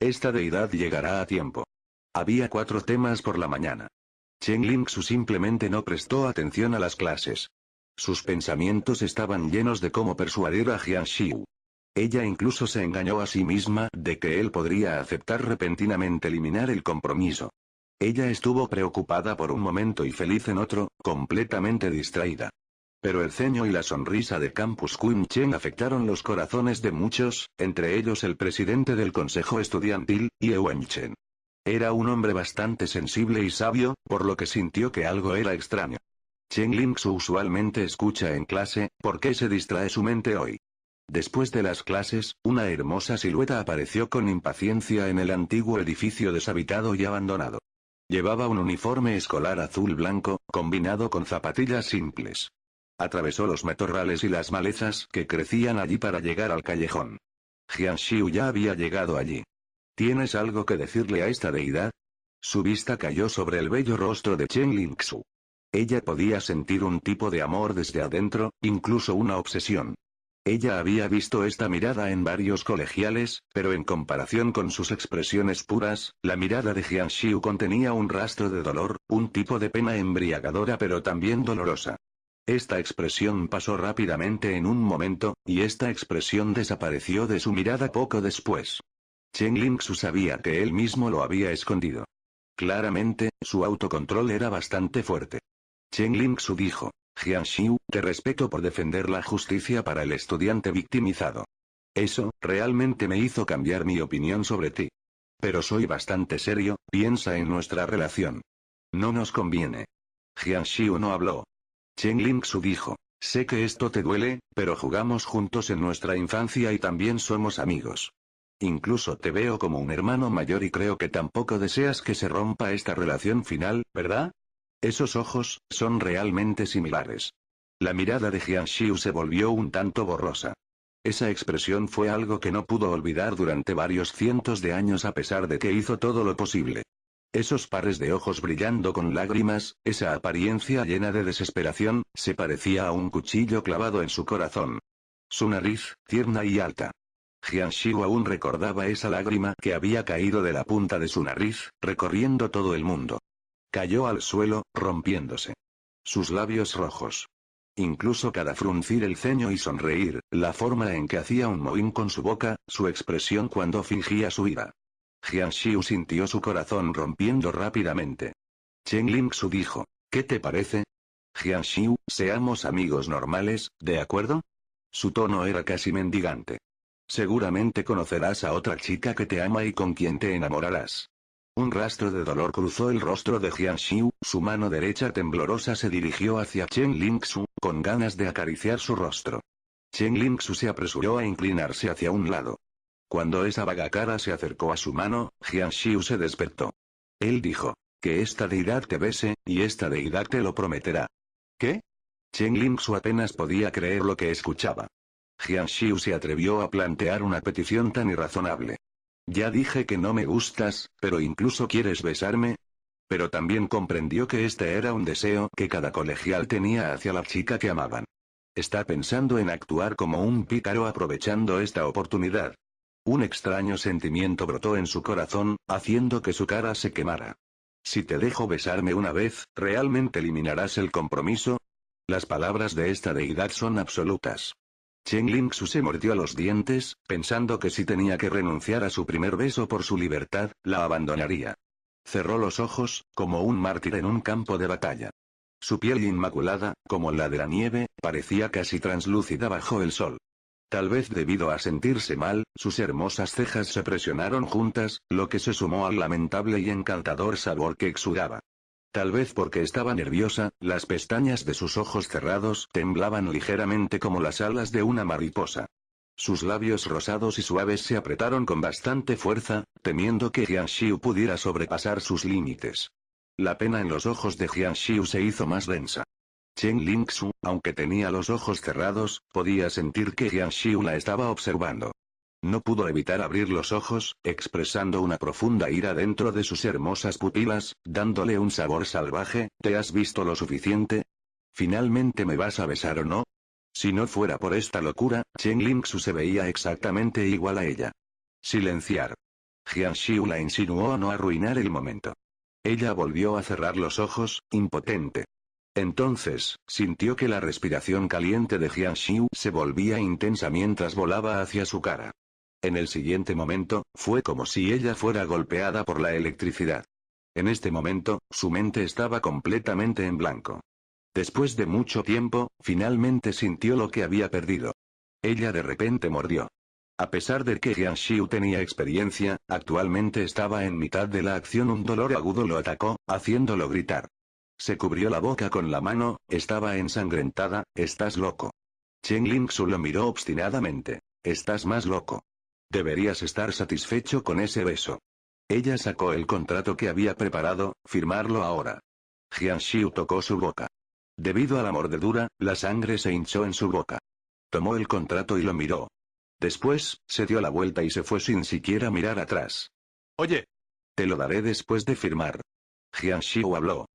Esta deidad llegará a tiempo. Había 4 temas por la mañana. Chen Lingsu simplemente no prestó atención a las clases. Sus pensamientos estaban llenos de cómo persuadir a Jianxiu. Ella incluso se engañó a sí misma de que él podría aceptar repentinamente eliminar el compromiso. Ella estuvo preocupada por un momento y feliz en otro, completamente distraída. Pero el ceño y la sonrisa de Campus Queen Chen afectaron los corazones de muchos, entre ellos el presidente del consejo estudiantil, Ye Wenchen. Era un hombre bastante sensible y sabio, por lo que sintió que algo era extraño. Chen Lingsu usualmente escucha en clase, ¿por qué se distrae su mente hoy? Después de las clases, una hermosa silueta apareció con impaciencia en el antiguo edificio deshabitado y abandonado. Llevaba un uniforme escolar azul-blanco, combinado con zapatillas simples. Atravesó los matorrales y las malezas que crecían allí para llegar al callejón. Jianxiu ya había llegado allí. ¿Tienes algo que decirle a esta deidad? Su vista cayó sobre el bello rostro de Chen Lingsu. Ella podía sentir un tipo de amor desde adentro, incluso una obsesión. Ella había visto esta mirada en varios colegiales, pero en comparación con sus expresiones puras, la mirada de Jianxiu contenía un rastro de dolor, un tipo de pena embriagadora pero también dolorosa. Esta expresión pasó rápidamente en un momento, y esta expresión desapareció de su mirada poco después. Chen Lingsu sabía que él mismo lo había escondido. Claramente, su autocontrol era bastante fuerte. Chen Lingsu dijo, Jian Xiu, te respeto por defender la justicia para el estudiante victimizado. Eso, realmente me hizo cambiar mi opinión sobre ti. Pero soy bastante serio, piensa en nuestra relación. No nos conviene. Jian Xiu no habló. Chen Lingsu dijo, sé que esto te duele, pero jugamos juntos en nuestra infancia y también somos amigos. Incluso te veo como un hermano mayor y creo que tampoco deseas que se rompa esta relación final, ¿verdad? Esos ojos, son realmente similares. La mirada de Jian Xiu se volvió un tanto borrosa. Esa expresión fue algo que no pudo olvidar durante varios cientos de años a pesar de que hizo todo lo posible. Esos pares de ojos brillando con lágrimas, esa apariencia llena de desesperación, se parecía a un cuchillo clavado en su corazón. Su nariz, tierna y alta. Jian Xiu aún recordaba esa lágrima que había caído de la punta de su nariz, recorriendo todo el mundo. Cayó al suelo, rompiéndose. Sus labios rojos. Incluso cada fruncir el ceño y sonreír, la forma en que hacía un mohín con su boca, su expresión cuando fingía su ira. Jian Xiu sintió su corazón rompiendo rápidamente. Chen Lingsu dijo, ¿qué te parece? Jian Xiu, seamos amigos normales, ¿de acuerdo? Su tono era casi mendigante. Seguramente conocerás a otra chica que te ama y con quien te enamorarás. Un rastro de dolor cruzó el rostro de Jian Xiu, su mano derecha temblorosa se dirigió hacia Chen Lingsu, con ganas de acariciar su rostro. Chen Lingsu se apresuró a inclinarse hacia un lado. Cuando esa vaga cara se acercó a su mano, Jian Xiu se despertó. Él dijo, que esta deidad te bese, y esta deidad te lo prometerá. ¿Qué? Chen Lingsu apenas podía creer lo que escuchaba. Jian Xiu se atrevió a plantear una petición tan irrazonable. Ya dije que no me gustas, pero incluso quieres besarme. Pero también comprendió que este era un deseo que cada colegial tenía hacia la chica que amaban. Está pensando en actuar como un pícaro aprovechando esta oportunidad. Un extraño sentimiento brotó en su corazón, haciendo que su cara se quemara. Si te dejo besarme una vez, ¿realmente eliminarás el compromiso? Las palabras de esta deidad son absolutas. Chen Lingsu se mordió los dientes, pensando que si tenía que renunciar a su primer beso por su libertad, la abandonaría. Cerró los ojos, como un mártir en un campo de batalla. Su piel inmaculada, como la de la nieve, parecía casi translúcida bajo el sol. Tal vez debido a sentirse mal, sus hermosas cejas se presionaron juntas, lo que se sumó al lamentable y encantador sabor que exudaba. Tal vez porque estaba nerviosa, las pestañas de sus ojos cerrados temblaban ligeramente como las alas de una mariposa. Sus labios rosados y suaves se apretaron con bastante fuerza, temiendo que Jian Xiu pudiera sobrepasar sus límites. La pena en los ojos de Jian Xiu se hizo más densa. Chen Lingsu, aunque tenía los ojos cerrados, podía sentir que Jian Xiu la estaba observando. No pudo evitar abrir los ojos, expresando una profunda ira dentro de sus hermosas pupilas, dándole un sabor salvaje. ¿Te has visto lo suficiente? ¿Finalmente me vas a besar o no? Si no fuera por esta locura, Chen Lingsu se veía exactamente igual a ella. Silenciar. Jian Xiu la insinuó a no arruinar el momento. Ella volvió a cerrar los ojos, impotente. Entonces, sintió que la respiración caliente de Jian Xiu se volvía intensa mientras volaba hacia su cara. En el siguiente momento, fue como si ella fuera golpeada por la electricidad. En este momento, su mente estaba completamente en blanco. Después de mucho tiempo, finalmente sintió lo que había perdido. Ella de repente mordió. A pesar de que Jian Xiu tenía experiencia, actualmente estaba en mitad de la acción. Un dolor agudo lo atacó, haciéndolo gritar. Se cubrió la boca con la mano, estaba ensangrentada. ¿Estás loco? Chen Lingsu lo miró obstinadamente. Estás más loco. Deberías estar satisfecho con ese beso. Ella sacó el contrato que había preparado, firmarlo ahora. Jian Xiu tocó su boca. Debido a la mordedura, la sangre se hinchó en su boca. Tomó el contrato y lo miró. Después, se dio la vuelta y se fue sin siquiera mirar atrás. Oye. Te lo daré después de firmar. Jian Xiu habló.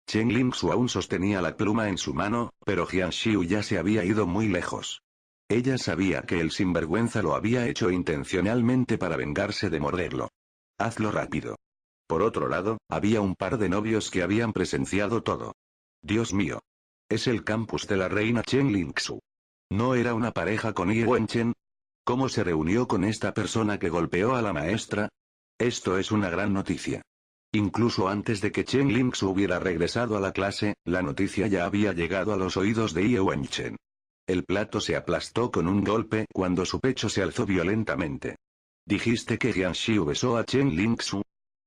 Chen Lingsu aún sostenía la pluma en su mano, pero Jian Xiu ya se había ido muy lejos. Ella sabía que el sinvergüenza lo había hecho intencionalmente para vengarse de morderlo. Hazlo rápido. Por otro lado, había un par de novios que habían presenciado todo. Dios mío. Es el campus de la reina Chen Lingsu. ¿No era una pareja con Ye Wenchen? ¿Cómo se reunió con esta persona que golpeó a la maestra? Esto es una gran noticia. Incluso antes de que Chen Lingsu hubiera regresado a la clase, la noticia ya había llegado a los oídos de Ye Wenchen. El plato se aplastó con un golpe cuando su pecho se alzó violentamente. ¿Dijiste que Jiang Xiu besó a Chen Lingsu?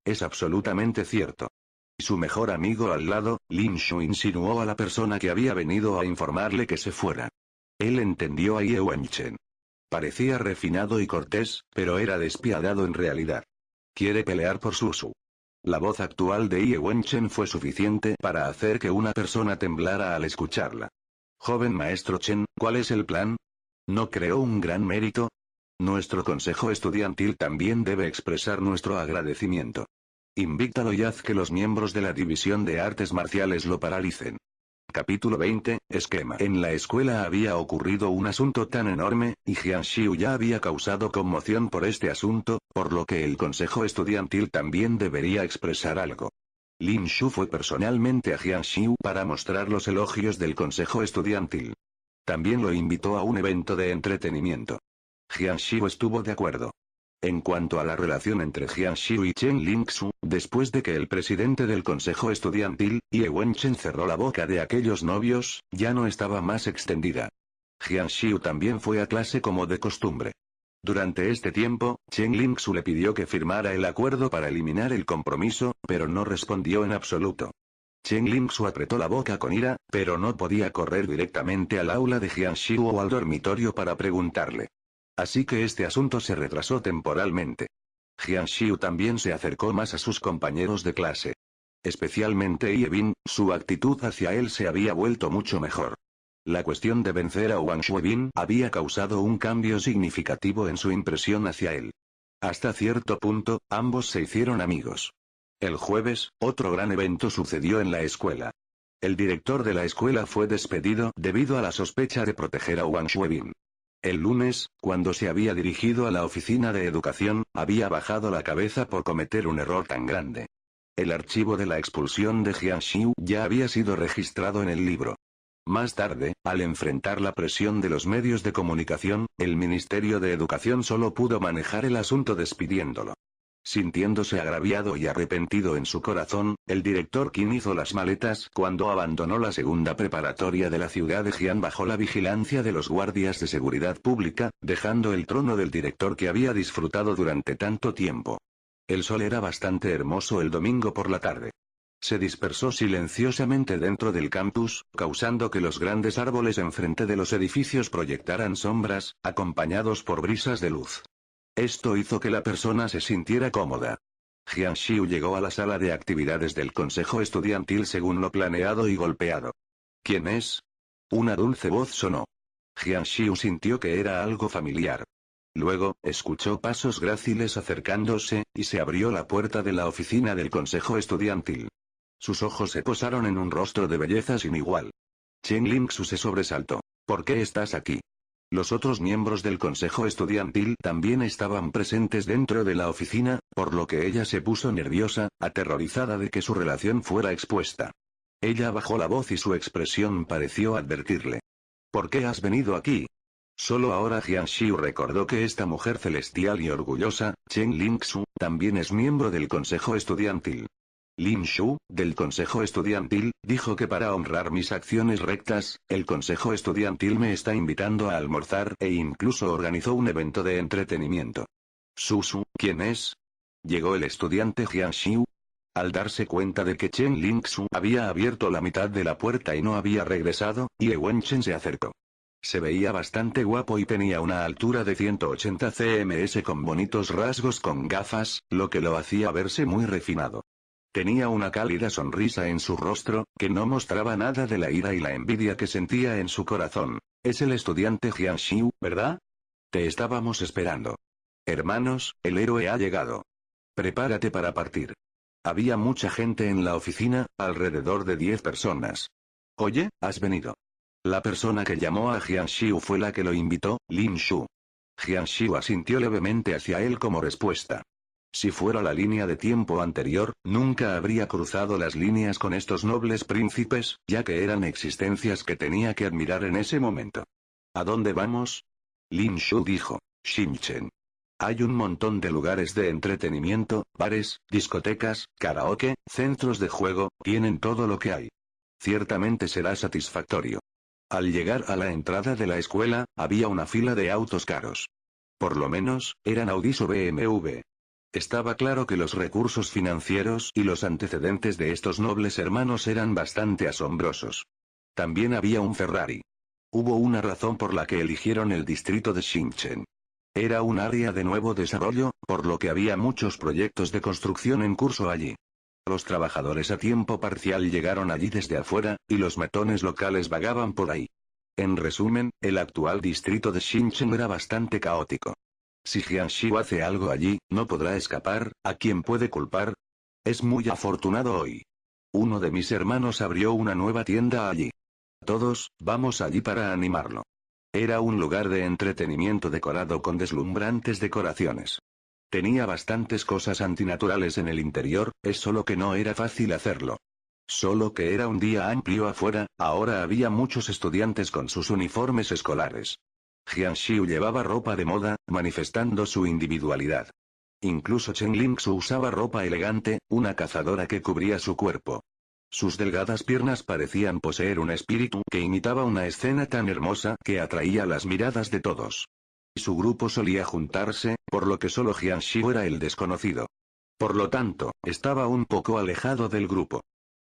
Es absolutamente cierto. Y su mejor amigo al lado, Lin Shu, insinuó a la persona que había venido a informarle que se fuera. Él entendió a Ye Wenchen. Parecía refinado y cortés, pero era despiadado en realidad. Quiere pelear por Susu. La voz actual de Ye Wenchen fue suficiente para hacer que una persona temblara al escucharla. Joven maestro Chen, ¿cuál es el plan? ¿No creó un gran mérito? Nuestro consejo estudiantil también debe expresar nuestro agradecimiento. Invítalo y haz que los miembros de la división de artes marciales lo paralicen. Capítulo 20, esquema. En la escuela había ocurrido un asunto tan enorme, y Jiang Xiu ya había causado conmoción por este asunto, por lo que el consejo estudiantil también debería expresar algo. Lin Shu fue personalmente a Jiang Xiu para mostrar los elogios del consejo estudiantil. También lo invitó a un evento de entretenimiento. Jiang Xiu estuvo de acuerdo. En cuanto a la relación entre Jiang Xiu y Chen Lingsu, después de que el presidente del consejo estudiantil, Ye Wenchen, cerró la boca de aquellos novios, ya no estaba más extendida. Jiang Xiu también fue a clase como de costumbre. Durante este tiempo, Chen Lingsu le pidió que firmara el acuerdo para eliminar el compromiso, pero no respondió en absoluto. Chen Lingsu apretó la boca con ira, pero no podía correr directamente al aula de Jiang Xiu o al dormitorio para preguntarle. Así que este asunto se retrasó temporalmente. Jiang Xiu también se acercó más a sus compañeros de clase. Especialmente Ye Bin, su actitud hacia él se había vuelto mucho mejor. La cuestión de vencer a Wang Shuibin había causado un cambio significativo en su impresión hacia él. Hasta cierto punto, ambos se hicieron amigos. El jueves, otro gran evento sucedió en la escuela. El director de la escuela fue despedido debido a la sospecha de proteger a Wang Shuibin. El lunes, cuando se había dirigido a la oficina de educación, había bajado la cabeza por cometer un error tan grande. El archivo de la expulsión de Jiang Xiu ya había sido registrado en el libro. Más tarde, al enfrentar la presión de los medios de comunicación, el Ministerio de Educación solo pudo manejar el asunto despidiéndolo. Sintiéndose agraviado y arrepentido en su corazón, el director Qin hizo las maletas cuando abandonó la segunda preparatoria de la ciudad de Jian bajo la vigilancia de los guardias de seguridad pública, dejando el trono del director que había disfrutado durante tanto tiempo. El sol era bastante hermoso el domingo por la tarde. Se dispersó silenciosamente dentro del campus, causando que los grandes árboles enfrente de los edificios proyectaran sombras, acompañados por brisas de luz. Esto hizo que la persona se sintiera cómoda. Jiang Xiu llegó a la sala de actividades del consejo estudiantil según lo planeado y golpeado. ¿Quién es? Una dulce voz sonó. Jiang Xiu sintió que era algo familiar. Luego, escuchó pasos gráciles acercándose, y se abrió la puerta de la oficina del consejo estudiantil. Sus ojos se posaron en un rostro de belleza sin igual. Chen Lingsu se sobresaltó. ¿Por qué estás aquí? Los otros miembros del consejo estudiantil también estaban presentes dentro de la oficina, por lo que ella se puso nerviosa, aterrorizada de que su relación fuera expuesta. Ella bajó la voz y su expresión pareció advertirle. ¿Por qué has venido aquí? Solo ahora Jiang Xiu recordó que esta mujer celestial y orgullosa, Chen Lingsu, también es miembro del consejo estudiantil. Lin Shu, del consejo estudiantil, dijo que para honrar mis acciones rectas, el consejo estudiantil me está invitando a almorzar e incluso organizó un evento de entretenimiento. Susu, ¿quién es? Llegó el estudiante Jiang Xiu. Al darse cuenta de que Chen Lingsu había abierto la mitad de la puerta y no había regresado, Ye Wenchen se acercó. Se veía bastante guapo y tenía una altura de 180 cm con bonitos rasgos con gafas, lo que lo hacía verse muy refinado. Tenía una cálida sonrisa en su rostro, que no mostraba nada de la ira y la envidia que sentía en su corazón. Es el estudiante Jiang Xiu, ¿verdad? Te estábamos esperando. Hermanos, el héroe ha llegado. Prepárate para partir. Había mucha gente en la oficina, alrededor de 10 personas. Oye, has venido. La persona que llamó a Jiang Xiu fue la que lo invitó, Lin Shu. Jiang Xiu asintió levemente hacia él como respuesta. Si fuera la línea de tiempo anterior, nunca habría cruzado las líneas con estos nobles príncipes, ya que eran existencias que tenía que admirar en ese momento. ¿A dónde vamos? Lin Shu dijo. Shimchen. Hay un montón de lugares de entretenimiento, bares, discotecas, karaoke, centros de juego, tienen todo lo que hay. Ciertamente será satisfactorio. Al llegar a la entrada de la escuela, había una fila de autos caros. Por lo menos, eran Audis o BMW. Estaba claro que los recursos financieros y los antecedentes de estos nobles hermanos eran bastante asombrosos. También había un Ferrari. Hubo una razón por la que eligieron el distrito de Shimchen. Era un área de nuevo desarrollo, por lo que había muchos proyectos de construcción en curso allí. Los trabajadores a tiempo parcial llegaron allí desde afuera, y los matones locales vagaban por ahí. En resumen, el actual distrito de Shimchen era bastante caótico. Si Jiangxiu hace algo allí, no podrá escapar, ¿a quién puede culpar? Es muy afortunado hoy. Uno de mis hermanos abrió una nueva tienda allí. Todos, vamos allí para animarlo. Era un lugar de entretenimiento decorado con deslumbrantes decoraciones. Tenía bastantes cosas antinaturales en el interior, es solo que no era fácil hacerlo. Solo que era un día amplio afuera, ahora había muchos estudiantes con sus uniformes escolares. Jiangxiu llevaba ropa de moda, manifestando su individualidad. Incluso Chen Lingsu usaba ropa elegante, una cazadora que cubría su cuerpo. Sus delgadas piernas parecían poseer un espíritu que imitaba una escena tan hermosa que atraía las miradas de todos. Su grupo solía juntarse, por lo que solo Jiangxiu era el desconocido. Por lo tanto, estaba un poco alejado del grupo.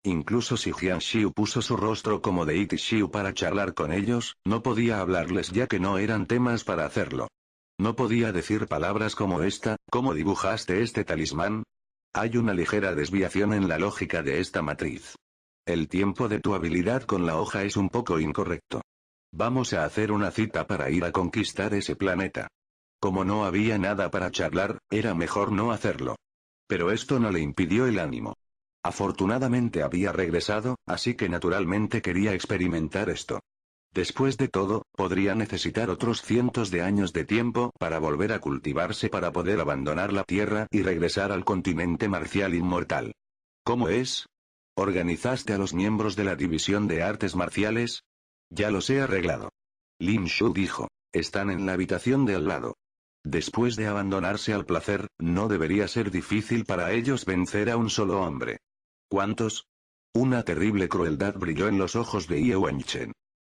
Incluso si Jiangxiu puso su rostro como de Itishiu para charlar con ellos, no podía hablarles ya que no eran temas para hacerlo. No podía decir palabras como esta, ¿cómo dibujaste este talismán? Hay una ligera desviación en la lógica de esta matriz. El tiempo de tu habilidad con la hoja es un poco incorrecto. Vamos a hacer una cita para ir a conquistar ese planeta. Como no había nada para charlar, era mejor no hacerlo. Pero esto no le impidió el ánimo. Afortunadamente había regresado, así que naturalmente quería experimentar esto. Después de todo, podría necesitar otros cientos de años de tiempo para volver a cultivarse para poder abandonar la Tierra y regresar al continente marcial inmortal. ¿Cómo es? ¿Organizaste a los miembros de la división de artes marciales? Ya los he arreglado. Lin Shu dijo. Están en la habitación de al lado. Después de abandonarse al placer, no debería ser difícil para ellos vencer a un solo hombre. ¿Cuántos? Una terrible crueldad brilló en los ojos de Ye Wenchen.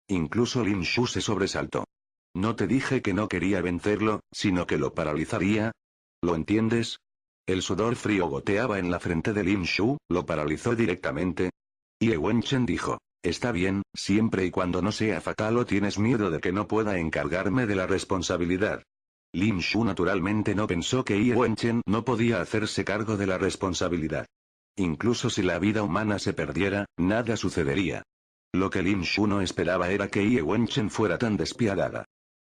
Incluso Lin Shu se sobresaltó. ¿No te dije que no quería vencerlo, sino que lo paralizaría? ¿Lo entiendes? El sudor frío goteaba en la frente de Lin Shu, lo paralizó directamente. Ye Wenchen dijo. Está bien, siempre y cuando no sea fatal o tienes miedo de que no pueda encargarme de la responsabilidad. Lin Shu naturalmente no pensó que Ye Wenchen no podía hacerse cargo de la responsabilidad. Incluso si la vida humana se perdiera, nada sucedería. Lo que Lin Shu no esperaba era que Ye Wenchen fuera tan despiadada.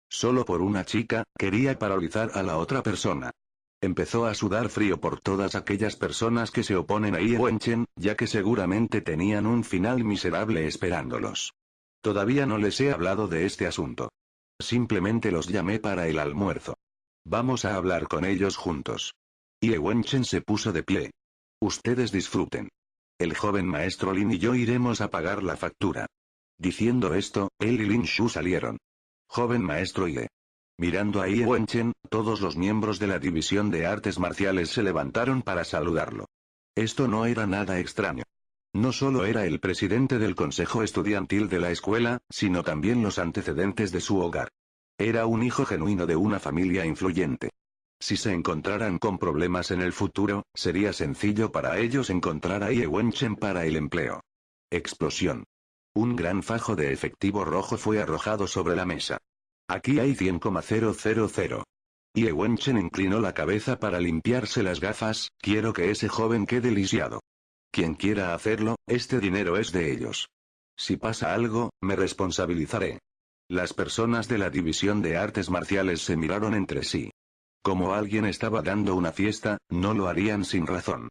Solo por una chica, quería paralizar a la otra persona. Empezó a sudar frío por todas aquellas personas que se oponen a Ye Wenchen, ya que seguramente tenían un final miserable esperándolos. Todavía no les he hablado de este asunto. Simplemente los llamé para el almuerzo. Vamos a hablar con ellos juntos. Ye Wenchen se puso de pie. Ustedes disfruten. El joven maestro Lin y yo iremos a pagar la factura. Diciendo esto, él y Lin Shu salieron. Joven maestro Ye. Mirando a Ye Wenchen, todos los miembros de la división de artes marciales se levantaron para saludarlo. Esto no era nada extraño. No solo era el presidente del consejo estudiantil de la escuela, sino también los antecedentes de su hogar. Era un hijo genuino de una familia influyente. Si se encontraran con problemas en el futuro, sería sencillo para ellos encontrar a Ye Wenchen para el empleo. Explosión. Un gran fajo de efectivo rojo fue arrojado sobre la mesa. Aquí hay 100,000. Ye Wenchen inclinó la cabeza para limpiarse las gafas, quiero que ese joven quede lisiado. Quien quiera hacerlo, este dinero es de ellos. Si pasa algo, me responsabilizaré. Las personas de la división de artes marciales se miraron entre sí. Como alguien estaba dando una fiesta, no lo harían sin razón.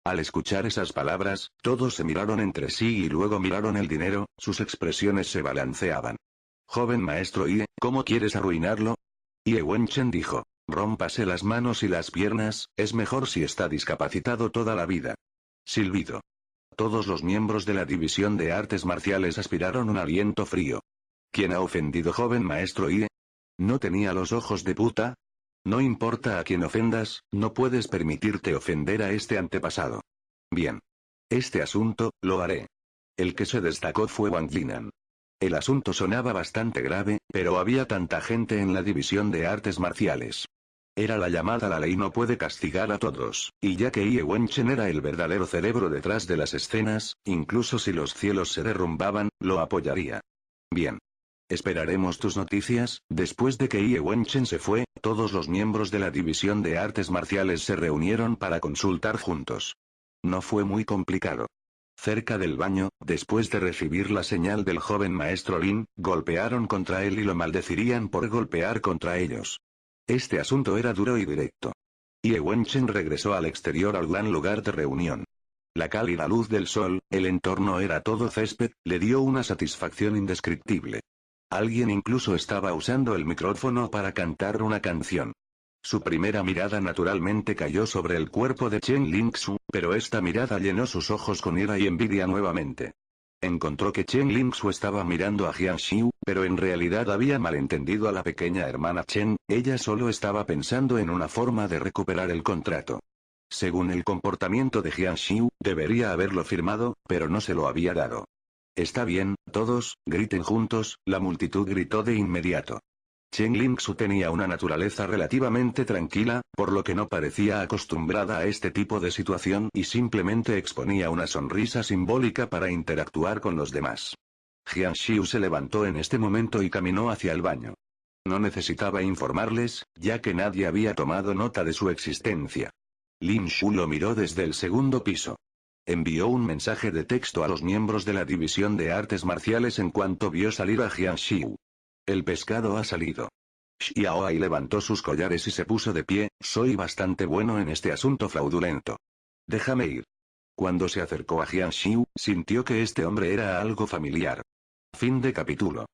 Al escuchar esas palabras, todos se miraron entre sí y luego miraron el dinero, sus expresiones se balanceaban. Joven maestro Ye, ¿cómo quieres arruinarlo? Ye Wenchen dijo. Rómpase las manos y las piernas, es mejor si está discapacitado toda la vida. Silbido. Todos los miembros de la división de artes marciales aspiraron un aliento frío. ¿Quién ha ofendido, joven maestro Ie? ¿No tenía los ojos de puta? No importa a quién ofendas, no puedes permitirte ofender a este antepasado. Bien. Este asunto, lo haré. El que se destacó fue Wang Jinan. El asunto sonaba bastante grave, pero había tanta gente en la división de artes marciales. Era la llamada la ley no puede castigar a todos, y ya que Ye Wenchen era el verdadero cerebro detrás de las escenas, incluso si los cielos se derrumbaban, lo apoyaría. Bien. Esperaremos tus noticias. Después de que Ye Wenchen se fue, todos los miembros de la división de artes marciales se reunieron para consultar juntos. No fue muy complicado. Cerca del baño, después de recibir la señal del joven maestro Lin, golpearon contra él y lo maldecirían por golpear contra ellos. Este asunto era duro y directo. Ye Wenchen regresó al exterior al gran lugar de reunión. La cálida luz del sol, el entorno era todo césped, le dio una satisfacción indescriptible. Alguien incluso estaba usando el micrófono para cantar una canción. Su primera mirada naturalmente cayó sobre el cuerpo de Chen Lingsu, pero esta mirada llenó sus ojos con ira y envidia nuevamente. Encontró que Chen Lingsu estaba mirando a Jian Xiu, pero en realidad había malentendido a la pequeña hermana Chen, ella solo estaba pensando en una forma de recuperar el contrato. Según el comportamiento de Jian Xiu, debería haberlo firmado, pero no se lo había dado. Está bien, todos, griten juntos, la multitud gritó de inmediato. Chen Lingsu tenía una naturaleza relativamente tranquila, por lo que no parecía acostumbrada a este tipo de situación y simplemente exponía una sonrisa simbólica para interactuar con los demás. Jian Xiu se levantó en este momento y caminó hacia el baño. No necesitaba informarles, ya que nadie había tomado nota de su existencia. Lin Shu lo miró desde el segundo piso. Envió un mensaje de texto a los miembros de la división de artes marciales en cuanto vio salir a Jian Xiu. El pescado ha salido. Xiaoai levantó sus collares y se puso de pie, soy bastante bueno en este asunto fraudulento. Déjame ir. Cuando se acercó a Jian Xiu, sintió que este hombre era algo familiar. Fin de capítulo.